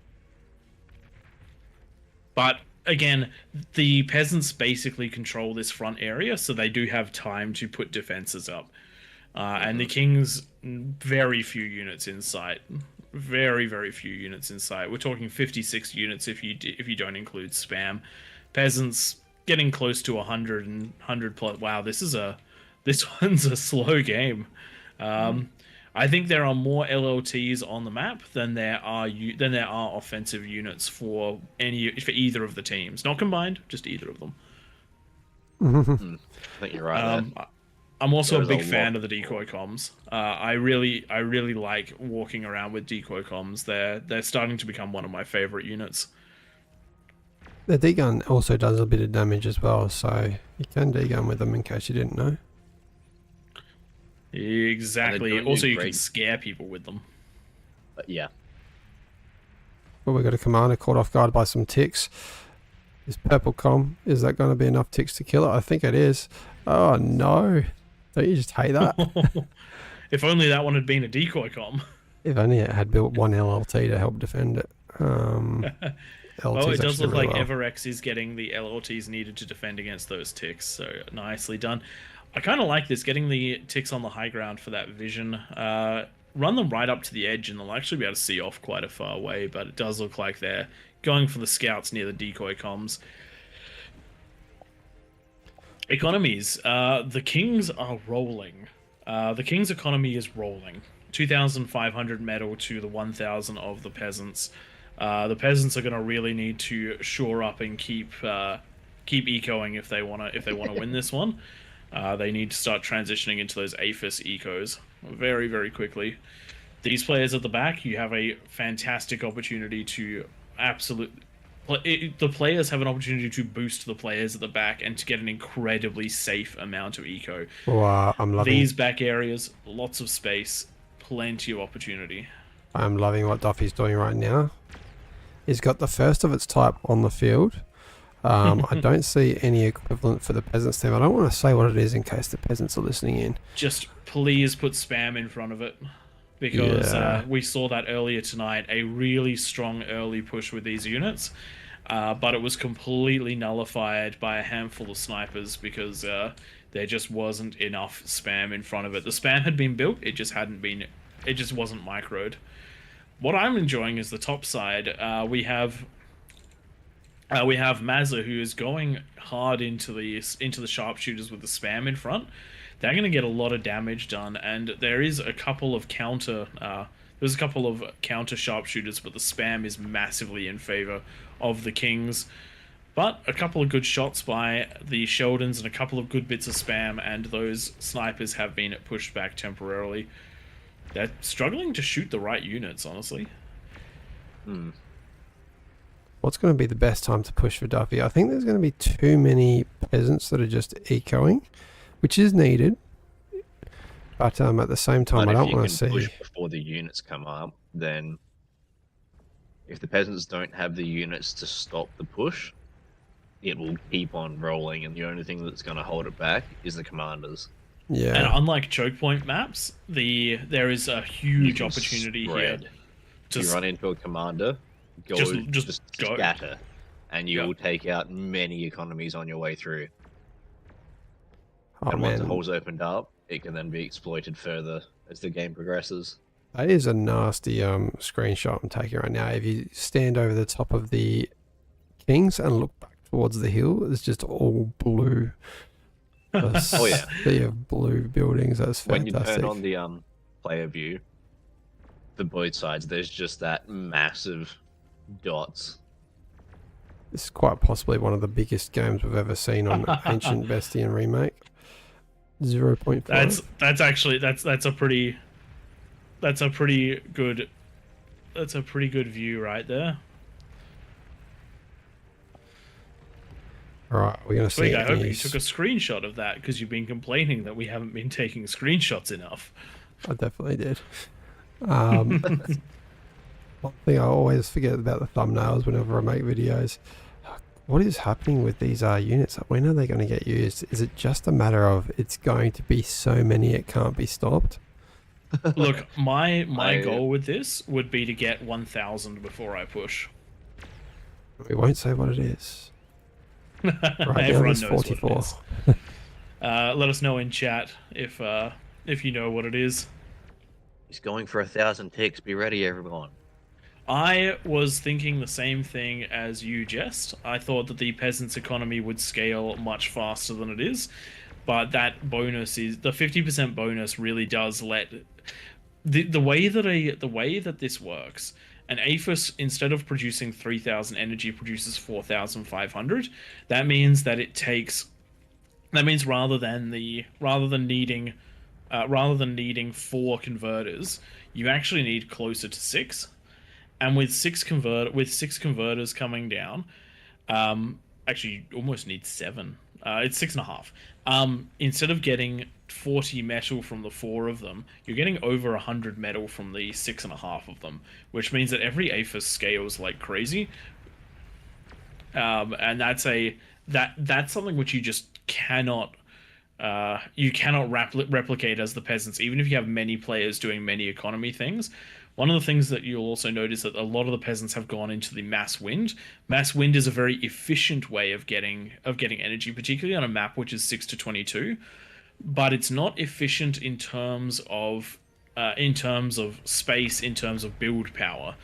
But again, the peasants basically control this front area, so they do have time to put defenses up. And the Kings, very few units in sight. Very, very few units in sight. We're talking 56 units if you don't include spam. Peasants getting close to 100 and 100 plus. Wow, this one's a slow game. I think there are more LLTs on the map than there are offensive units for either of the teams. Not combined, just either of them. I think you're right there. I'm also There's a big a fan lot. of the decoy comms. I really like walking around with decoy comms. They're starting to become one of my favorite units. The D-gun also does a bit of damage as well, so you can D-gun with them in case you didn't know. Exactly. doing Also, you great. can scare people with them. But yeah, Well, we got a commander caught off guard by some ticks. Is purple com, is that going to be enough ticks to kill it? I think it is. Oh no. Don't you just hate that? If only that one had been a decoy com. If only it had built one LLT to help defend it. LLT's Well, it does actually look really like well. Everex is getting the LLTs needed to defend against those ticks, so nicely done. I kind of like this, getting the ticks on the high ground for that vision. Run them right up to the edge and they'll actually be able to see off quite a far way, but it does look like they're going for the scouts near the decoy comms. Economies. The Kings are rolling. The King's economy is rolling. 2,500 metal to the 1,000 of the peasants. The peasants are going to really need to shore up and keep ecoing if they want to win this one. They need to start transitioning into those APHIS ecos very, very quickly. These players at the back, you have a fantastic opportunity to the players have an opportunity to boost the players at the back and to get an incredibly safe amount of eco. Wow, I'm loving These back areas, lots of space, plenty of opportunity. I'm loving what Duffy's doing right now. He's got the first of its type on the field. I don't see any equivalent for the peasants team. I don't want to say what it is in case the peasants are listening in. Just please put spam in front of it. Because Yeah. we saw that earlier tonight, a really strong early push with these units. But it was completely nullified by a handful of snipers because there just wasn't enough spam in front of it. The spam had been built, it just wasn't microed. What I'm enjoying is the top side. We have Mazza, who is going hard into the sharpshooters with the spam in front. They're going to get a lot of damage done, and there is a couple of counter sharpshooters, but the spam is massively in favor of the Kings. But a couple of good shots by the Sheldons and a couple of good bits of spam, and those snipers have been pushed back temporarily. They're struggling to shoot the right units, honestly. What's going to be the best time to push for Duffy? I think there's going to be too many peasants that are just ecoing, which is needed. But at the same time, I but if don't you want can to see... push before the units come up, then if the peasants don't have the units to stop the push, it will keep on rolling, and the only thing that's going to hold it back is the commanders. Yeah. And unlike choke point maps, there is a You huge can opportunity spread. here. If you run into a commander, just go. scatter, and you Yep. will take out many economies on your way through. Oh, And once the man. hole's opened up, it can then be exploited further as the game progresses. That is a nasty screenshot I'm taking right now. If you stand over the top of the Kings and look back towards the hill, it's just all blue. Oh, yeah. Sea of blue buildings. That's When you fantastic. turn on the player view, for both sides, there's just that massive dots. This is quite possibly one of the biggest games we've ever seen on Ancient Bestian Remake. 0.5. That's actually that's a pretty good view right there. Alright, we're going to see Sweet, I hope you these. took a screenshot of that because you've been complaining that we haven't been taking screenshots enough. I definitely did. One thing I always forget about the thumbnails whenever I make videos. What is happening with these units? When are they going to get used? Is it just a matter of it's going to be so many it can't be stopped? Look, my goal with this would be to get 1,000 before I push. We won't say what it is. Right now Everyone there's knows 44. what it is. Let us know in chat if you know what it is. He's going for 1,000 ticks. Be ready, everyone. I was thinking the same thing as you, Jest. I thought that the peasants' economy would scale much faster than it is, but that bonus is the 50% bonus really does let the way that this works. An APHIS, instead of producing 3,000 energy, produces 4,500. That means that it takes. That means rather than needing 4 converters, you actually need closer to 6. And with 6 converters coming down, actually you almost need 7. It's 6.5. Instead of getting 40 metal from the 4 of them, you're getting over 100 metal from the 6.5 of them, which means that every APHIS scales like crazy. And that's something which you just cannot replicate as the peasants, even if you have many players doing many economy things. One of the things that you'll also notice that a lot of the peasants have gone into the mass wind. Mass wind is a very efficient way of getting energy, particularly on a map which is 6 to 22. But it's not efficient in terms of space, in terms of build power.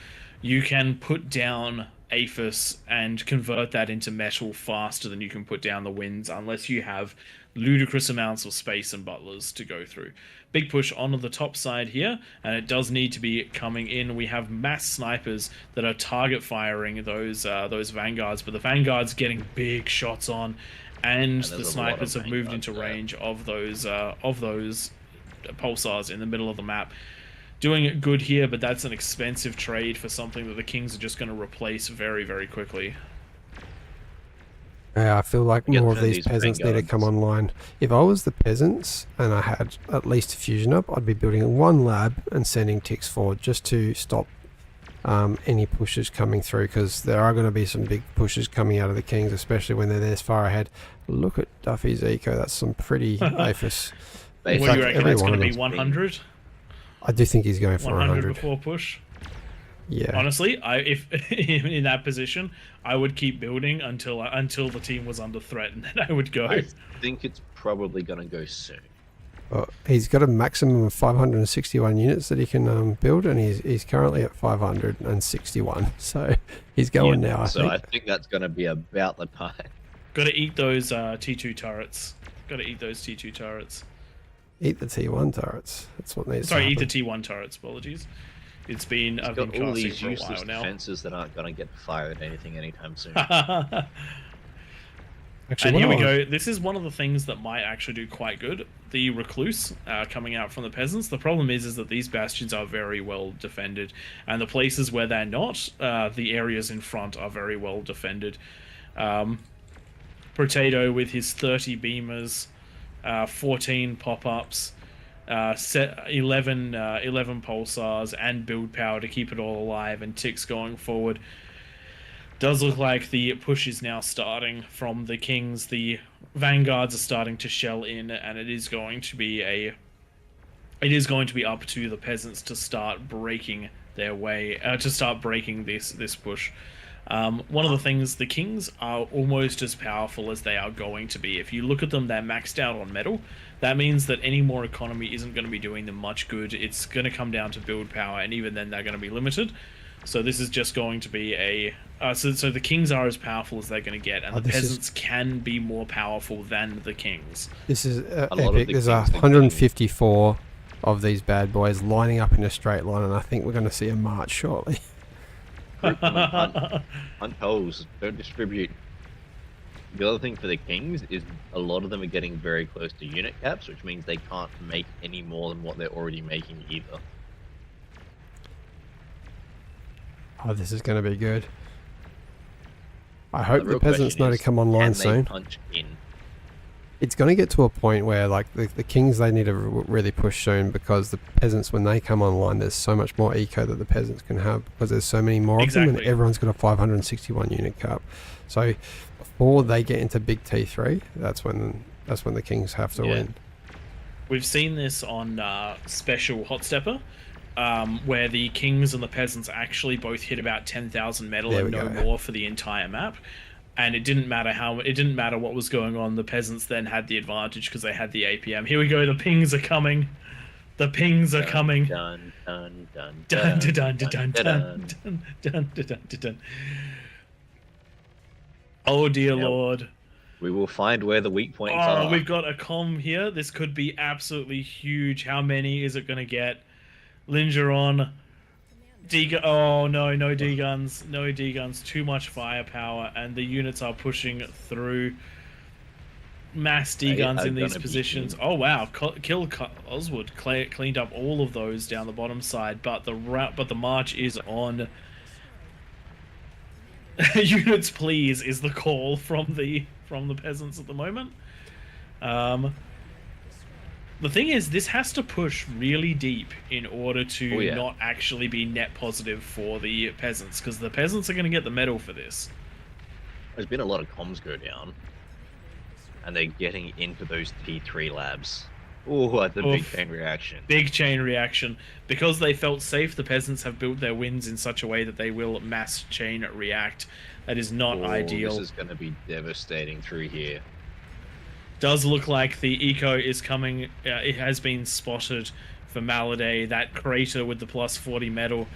You can put down APHIS and convert that into metal faster than you can put down the winds, unless you have ludicrous amounts of space and butlers to go through. Big push onto the top side here, and it does need to be coming in. We have mass snipers that are target firing those vanguards, but the vanguards getting big shots on, and the snipers have moved into range of those pulsars in the middle of the map. Doing it good here, but that's an expensive trade for something that the Kings are just going to replace very, very quickly. Yeah, I feel like more of these peasants need to come online. If I was the peasants and I had at least a fusion up, I'd be building 1 lab and sending ticks forward just to stop any pushes coming through, because there are going to be some big pushes coming out of the Kings, especially when they're this far ahead. Look at Duffy's eco, that's some pretty APHIS. What do you reckon it's going to be, 100? I do think he's going for 100 before push. Yeah. Honestly, if in that position, I would keep building until the team was under threat, and then I would go. I think it's probably going to go soon. Well, he's got a maximum of 561 units that he can build, and he's currently at 561. So he's going now. I think that's going to be about the time. Got to eat those T2 turrets. Eat the T1 turrets. That's what needs. Sorry, to eat happen. the T1 turrets. Apologies. I've been all casting these for a useless while now. defenses that aren't going to get fired anything anytime soon. Actually, And here we go. This is one of the things that might actually do quite good. The Recluse coming out from the peasants. The problem is that these bastions are very well defended, and the places where they're not, the areas in front are very well defended. Potato with his 30 beamers, 14 pop-ups, 11 pulsars, and build power to keep it all alive, and ticks going forward. Does look like the push is now starting from the Kings. The vanguards are starting to shell in, and it is going to be up to the peasants to start breaking their way, to start breaking this push. One of the things, the Kings are almost as powerful as they are going to be. If you look at them, they're maxed out on metal. That means that any more economy isn't going to be doing them much good. It's going to come down to build power, and even then they're going to be limited. So this is just going to be a... So the Kings are as powerful as they're going to get, and the peasants can be more powerful than the Kings. This is epic. There's 154 of these bad boys lining up in a straight line, and I think we're going to see a march shortly. Group them and hunt holes. Don't distribute. The other thing for the Kings is a lot of them are getting very close to unit caps, which means they can't make any more than what they're already making either. Oh, this is going to be good. I hope the real peasants question know to is, come online can they soon. punch in? It's going to get to a point where, like, the Kings, they need to really push soon, because the peasants, when they come online, there's so much more eco that the peasants can have, because there's so many more of them, and Exactly. everyone's got a 561 unit cap. So before they get into big T3, that's when the Kings have to win. We've seen this on special Hot Stepper, where the Kings and the peasants actually both hit about 10,000 metal There and we no go. more for the entire map. And it didn't matter what was going on. The peasants then had the advantage because they had the APM. Here we go. The pings are coming. The pings are coming. Dun dun dun Dun dun dun dun dun dun dun dun dun dun dun dun. Oh dear Yep. Lord. We will find where the weak points Oh, are. we've got a comm here. This could be absolutely huge. How many is it going to get? Lingeron. Oh no, no D-guns. No D-guns. Too much firepower, and the units are pushing through. Mass D-guns are in these gonna be positions. in. Oh wow, Kill Oswood cleaned up all of those down the bottom side, but the march is on. Units, please, is the call from the peasants at the moment. The thing is, this has to push really deep in order to not actually be net positive for the peasants, because the peasants are going to get the medal for this. There's been a lot of comms go down, and they're getting into those T3 labs. Oh, that's a big chain reaction. Big chain reaction. Because they felt safe, the peasants have built their wins in such a way that they will mass chain react. That is not ideal. This is going to be devastating through here. Does look like the eco is coming. It has been spotted for Maladay. That crater with the plus 40 metal.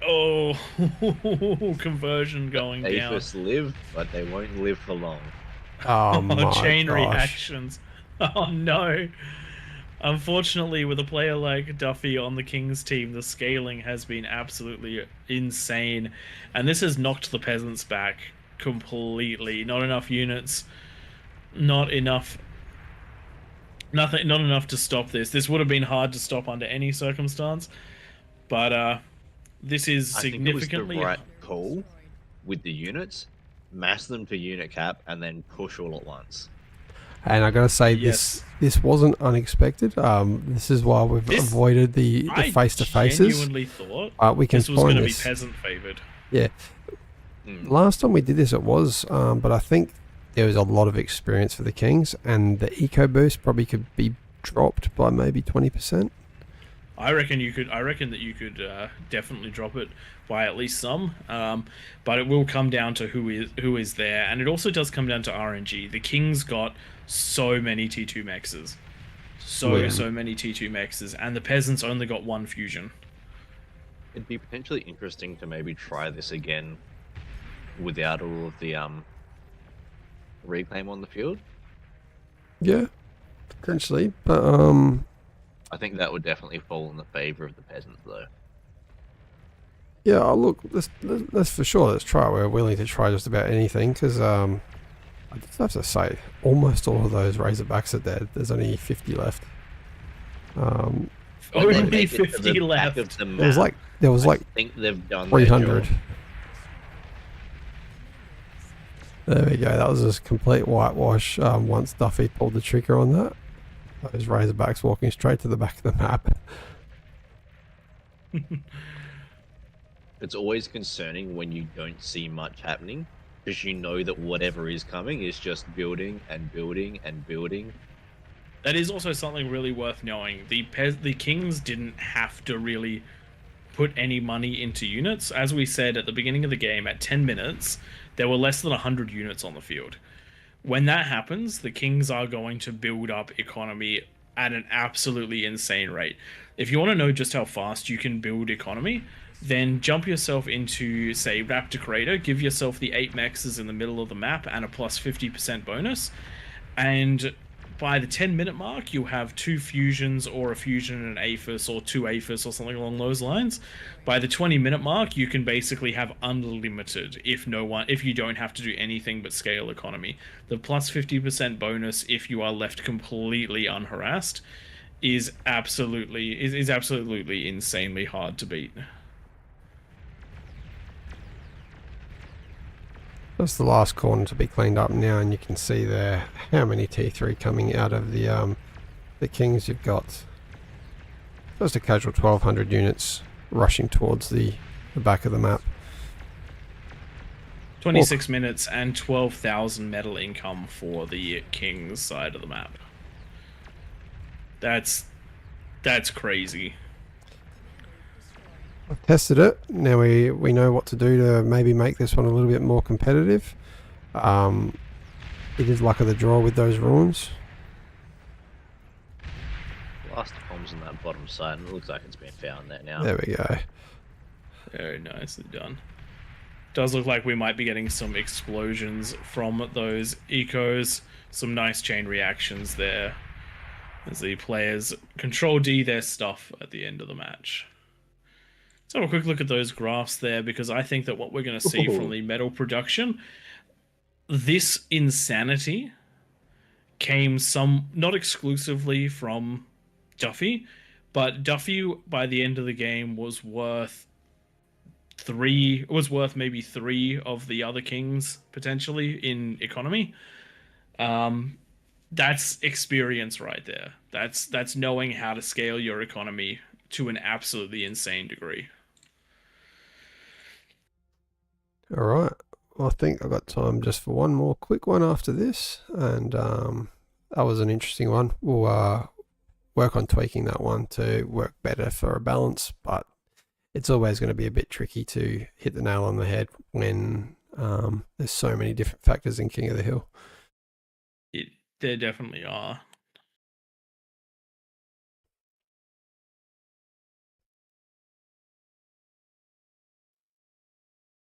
Oh, conversion going They down. just live, but they won't live for long. Oh my chain gosh. reactions. Oh no. Unfortunately, with a player like Duffy on the Kings team, the scaling has been absolutely insane. And this has knocked the peasants back completely. Not enough units. Not enough to stop this. This would have been hard to stop under any circumstance. But this is significantly... I think it was the right call with the units. Mass them to unit cap and then push all at once. And I gotta say, Yes. this wasn't unexpected. This is why we've avoided the face to faces. I genuinely thought We can this was going find to be this. peasant favored. Yeah. Last time we did this, it was, but I think there was a lot of experience for the Kings, and the eco boost probably could be dropped by maybe 20%. I reckon that you could definitely drop it by at least some, but it will come down to who is there, and it also does come down to RNG. The Kings got so many T2 mexes, so many T2 mexes, and the peasants only got one fusion. It'd be potentially interesting to maybe try this again without all of the reclaim on the field. Yeah, potentially, but I think that would definitely fall in the favor of the peasants, though. yeah. Look, let's for sure. Let's try. We're willing to try just about anything, because I just have to say, almost all of those Razorbacks are dead. There's only 50 left. Only 50 left. There was like I think they've done 300. There we go. That was a complete whitewash once Duffy pulled the trigger on that. Those Razorbacks walking straight to the back of the map. It's always concerning when you don't see much happening, because you know that whatever is coming is just building and building and building. That is also something really worth knowing. The Kings didn't have to really put any money into units. As we said at the beginning of the game, at 10 minutes, there were less than 100 units on the field. When that happens, the Kings are going to build up economy at an absolutely insane rate. If you want to know just how fast you can build economy, then jump yourself into, say, Raptor Crater, give yourself the 8 mexes in the middle of the map and a plus 50% bonus, and by the 10-minute mark, you have 2 fusions or a fusion and an APHIS or 2 APHIS or something along those lines. By the 20-minute mark, you can basically have unlimited if you don't have to do anything but scale economy. The plus 50% bonus if you are left completely unharassed is absolutely insanely hard to beat. That's the last corner to be cleaned up now, and you can see there how many T3 coming out of the Kings you've got. Just a casual 1200 units rushing towards the back of the map. 26 minutes and 12,000 metal income for the Kings side of the map. That's crazy. I've tested it. Now we know what to do to maybe make this one a little bit more competitive. It is luck of the draw with those ruins. Last bombs on that bottom side, and it looks like it's been found there now. There we go. Very nicely done. Does look like we might be getting some explosions from those ecos. Some nice chain reactions there as the players control D their stuff at the end of the match. Let's have a quick look at those graphs there, because I think that what we're going to see from the metal production, this insanity came not exclusively from Duffy, but Duffy by the end of the game was worth maybe 3 of the other Kings potentially in economy. That's experience right there. That's knowing how to scale your economy to an absolutely insane degree. All right. Well, I think I've got time just for one more quick one after this, and that was an interesting one. We'll work on tweaking that one to work better for a balance, but it's always going to be a bit tricky to hit the nail on the head when there's so many different factors in King of the Hill. There definitely are.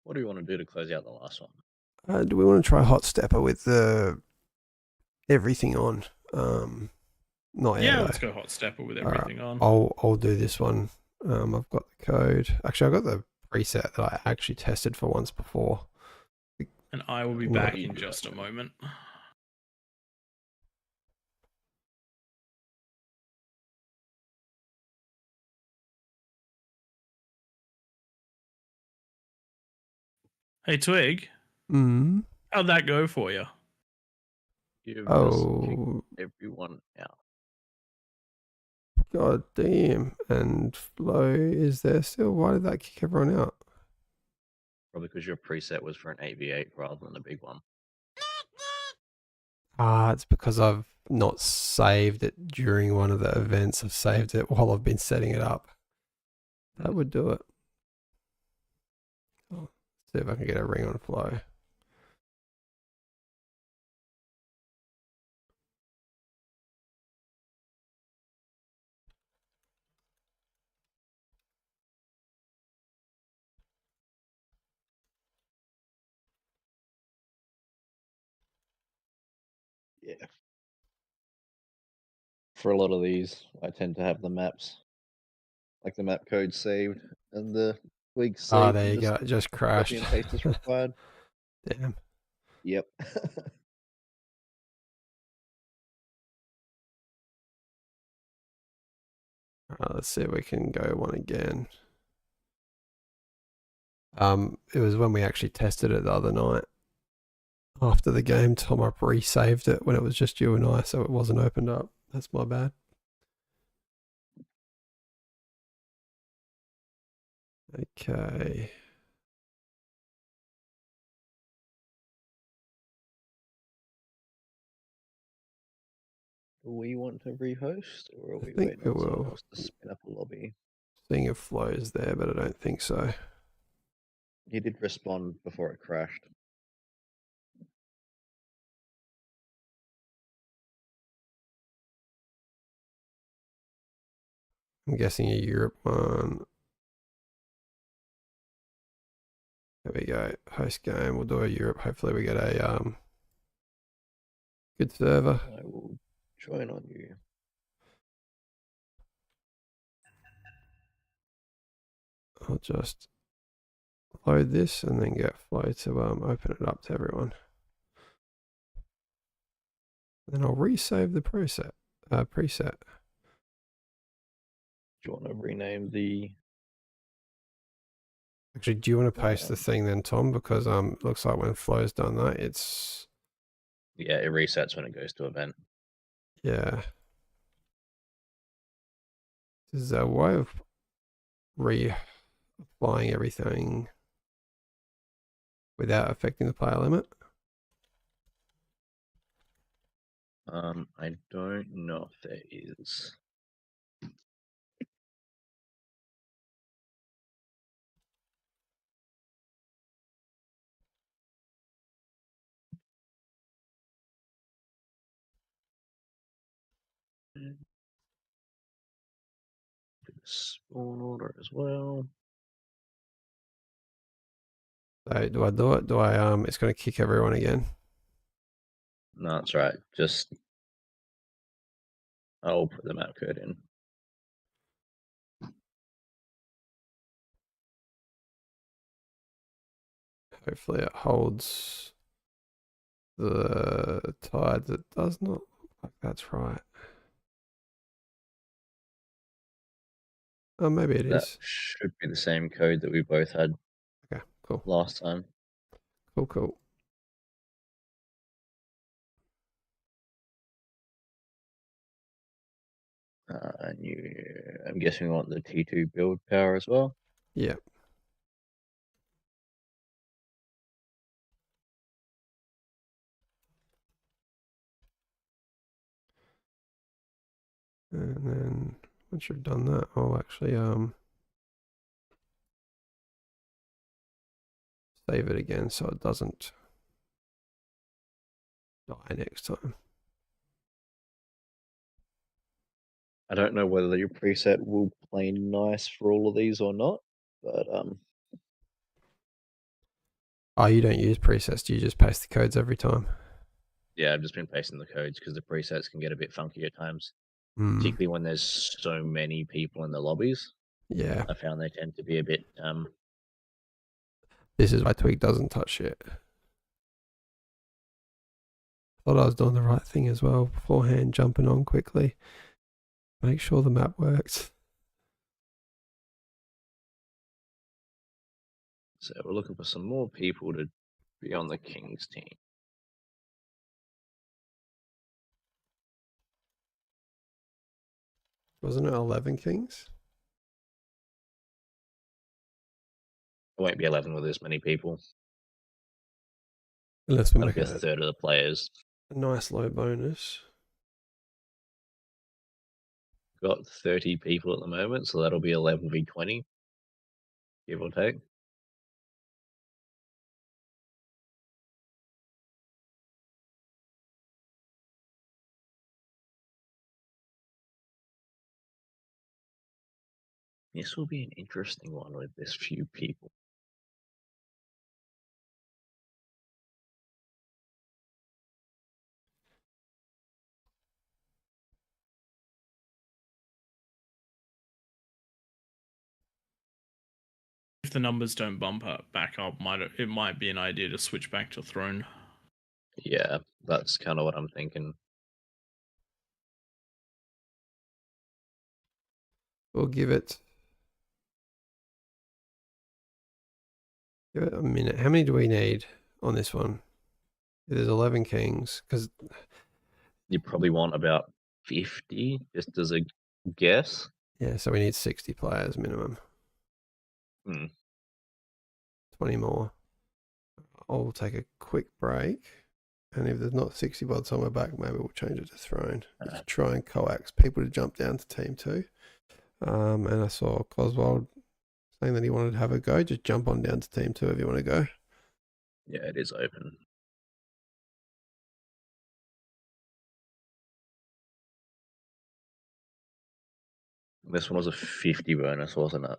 What do we want to do to close out the last one? Do we want to try Hot Stepper with the everything on? Not yeah, air, let's go Hot Stepper with everything on. I'll do this one. I've got the code. Actually, I've got the preset that I actually tested for once before. And I will be back in just a moment. Hey, Twig. How'd that go for you? You've just kicked everyone out. God damn. And Flow is there still? Why did that kick everyone out? Probably because your preset was for an 8v8 rather than a big one. It's because I've not saved it during one of the events. I've saved it while I've been setting it up. That would do it. Oh, see if I can get a ring on Flow. Yeah. For a lot of these, I tend to have the maps, like the map code saved, and the twig saved. Oh, there you go. It just crashed. Copy and paste is required. Damn. Yep. Alright, let's see if we can go one again. It was when we actually tested it the other night. After the game, Tom up resaved it when it was just you and I, so it wasn't opened up. That's my bad. Okay. Do we want to rehost, or are we think waiting on we someone will. else to spin up a lobby? Seeing if Flow's there, but I don't think so. He did respond before it crashed. I'm guessing a Europe one. There we go. Host game. We'll do a Europe. Hopefully we get a good server. I will Join on you. I'll just load this and then get Flow to open it up to everyone. Then I'll resave the preset. Do you want to rename the? Actually, do you want to paste the thing then, Tom? Because it looks like when Flow's done that, it's Yeah, it resets when it goes to event. yeah. This is a way of reapplying everything without affecting the player limit. I don't know if there is. Spawn order as well. So do I do it? It's going to kick everyone again. No, that's right. Just I'll put the map code in. Hopefully it holds the tides. It does not look like that's right. Oh, maybe it That is. should be the same code that we both had Okay, cool. last time. Cool. I'm guessing we want the T2 build power as well. Yeah. And then once you've done that, I'll actually save it again so it doesn't die next time. I don't know whether your preset will play nice for all of these or not, but Oh, you don't use presets, do you just paste the codes every time? yeah, I've just been pasting the codes because the presets can get a bit funky at times, Mm, particularly when there's so many people in the lobbies. yeah. I found they tend to be a bit This is why Twig doesn't touch it. Thought I was doing the right thing as well beforehand, jumping on quickly. Make sure the map works. So we're looking for some more people to be on the Kings team. Wasn't it 11 kings? It won't be 11 with this many people. Unless we That'll make be a a third of the players. nice low bonus. Got 30 people at the moment, so that'll be 11v20, give or take. This will be an interesting one with this few people. If the numbers don't bump up back up, it might be an idea to switch back to throne. Yeah, that's kind of what I'm thinking. We'll give it a minute. How many do we need on this one? There's 11 kings because You probably want about 50, just as a guess. yeah, so we need 60 players minimum. 20 more. I'll take a quick break, and if there's not 60 by the time we're back, maybe we'll change it to throne. To try and coax people to jump down to team 2. And I saw Coswald saying that he wanted to have a go. Just jump on down to team 2 if you want to go. Yeah, it is open. This one was a 50 bonus, wasn't it?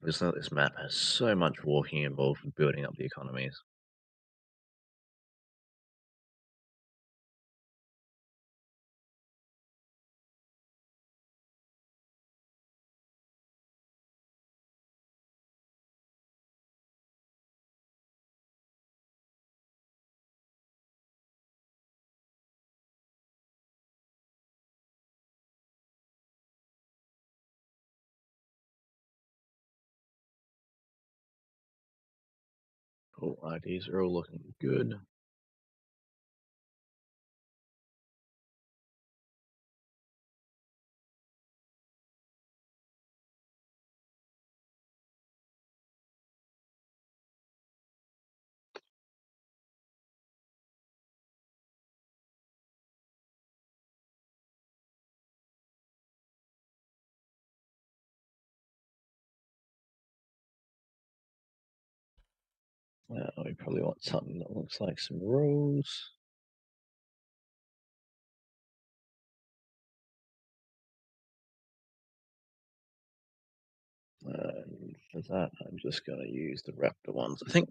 I just know this map has so much walking involved with building up the economies. Cool. IDs are all looking good. We probably want something that looks like some rows. And for that, I'm just going to use the Raptor ones, I think.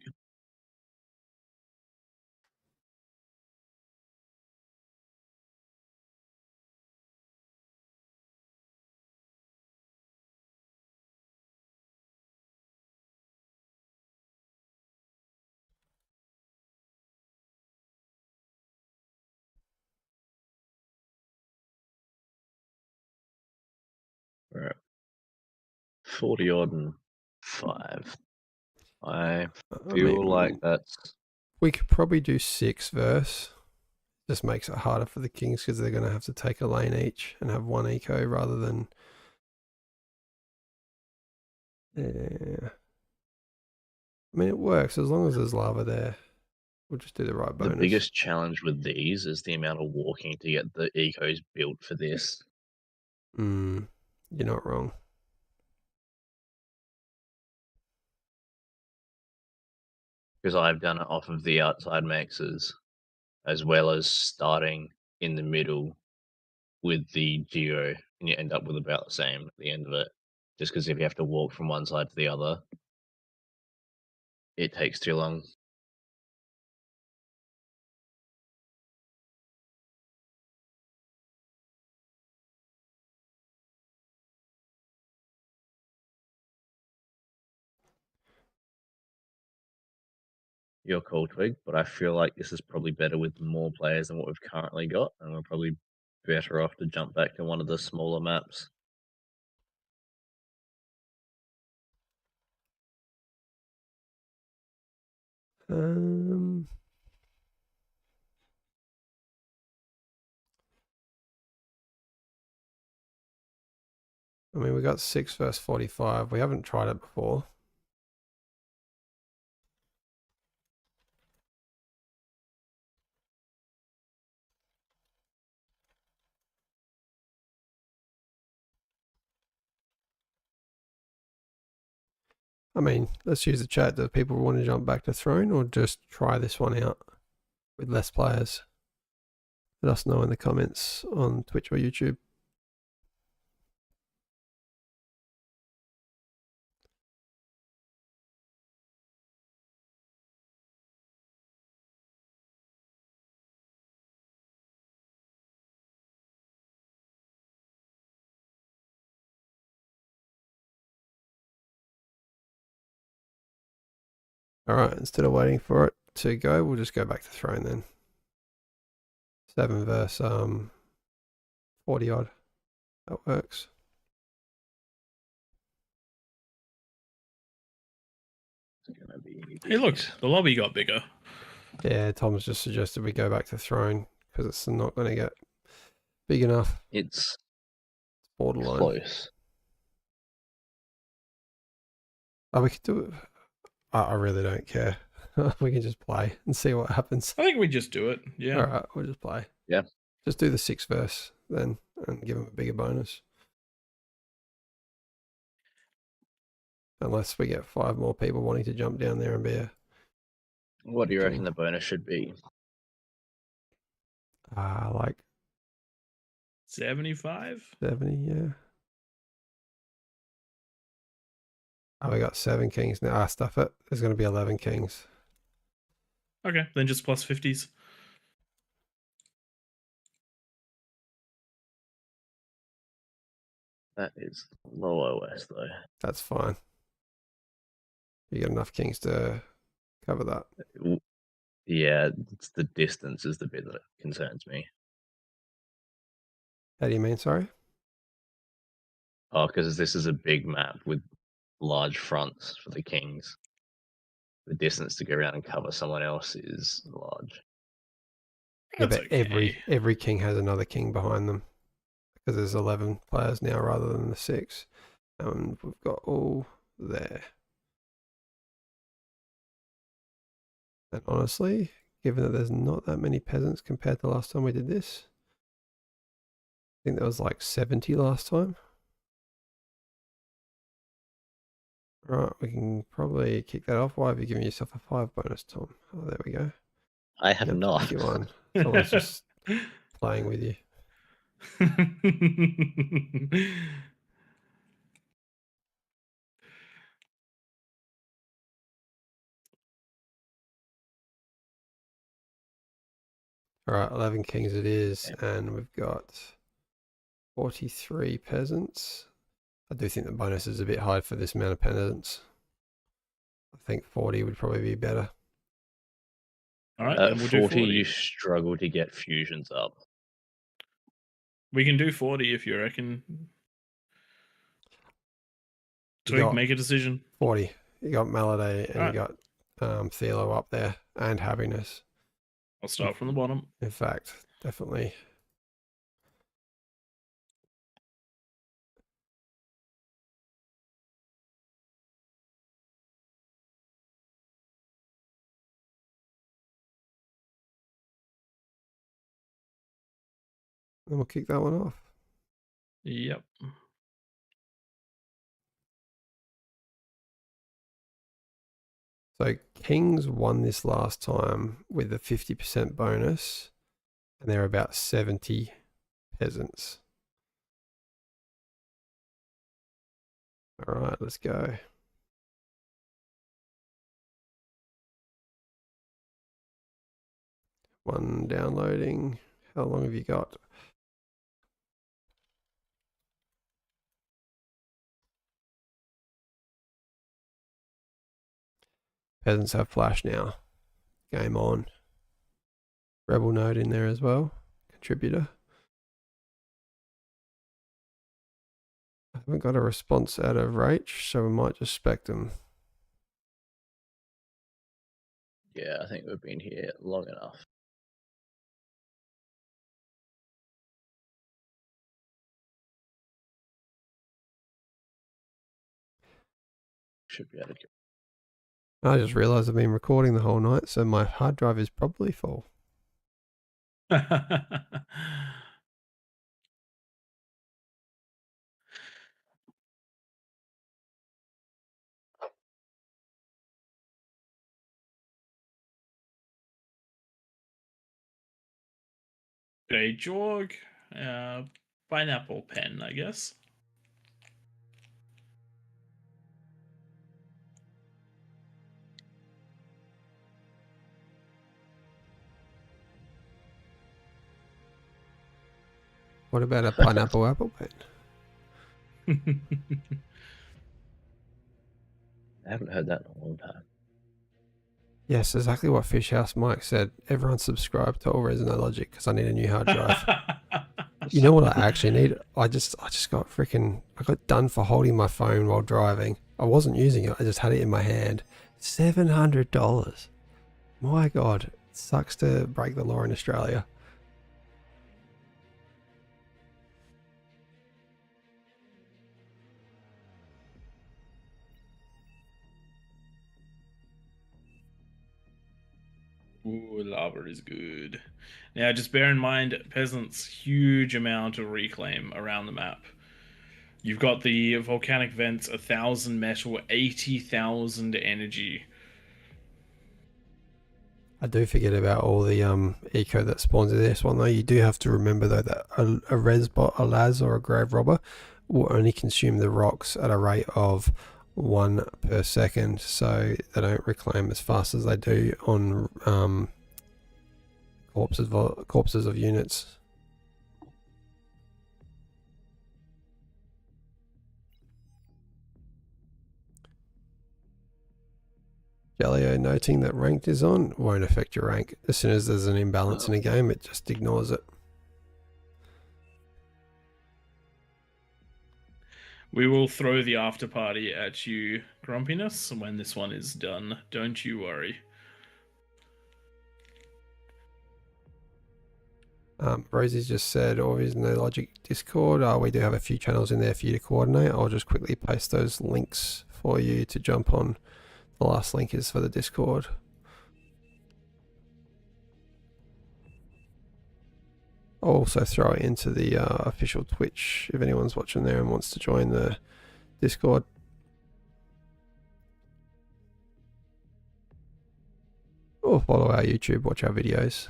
We're at 40 odd and 5. I feel like that's. We could probably do 6 verse. Just makes it harder for the kings because they're going to have to take a lane each and have 1 eco rather than. Yeah. I mean, it works as long as there's lava there. We'll just do the right bonus. The biggest challenge with these is the amount of walking to get the ecos built for this. You're not wrong. Because I've done it off of the outside maxes, as well as starting in the middle with the geo, and you end up with about the same at the end of it. Just because if you have to walk from one side to the other, it takes too long. Your call, Twig, but I feel like this is probably better with more players than what we've currently got, and we're probably better off to jump back to one of the smaller maps. I mean, we got 6 verse 45. We haven't tried it before. I mean, let's use the chat. Do people want to jump back to Throne or just try this one out with less players? Let us know in the comments on Twitch or YouTube. All right, instead of waiting for it to go, we'll just go back to Throne then. 7 verse 40 odd. That works. Hey, look, the lobby got bigger. Yeah, Tom's just suggested we go back to Throne because it's not going to get big enough. It's borderline. close. Oh, we could do it. I really don't care. We can just play and see what happens. I think we just do it. Yeah. All right, we'll just play. Yeah. Just do the 6 verse then and give him a bigger bonus. Unless we get 5 more people wanting to jump down there and be a. What do you reckon the bonus should be? Like 75? 70, yeah. Oh, we got 7 kings now. Stuff it. There's going to be 11 kings. Okay, then just plus 50s. That is low OS though. That's fine. You got enough kings to cover that. Yeah, it's the distance is the bit that concerns me. How do you mean, sorry? Oh, because this is a big map with large fronts for the kings. the distance to go around and cover someone else is large. Yeah, That's but every okay. king has another king behind them because there's 11 players now rather than the 6. And we've got all there. And honestly, given that there's not that many peasants compared to last time we did this, I think there was like 70 last time. All right, we can probably kick that off. Why have you given yourself a 5 bonus, Tom? Oh, there we go. I have Yep, not. 51. Someone's just playing with you. All right, 11 kings it is, and we've got 43 peasants. I do think the bonus is a bit high for this amount of peasants. I think 40 would probably be better. All right, At then we'll do 40, 40. you struggle to get fusions up. We can do 40 if you reckon. You Twig, got make a decision. 40. You got Melody and All right. you got Thelo up there and Happiness. I'll start from the bottom. In fact, definitely. Then we'll kick that one off. Yep. So Kings won this last time with a 50% bonus, and there are about 70 peasants. All right, let's go. One downloading. How long have you got? Peasants have flash now. Game on. Rebel node in there as well. Contributor. I haven't got a response out of Rach, so we might just spec them. Yeah, I think we've been here long enough. Should be able to get. I just realised I've been recording the whole night, so my hard drive is probably full. Okay, Jorg. Pineapple pen, I guess. What about a pineapple apple pen? I haven't heard that in a long time. Yes, exactly what Fishhouse Mike said. Everyone subscribe to AllReasonNoLogic because I need a new hard drive. You know what I actually need? I just got freaking, I got done for holding my phone while driving. I wasn't using it. I just had it in my hand. $700. My God, it sucks to break the law in Australia. Ooh, lava is good. Now, just bear in mind, peasants, huge amount of reclaim around the map. You've got the volcanic vents, 1,000 metal, 80,000 energy. I do forget about all the eco that spawns in this one though. You do have to remember though that a resbot, a Laz or a grave robber will only consume the rocks at a rate of 1 per second, so they don't reclaim as fast as they do on corpses of units. Jellio noting that ranked is on won't affect your rank. As soon as there's an imbalance in a game, it just ignores it. We will throw the after party at you, Grumpiness, when this one is done. Don't you worry. Rosie's just said, AllReasonNoLogic Discord. We do have a few channels in there for you to coordinate. I'll just quickly paste those links for you to jump on. The last link is for the Discord. I'll also throw it into the official Twitch if anyone's watching there and wants to join the Discord. Or follow our YouTube, watch our videos.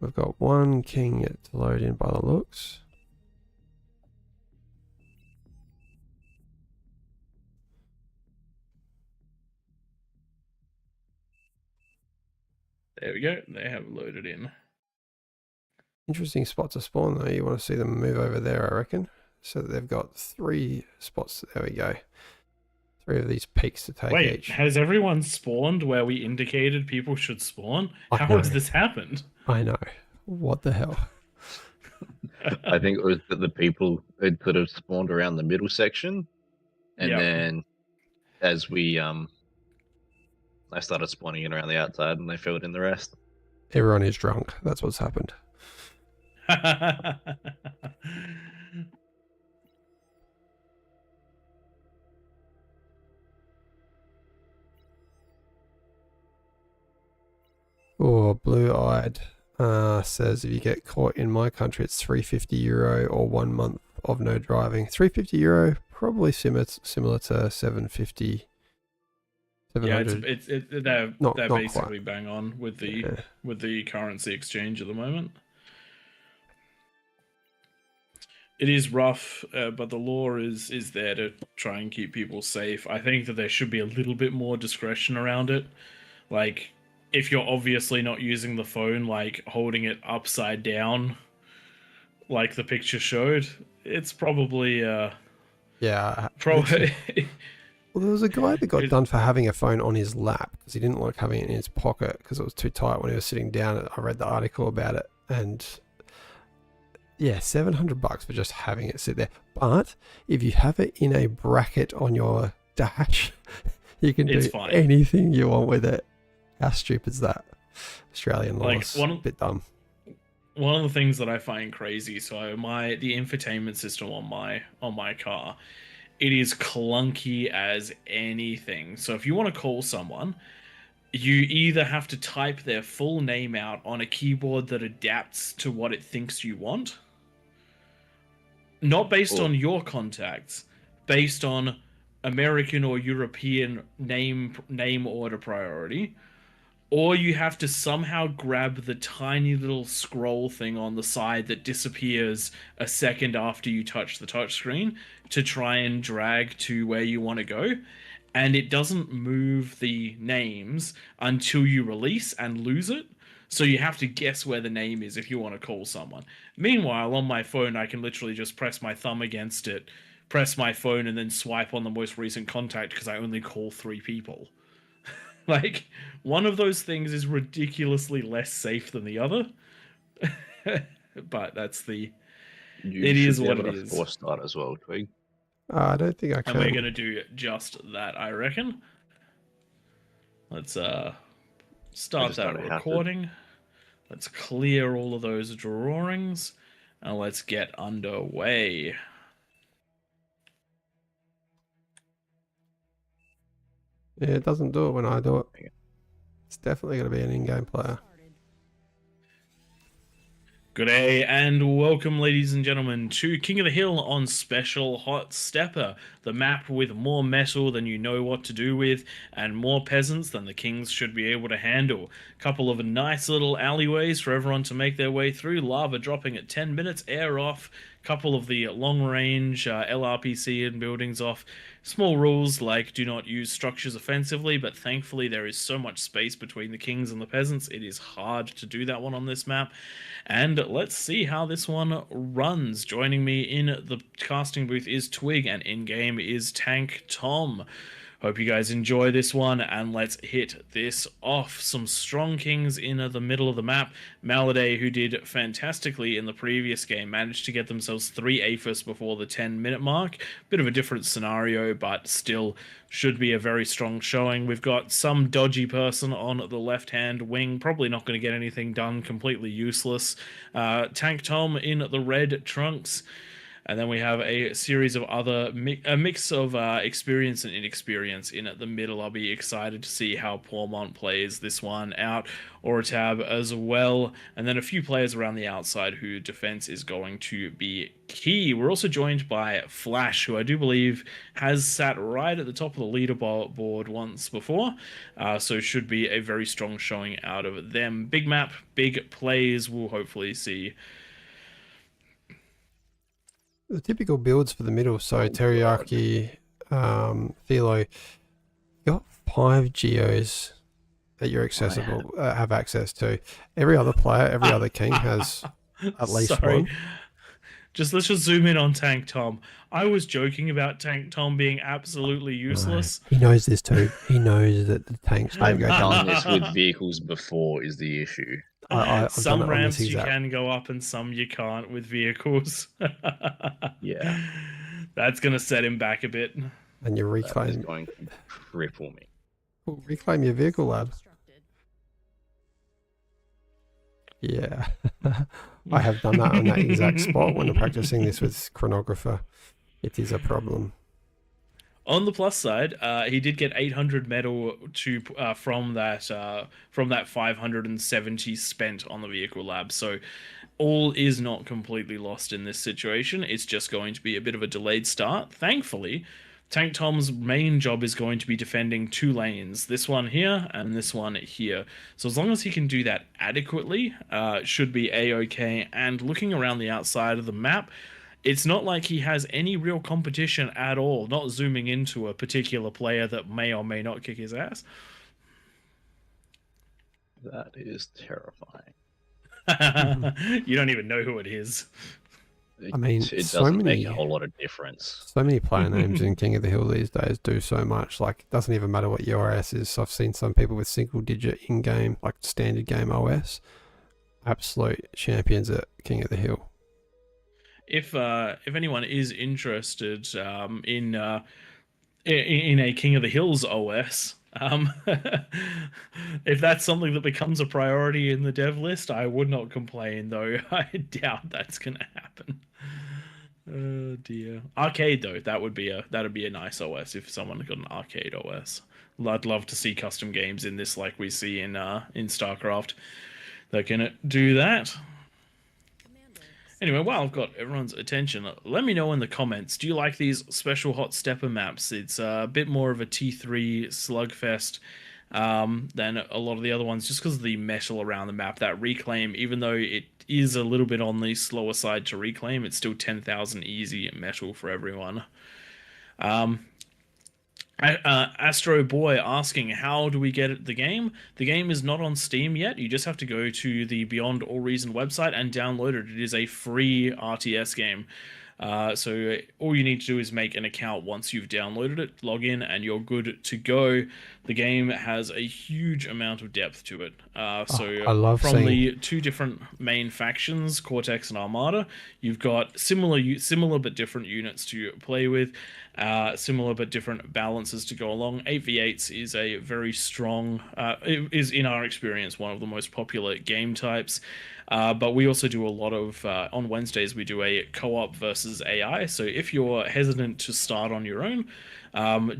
We've got one king yet to load in by the looks. There we go. They have loaded in. Interesting spot to spawn though. You want to see them move over there, I reckon. So that they've got 3 spots. There we go. 3 of these peaks to take Wait, each. has everyone spawned where we indicated people should spawn? I How know. has this happened? I know. What the hell? I think it was that the people had sort of spawned around the middle section, and Yep. then as we I started spawning in around the outside, and they filled in the rest. Everyone is drunk. That's what's happened. Oh, blue-eyed says if you get caught in my country, it's €350 or 1 month of no driving. €350, probably similar to 750. Yeah, 700. they're Not basically quite. bang on with the currency exchange at the moment. It is rough, but the law is there to try and keep people safe. I think that there should be a little bit more discretion around it. Like, if you're obviously not using the phone, like holding it upside down, like the picture showed, it's probably Yeah. probably. Well, there was a guy that got It- done for having a phone on his lap because he didn't like having it in his pocket because it was too tight when he was sitting down. I read the article about it, and yeah, $700 for just having it sit there. But if you have it in a bracket on your dash, you can do It's fine. anything you want with it. How stupid is that? Australian Like, laws, one- a bit dumb. One of the things that I find crazy, so the infotainment system on my car, it is clunky as anything. So if you want to call someone, you either have to type their full name out on a keyboard that adapts to what it thinks you want, not based Cool. on your contacts, based on American or European name order priority, or you have to somehow grab the tiny little scroll thing on the side that disappears a second after you touch the touchscreen to try and drag to where you want to go. And it doesn't move the names until you release and lose it. So you have to guess where the name is if you want to call someone. Meanwhile, on my phone, I can literally just press my thumb against it, press my phone, and then swipe on the most recent contact because I only call 3 people. Like, one of those things is ridiculously less safe than the other. But that's You it should is be what able it to is. force start as well, Twig. I don't think I And can. we're going to do just that, I reckon. Let's start just that don't have to. recording. Let's clear all of those drawings. And let's get underway. Yeah, it doesn't do it when I do it. It's definitely going to be an in-game player. Good day and welcome, ladies and gentlemen, to King of the Hill on Special Hot Stepper, the map with more metal than you know what to do with and more peasants than the kings should be able to handle. Couple of nice little alleyways for everyone to make their way through, lava dropping at 10 minutes, air off, couple of the long-range LRPC and buildings off. Small rules like do not use structures offensively, but thankfully there is so much space between the kings and the peasants, it is hard to do that one on this map. And let's see how this one runs. Joining me in the casting booth is Twig, and in-game is Tank Tom. Hope you guys enjoy this one, and let's hit this off. Some strong kings in the middle of the map. Maladay, who did fantastically in the previous game, managed to get themselves 3 APHIS before the 10-minute mark. Bit of a different scenario, but still should be a very strong showing. We've got some dodgy person on the left-hand wing, probably not going to get anything done, completely useless. Tank Tom in the red trunks. And then we have a series of other a mix of experience and inexperience in at the middle. I'll be excited to see how Paulmont plays this one out, Oratab as well, and then a few players around the outside who defense is going to be key. We're also joined by Flash, who I do believe has sat right at the top of the leaderboard once before, so should be a very strong showing out of them. Big map, big plays. We'll hopefully see. The typical builds for the middle, so Teriyaki, Philo, you got 5 geos that you're accessible, have access to. Every other player, every other king has at least one. Let's just zoom in on Tank Tom. I was joking about Tank Tom being absolutely useless. No, he knows this too. He knows that the tanks don't go Done down. this with vehicles before is the issue. Some ramps you can go up and some you can't with vehicles. Yeah. That's going to set him back a bit. And you reclaim. That is going to cripple me. Well, reclaim your vehicle, lad. Yeah. I have done that on that exact spot when I'm practicing this with Chronographer. It is a problem. On the plus side, he did get 800 metal from that 570 spent on the vehicle lab. So all is not completely lost in this situation. It's just going to be a bit of a delayed start. Thankfully, Tank Tom's main job is going to be defending 2 lanes, this one here and this one here. So as long as he can do that adequately, it should be a-okay. And looking around the outside of the map, it's not like he has any real competition at all, not zooming into a particular player that may or may not kick his ass. That is terrifying. You don't even know who it is. I mean, it so doesn't many, make a whole lot of difference. So many player names in King of the Hill these days do so much. Like, it doesn't even matter what your OS is. So I've seen some people with single-digit in-game, like standard game OS, absolute champions at King of the Hill. If anyone is interested in a King of the Hills OS, if that's something that becomes a priority in the dev list, I would not complain, though I doubt that's gonna happen. Oh dear. Arcade though, that'd be a nice OS if someone got an arcade OS. I'd love to see custom games in this like we see in StarCraft that can do that. Anyway, while I've got everyone's attention, let me know in the comments, do you like these special hot stepper maps? It's a bit more of a T3 slugfest than a lot of the other ones, just because of the metal around the map. That reclaim, even though it is a little bit on the slower side to reclaim, it's still 10,000 easy metal for everyone. Astro Boy asking, how do we get the game? The game is not on Steam yet. You just have to go to the Beyond All Reason website and download it. It is a free RTS game. So all you need to do is make an account once you've downloaded it, log in, and you're good to go. The game has a huge amount of depth to it. I love from the 2 different main factions, Cortex and Armada, you've got similar but different units to play with, similar but different balances to go along. 8v8s is a very strong, it is in our experience one of the most popular game types. But we also do a lot of, on Wednesdays, we do a co-op versus AI. So if you're hesitant to start on your own,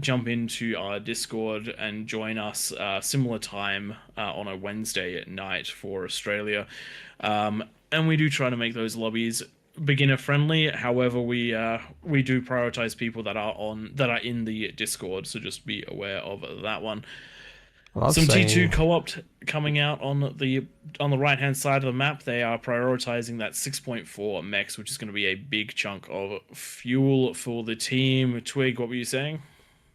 jump into our Discord and join us similar time on a Wednesday at night for Australia. And we do try to make those lobbies beginner friendly. However, we do prioritize people that are in the Discord. So just be aware of that one. Some T2 co-op coming out on the right hand side of the map. They are prioritizing that 6.4 mechs, which is going to be a big chunk of fuel for the team. Twig, what were you saying?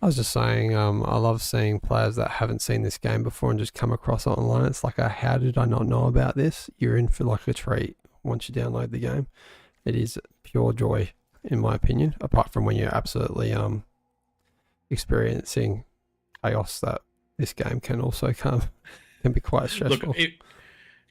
I was just saying, I love seeing players that haven't seen this game before and just come across it online. It's like, how did I not know about this? You're in for like a treat once you download the game. It is pure joy, in my opinion, apart from when you're absolutely experiencing chaos that this game can also come. Can be quite stressful. Look,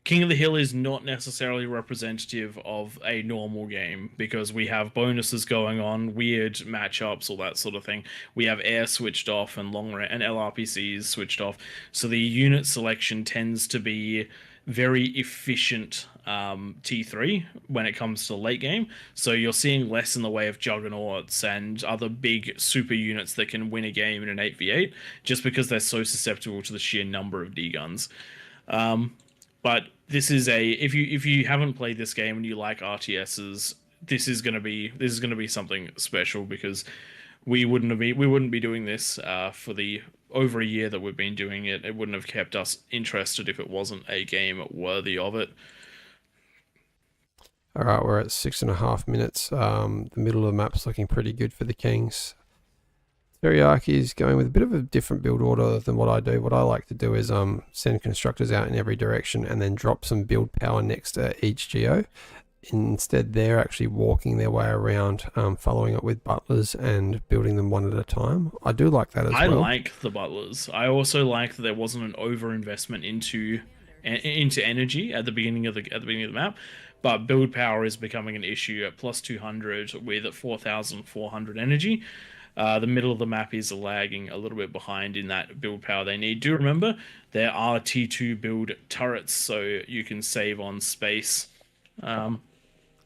King of the Hill is not necessarily representative of a normal game because we have bonuses going on, weird matchups, all that sort of thing. We have air switched off and and LRPCs switched off, so the unit selection tends to be very efficient T3 when it comes to late game. So you're seeing less in the way of juggernauts and other big super units that can win a game in an 8v8 just because they're so susceptible to the sheer number of D guns. But this is if you haven't played this game and you like RTSs, this is gonna be something special because we wouldn't be doing this for the over a year that we've been doing it. It wouldn't have kept us interested if it wasn't a game worthy of it. All right, we're at 6.5 minutes. The middle of the map's looking pretty good for the Kings. Teriyaki is going with a bit of a different build order than what I do. What I like to do is send constructors out in every direction and then drop some build power next to each geo. Instead, they're actually walking their way around, following it with butlers and building them one at a time. I do like that as well. I like the butlers. I also like that there wasn't an over-investment into energy at the beginning of the map. But build power is becoming an issue at plus 200 with 4,400 energy. The middle of the map is lagging a little bit behind in that build power they need. Do remember, there are T2 build turrets, so you can save on space.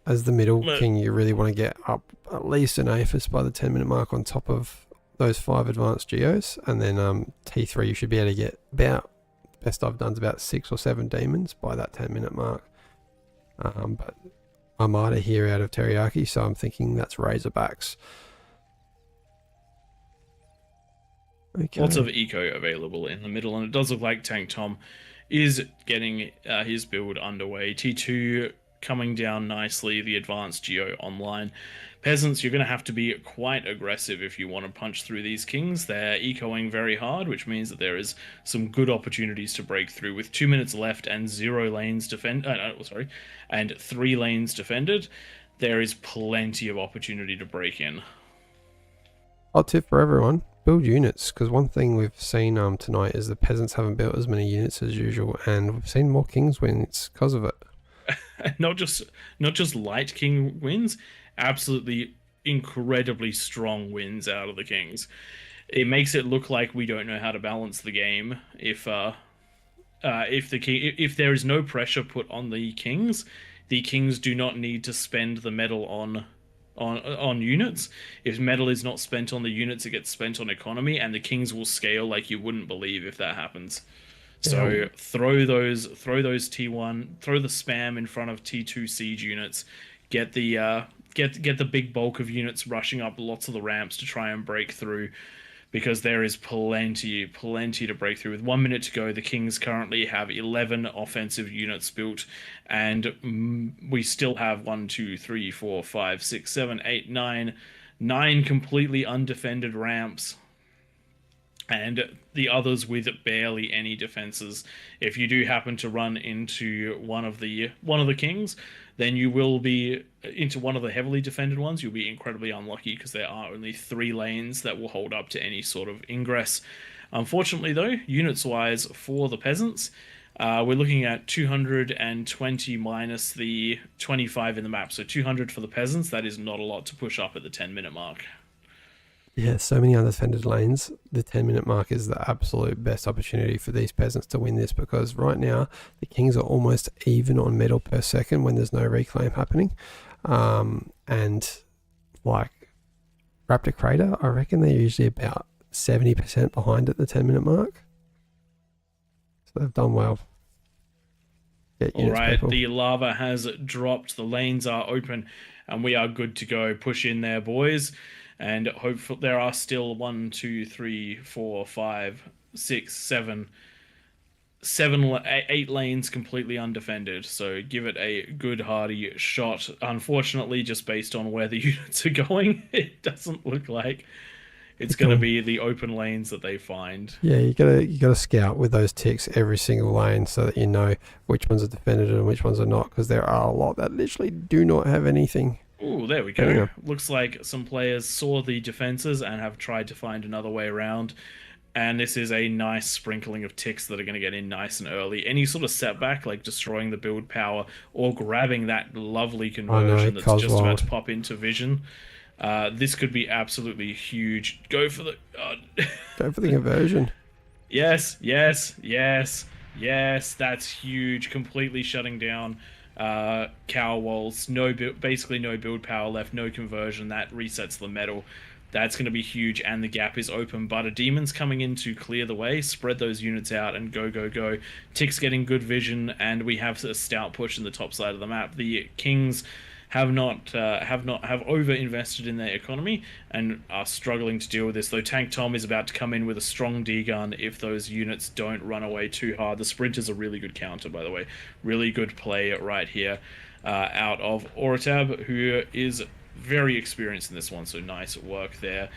As the middle king, you really want to get up at least an APHIS by the 10-minute mark on top of those 5 advanced geos. And then T3, you should be able to get about, best I've done is about 6 or 7 demons by that 10-minute mark. But Armada here out of Teriyaki, so I'm thinking that's Razorbacks. Okay. Lots of eco available in the middle, and it does look like Tank Tom is getting his build underway. T2 coming down nicely, the advanced geo online. Peasants, you're going to have to be quite aggressive if you want to punch through these kings. They're ecoing very hard, which means that there is some good opportunities to break through. With 2 minutes left and 0 lanes and 3 lanes defended, there is plenty of opportunity to break in. Hot tip for everyone, build units, because one thing we've seen tonight is the peasants haven't built as many units as usual, and we've seen more kings wins because of it. not just light king wins, absolutely incredibly strong wins out of the kings. It makes it look like we don't know how to balance the game if there is no pressure put on the kings do not need to spend the metal on units. If metal is not spent on the units, it gets spent on economy, and the kings will scale like you wouldn't believe if that happens. So throw those T1, throw the spam in front of T2 siege units, get the big bulk of units rushing up lots of the ramps to try and break through, because there is plenty to break through. With 1 minute to go, the Kings currently have 11 offensive units built, and we still have 1, 2, 3, 4, 5, 6, 7, 8, 9 completely undefended ramps, and the others with barely any defenses. If you do happen to run into one of the kings, then you will be into one of the heavily defended ones. You'll be incredibly unlucky because there are only 3 lanes that will hold up to any sort of ingress. Unfortunately, though, units-wise for the peasants, we're looking at 220 minus the 25 in the map. So 200 for the peasants. That is not a lot to push up at the 10-minute mark. Yeah, so many undefended lanes. The 10-minute mark is the absolute best opportunity for these peasants to win this, because right now the kings are almost even on metal per second when there's no reclaim happening. And like Raptor Crater, I reckon they're usually about 70% behind at the 10-minute mark. So they've done well. All right, the lava has dropped. The lanes are open, and we are good to go. Push in there, boys. And hopefully there are still 1, 2, 3, 4, 5, 6, 7, 8 lanes completely undefended. So give it a good hearty shot. Unfortunately, just based on where the units are going, it doesn't look like it's going to be the open lanes that they find. Yeah, you gotta scout with those ticks every single lane so that you know which ones are defended and which ones are not, because there are a lot that literally do not have anything. Oh, there we go. Yeah. Looks like some players saw the defenses and have tried to find another way around. And this is a nice sprinkling of ticks that are going to get in nice and early. Any sort of setback, like destroying the build power or grabbing that lovely I know, conversion that's just about Cosworld. to pop into vision, this could be absolutely huge. Go for the... Go for the conversion. Yes, yes, yes, yes. That's huge. Completely shutting down cow walls. Basically no build power left. No conversion. That resets the metal. That's going to be huge, and the gap is open. But a demon's coming in to clear the way, spread those units out, and go, go, go. Tick's getting good vision, and we have a stout push in the top side of the map. The Kings have over invested in their economy and are struggling to deal with this. Though Tank Tom is about to come in with a strong D gun if those units don't run away too hard. The sprinters are really good counter, by the way. Really good play right here out of Oratab, who is very experienced in this one, so nice work there.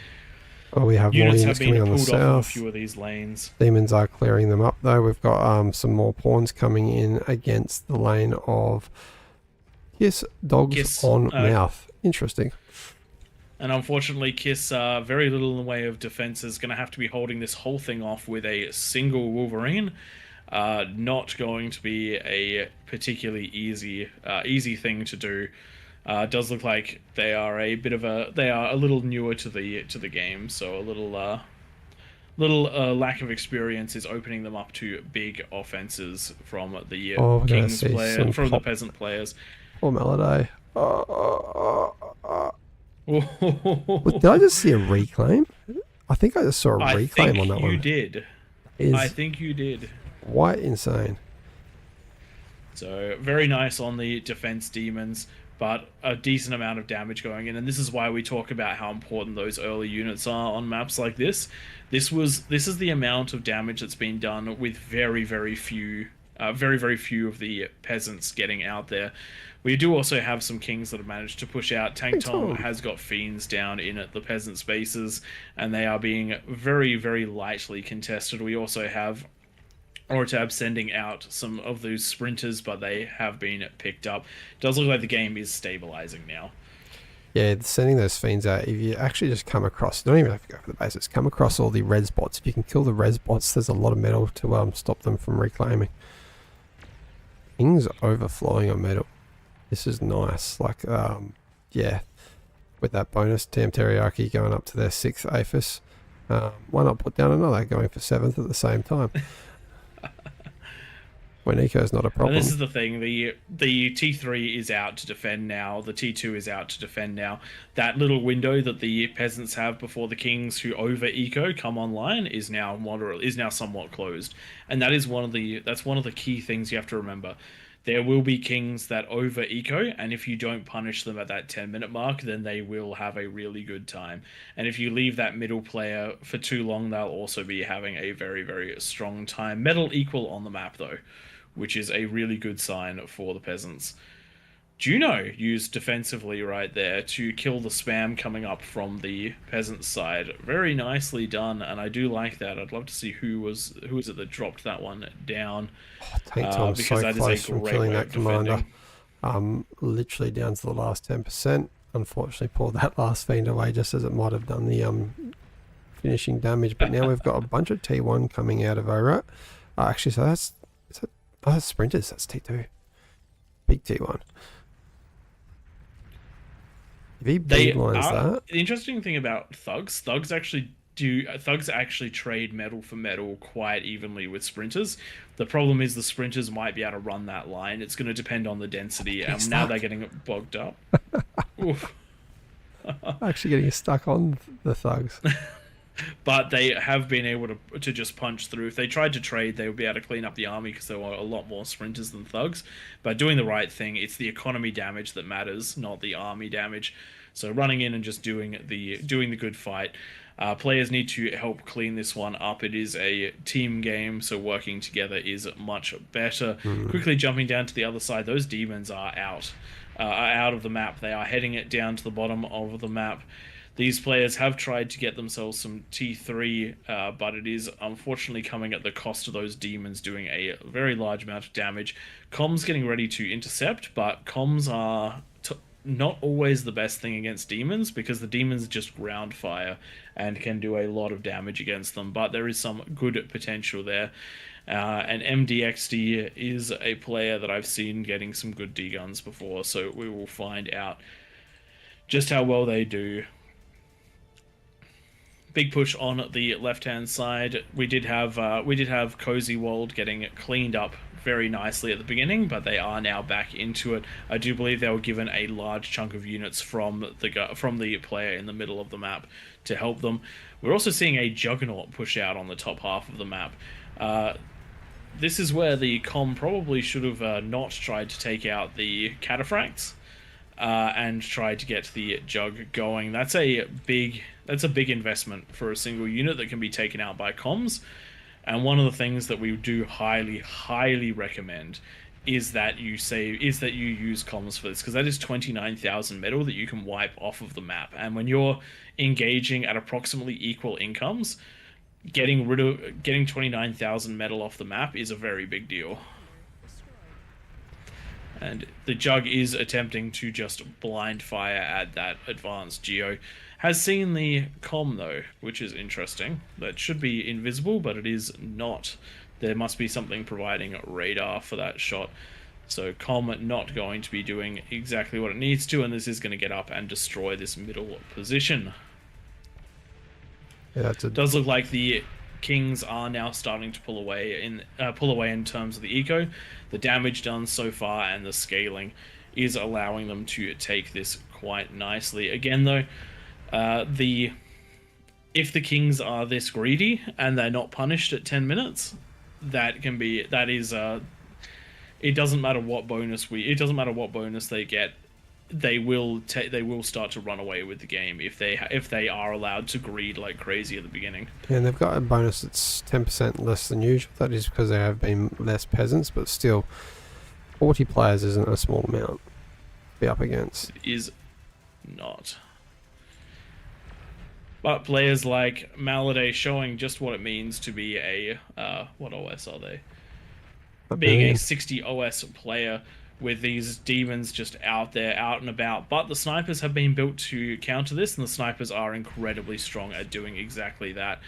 Oh, we have Units more have units been coming on the pulled off of a south. few of these lanes. Demons are clearing them up though. We've got some more pawns coming in against the lane of Kiss Dogs Kiss, on Mouth. Interesting. And unfortunately, Kiss, very little in the way of defenses, going to have to be holding this whole thing off with a single Wolverine. Not going to be a particularly easy thing to do. Does look like they are a little newer to the game, so a little lack of experience is opening them up to big offenses from the Kings player, from the peasant players. Poor Melody. Did I just see a reclaim? I think I just saw a reclaim on that one. You did. I think you did. Quite insane. So very nice on the defense demons, but a decent amount of damage going in, and this is why we talk about how important those early units are on maps like this. This is the amount of damage that's been done with very few of the peasants getting out there. We do also have some Kings that have managed to push out. Tank Tom has got Fiends down in at the peasant spaces, and they are being very lightly contested. We also have Oratab sending out some of those sprinters, but they have been picked up. Does look like the game is stabilizing now. Yeah, sending those Fiends out, if you actually just come across, don't even have to go for the basics, come across all the res bots. If you can kill the res bots, there's a lot of metal to stop them from reclaiming. Kings overflowing on metal. This is nice. Like, yeah, with that bonus, Tam Teriyaki going up to their 6th APHIS. Why not put down another going for 7th at the same time? When Eco's not a problem. And this is the thing, the T3 is out to defend now, the T2 is out to defend now. That little window that the peasants have before the Kings who over Eco come online is now somewhat closed. And that's one of the key things you have to remember. There will be Kings that over Eco, and if you don't punish them at that 10-minute mark, then they will have a really good time. And if you leave that middle player for too long, they'll also be having a very strong time. Metal equal on the map, though, which is a really good sign for the peasants. Juno used defensively right there to kill the spam coming up from the peasant side. Very nicely done, and I do like that. I'd love to see who was it that dropped that one down. Tank Tom's so close from killing that commander. Literally down to the last 10%. Unfortunately pulled that last Fiend away just as it might have done the finishing damage. But now we've got a bunch of T1 coming out of Orat. Actually, so that's sprinters. That's T2. Big T1. If he beelines that. The interesting thing about Thugs actually trade metal for metal quite evenly with sprinters. The problem is the sprinters might be able to run that line. It's going to depend on the density, and now they're getting bogged up. Oof. Actually getting stuck on the Thugs. But they have been able to just punch through. If they tried to trade, they would be able to clean up the army because there were a lot more sprinters than Thugs. But doing the right thing, it's the economy damage that matters, not the army damage. So running in and just doing the good fight. Players need to help clean this one up. It is a team game, so working together is much better. Quickly jumping down to the other side, those demons are out of the map. They are heading it down to the bottom of the map. These players have tried to get themselves some T3, but it is unfortunately coming at the cost of those demons doing a very large amount of damage. Comms getting ready to intercept, but comms are not always the best thing against demons, because the demons just ground fire and can do a lot of damage against them, but there is some good potential there. And MDXD is a player that I've seen getting some good D-guns before, so we will find out just how well they do. Big push on the left-hand side. We did have Cozy Wold getting cleaned up very nicely at the beginning, but they are now back into it. I do believe they were given a large chunk of units from the player in the middle of the map to help them. We're also seeing a Juggernaut push out on the top half of the map. This is where the com probably should have not tried to take out the Cataphracts and tried to get the Jug going. That's a big investment for a single unit that can be taken out by comms. And one of the things that we do highly recommend is that you use comms for this, because that is 29,000 metal that you can wipe off of the map. And when you're engaging at approximately equal incomes, getting 29,000 metal off the map is a very big deal. And the Jug is attempting to just blind fire at that advanced Geo. Has seen the comm though, which is interesting. That should be invisible, but it is not. There must be something providing radar for that shot. So comm not going to be doing exactly what it needs to, and this is going to get up and destroy this middle position. Yeah, it does look like the Kings are now starting to pull away in terms of the eco. The damage done so far and the scaling is allowing them to take this quite nicely. Again though, if the Kings are this greedy and they're not punished at 10 minutes, it doesn't matter what bonus they get, they will start to run away with the game if they are allowed to greed like crazy at the beginning. Yeah, and they've got a bonus that's 10% less than usual. That is because there have been less peasants, but still 40 players isn't a small amount to be up against. It is not. But players like Maladay showing just what it means to be a what OS are they? Being a 60 OS player with these demons just out there, out and about. But the snipers have been built to counter this, and the snipers are incredibly strong at doing exactly that.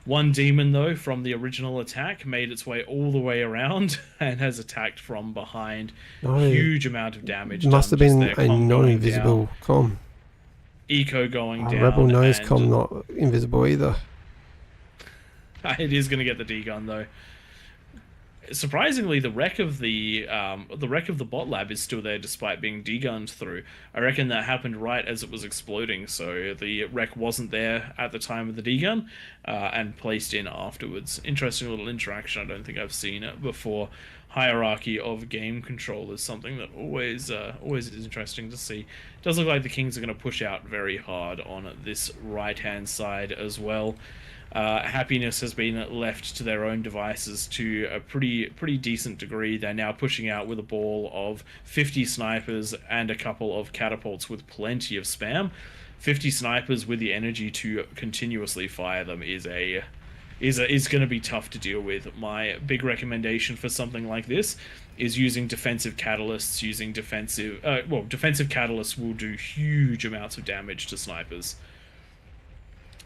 One demon, though, from the original attack made its way all the way around and has attacked from behind. Huge amount of damage. Must have been a non-invisible comm. Eco going down. Rebel knows comm not invisible either. It is going to get the D-gun, though. Surprisingly, the wreck of the bot lab is still there despite being degunned through. I reckon that happened right as it was exploding, so the wreck wasn't there at the time of the degun and placed in afterwards. Interesting little interaction. I don't think I've seen it before. Hierarchy of game control is something that always is interesting to see. It does look like the Kings are going to push out very hard on this right-hand side as well. Happiness has been left to their own devices to a pretty decent degree. They're now pushing out with a ball of 50 snipers and a couple of catapults with plenty of spam. 50 snipers with the energy to continuously fire them is going to be tough to deal with. My big recommendation for something like this is using defensive catalysts. Defensive catalysts will do huge amounts of damage to snipers.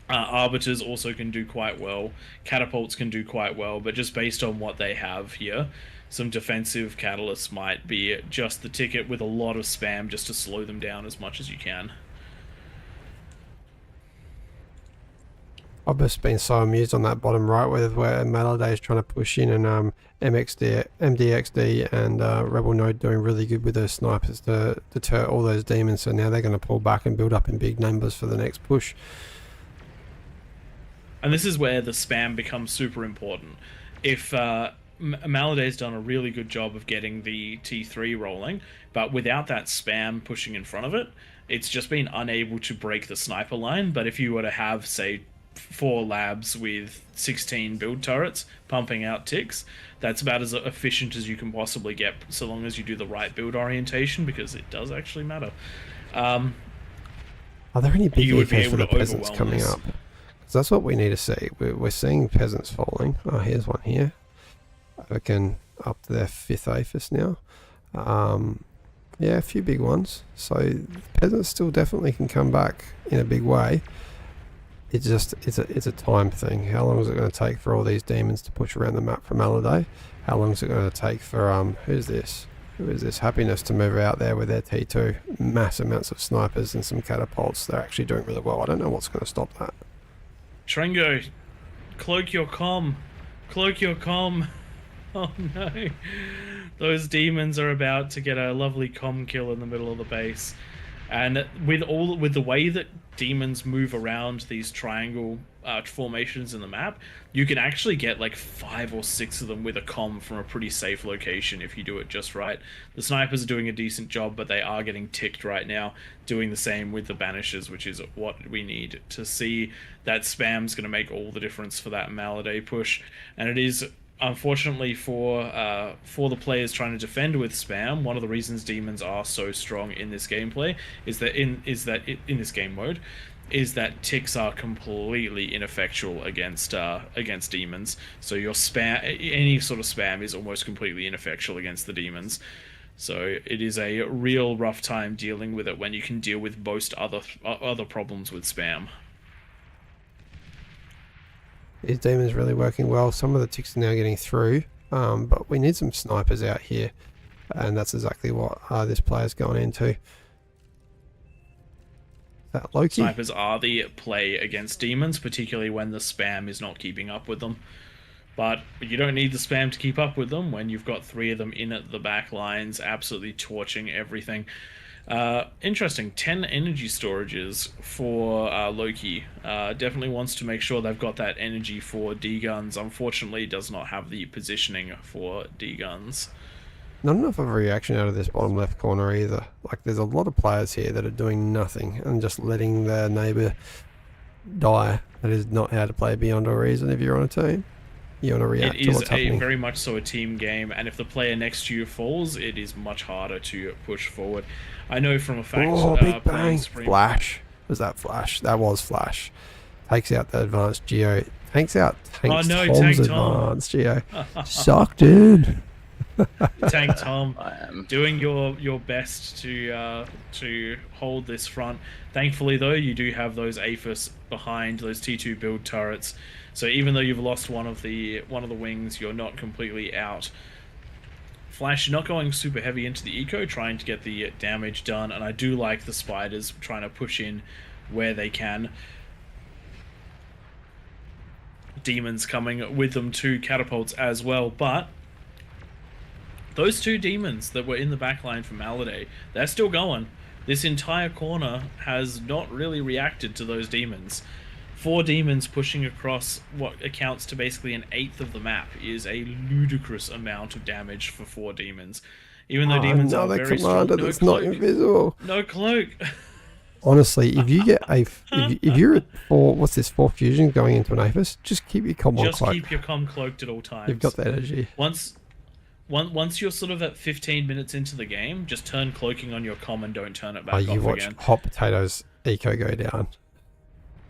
Arbiters also can do quite well. Catapults can do quite well, but just based on what they have here, some defensive catalysts might be just the ticket with a lot of spam just to slow them down as much as you can. I've just been so amused on that bottom right where Maladay is trying to push in, and MDXD and Rebel Node doing really good with their snipers to deter all those demons. So now they're going to pull back and build up in big numbers for the next push. And this is where the spam becomes super important. If Maladay's done a really good job of getting the T3 rolling, but without that spam pushing in front of it, it's just been unable to break the sniper line. But if you were to have, say, 4 labs with 16 build turrets pumping out ticks, that's about as efficient as you can possibly get, so long as you do the right build orientation, because it does actually matter. Are there any big ecos for the peasants coming up? Because that's what we need to see. We're seeing peasants falling. Oh, here's one here. I reckon up to their 5th APHIS now. Yeah, a few big ones. So peasants still definitely can come back in a big way. It's just it's a time thing. How long is it going to take for all these demons to push around the map from Maladay? How long is it going to take for who's this? Who is this? Happiness to move out there with their T2. Mass amounts of snipers and some catapults. They're actually doing really well. I don't know what's going to stop that. Trengo, cloak your comm. Cloak your comm. Oh no. Those demons are about to get a lovely comm kill in the middle of the base. And with the way that demons move around these triangle formations in the map, you can actually get like 5 or 6 of them with a comm from a pretty safe location if you do it just right. The snipers are doing a decent job, but they are getting ticked right now, doing the same with the banishers, which is what we need to see. That spam's going to make all the difference for that Maladay push, and it is. Unfortunately for the players trying to defend with spam, one of the reasons demons are so strong in this gameplay is that in this game mode is that ticks are completely ineffectual against demons. So your spam, any sort of spam, is almost completely ineffectual against the demons. So it is a real rough time dealing with it when you can deal with most other problems with spam. His demon's really working well. Some of the ticks are now getting through, but we need some snipers out here, and that's exactly what this player's going into. Is that Loki? Snipers are the play against demons, particularly when the spam is not keeping up with them. But you don't need the spam to keep up with them when you've got 3 of them in at the back lines, absolutely torching everything. Interesting, 10 energy storages for Loki. Definitely wants to make sure they've got that energy for D-guns. Unfortunately, does not have the positioning for D-guns. Not enough of a reaction out of this bottom left corner either. Like, there's a lot of players here that are doing nothing and just letting their neighbour die. That is not how to play beyond a reason if you're on a team. You want to react to what's happening. It is very much so a team game, and if the player next to you falls, it is much harder to push forward. I know from a fact... Oh, big bang! Flash. Was that Flash? That was Flash. Takes out the advanced Geo. Takes out Tom's advanced Geo. Sucked in. Tank Tom, doing your best to hold this front. Thankfully, though, you do have those APHIS behind those T2 build turrets. So even though you've lost one of the wings, you're not completely out. Flash not going super heavy into the eco, trying to get the damage done, and I do like the spiders trying to push in where they can. Demons coming with them too, catapults as well, but those 2 demons that were in the backline from Maladay, they're still going. This entire corner has not really reacted to those demons. 4 demons pushing across what accounts to basically 1/8 of the map is a ludicrous amount of damage for 4 demons. Even though demons are very strong, no that's cloak. Not invisible. No cloak. Honestly, if you get if you're at 4 fusion going into an APHIS, just keep your comm on Just cloak. keep your comm cloaked at all times. You've got the energy. Once you're sort of at 15 minutes into the game, just turn cloaking on your comm and don't turn it back off again. You watch Hot Potato's eco go down.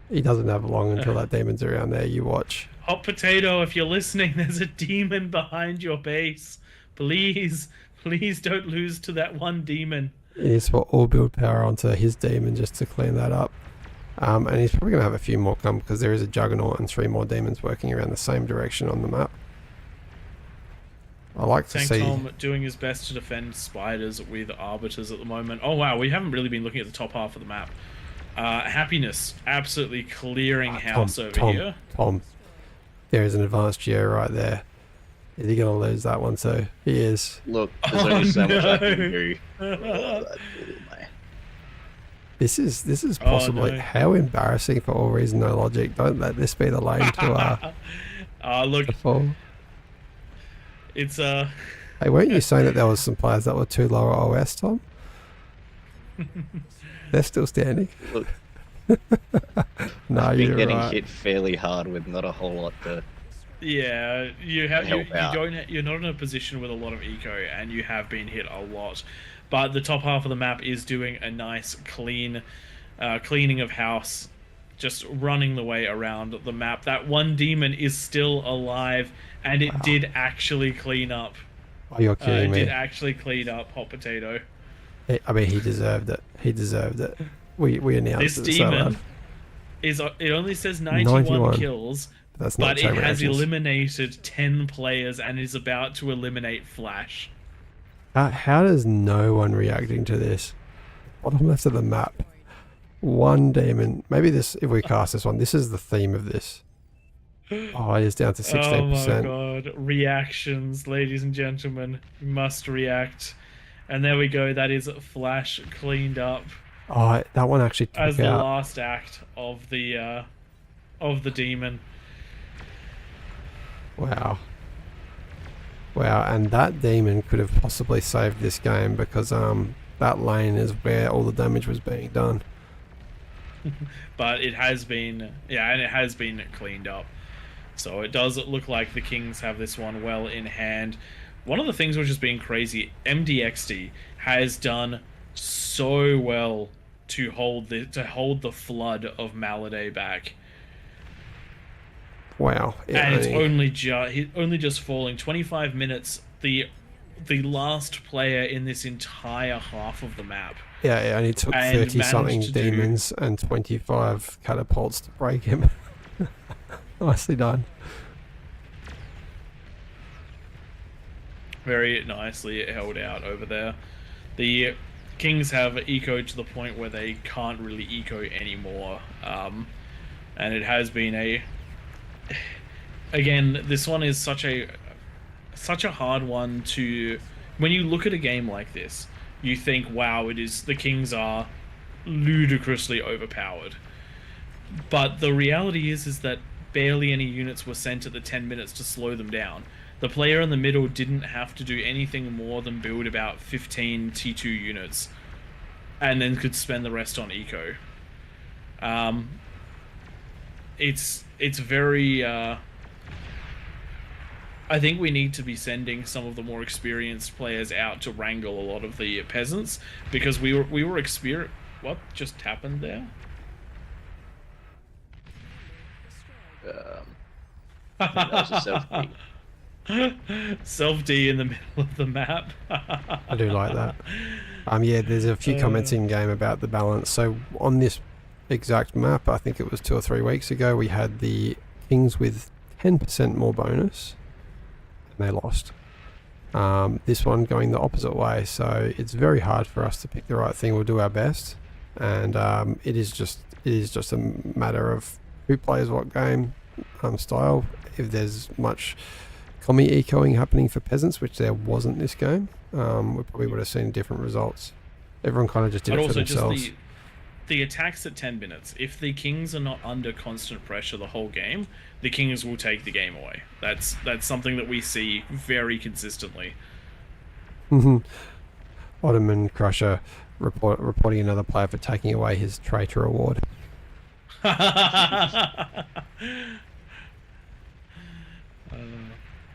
He doesn't have long until that demon's around there. You watch. Hot Potato, if you're listening, there's a demon behind your base. Please don't lose to that one demon. He needs to put all build power onto his demon just to clean that up. And he's probably going to have a few more come because there is a Juggernaut and 3 more demons working around the same direction on the map. I like to see... Tom doing his best to defend spiders with arbiters at the moment. Oh wow, we haven't really been looking at the top half of the map. Happiness absolutely clearing house over here. Tom, there is an advanced Geo right there. Is he going to lose that one too? He is. Look, there's only so much I can do. This is possibly how embarrassing for AllReasonNoLogic. Don't let this be the lane to look. To fall. It's Hey, weren't you saying that there was some players that were too low OS, Tom? They're still standing. Look, no, I've been getting right. hit fairly hard with not a whole lot to. Yeah, you're not in a position with a lot of eco, and you have been hit a lot. But the top half of the map is doing a nice cleaning of house, just running the way around the map. That one demon is still alive, and it did actually clean up. Oh, you're kidding me. It did actually clean up Hot Potato. I mean, he deserved it. He deserved it. We announced This it so demon loud. it only says 91 91. kills, That's not but it chain has reactions. eliminated 10 players and is about to eliminate Flash. How does no one reacting to this? Bottom left of the map. One demon. Maybe this, if we cast this one, this is the theme of this. Oh, it is down to 16%. Oh my god. Reactions, ladies and gentlemen. You must react. And there we go. That is Flash cleaned up Oh, that one actually took as the out. last act of the demon. Wow. Wow, and that demon could have possibly saved this game because that lane is where all the damage was being done. But it has been, yeah, and it has been cleaned up. So it does look like the Kings have this one well in hand. One of the things which has been crazy, MDXD has done so well to hold the flood of Maladay back. Wow. And it's only just falling 25 minutes. The last player in this entire half of the map. Yeah, it only took and 30 something managed to do- demons and 25 catapults to break him. Nicely done. Very nicely held out over there. The Kings have ecoed to the point where they can't really eco anymore. And it has been again, this one is such a hard one to, when you look at a game like this, you think, wow, the Kings are ludicrously overpowered. But the reality is that barely any units were sent at the 10 minutes to slow them down. The player in the middle didn't have to do anything more than build about 15 T2 units and then could spend the rest on eco. It's very I think we need to be sending some of the more experienced players out to wrangle a lot of the peasants, because we were experienced. What just happened there? I think that was a self-D. Self-D in the middle of the map. I do like that. Yeah, there's a few comments in game about the balance. So on this exact map, I think it was 2 or 3 weeks ago, we had the Kings with 10% more bonus, and they lost. This one going the opposite way, so it's very hard for us to pick the right thing. We'll do our best, and it is just a matter of who plays what game style. If there's much commie ecoing happening for peasants, which there wasn't this game, we probably would have seen different results. Everyone kind of just did But it for also themselves. just the attacks at 10 minutes. If the Kings are not under constant pressure the whole game, the Kings will take the game away. That's something that we see very consistently. Ottoman Crusher reporting another player for taking away his traitor award.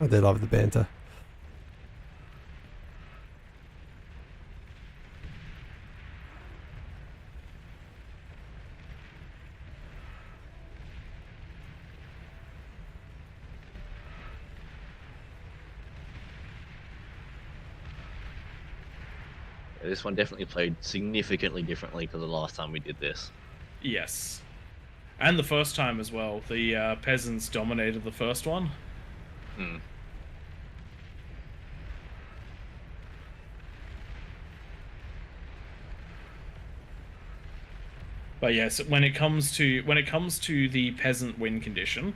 I do love the banter. This one definitely played significantly differently to the last time we did this. Yes. And the first time as well. The peasants dominated the first one. But yes, when it comes to the peasant win condition,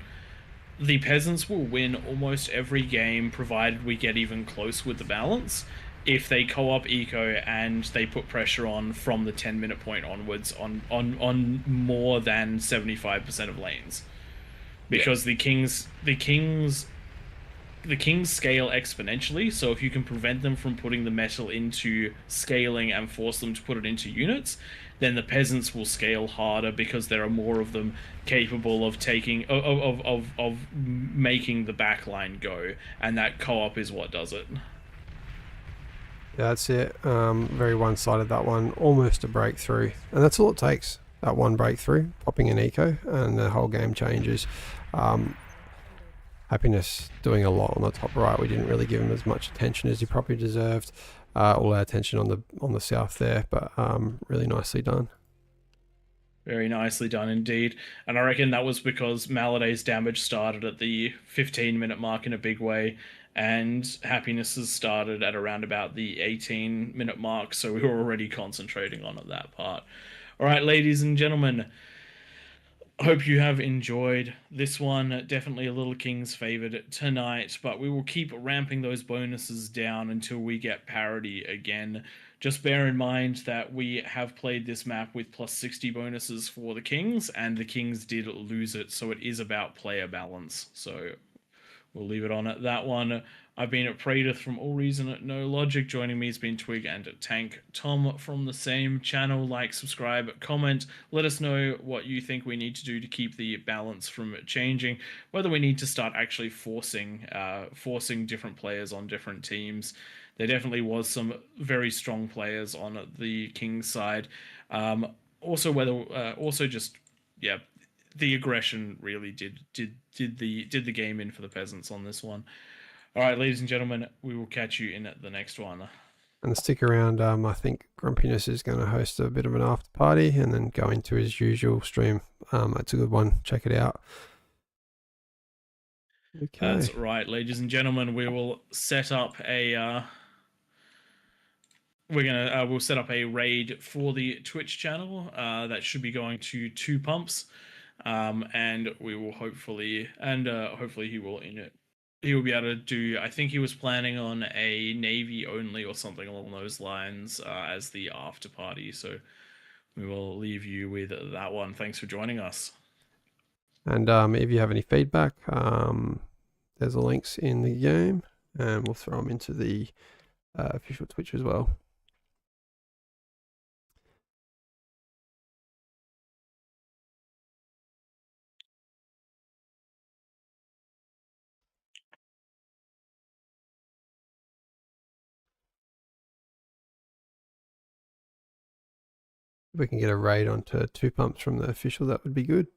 the peasants will win almost every game provided we get even close with the balance, if they co-op eco and they put pressure on from the 10-minute point onwards on more than 75% of lanes. Because the Kings scale exponentially, so if you can prevent them from putting the metal into scaling and force them to put it into units, then the peasants will scale harder because there are more of them capable of taking of making the backline go, and that co-op is what does it. Yeah, that's it. Very one-sided, that one. Almost a breakthrough. And that's all it takes. That one breakthrough, popping an eco, and the whole game changes. Happiness doing a lot on the top right. We didn't really give him as much attention as he probably deserved. all our attention on the south there. But really nicely done. Very nicely done indeed. And I reckon that was because Maladay's damage started at the 15-minute mark in a big way, and Happiness's started at around about the 18-minute mark, so we were already concentrating on that part. All right, ladies and gentlemen, hope you have enjoyed this one. Definitely a little Kings favored tonight, but we will keep ramping those bonuses down until we get parity again. Just bear in mind that we have played this map with plus 60 bonuses for the Kings, and the Kings did lose it, so it is about player balance. So we'll leave it on at that one. I've been at Pradith from AllReasonNoLogic. Joining me has been Twig and Tank Tom from the same channel. Like, subscribe, comment. Let us know what you think we need to do to keep the balance from changing. Whether we need to start actually forcing different players on different teams. There definitely was some very strong players on the Kings side. Also, the aggression really did the game in for the peasants on this one. All right, ladies and gentlemen, we will catch you in the next one. And stick around. I think Grumpiness is going to host a bit of an after party and then go into his usual stream. It's a good one. Check it out. Okay. That's right, ladies and gentlemen. We will set up a. We'll set up a raid for the Twitch channel. That should be going to 2 pumps, and we will hopefully he will he will be able to do. I think he was planning on a Navy only or something along those lines as the after party. So we will leave you with that one. Thanks for joining us. And if you have any feedback, there's the links in the game, and we'll throw them into the official Twitch as well. If we can get a raid onto 2 pumps from the official, that would be good.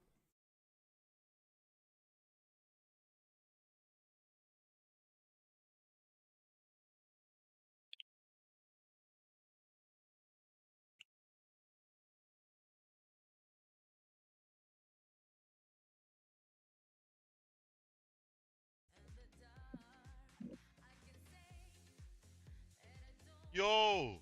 Yo!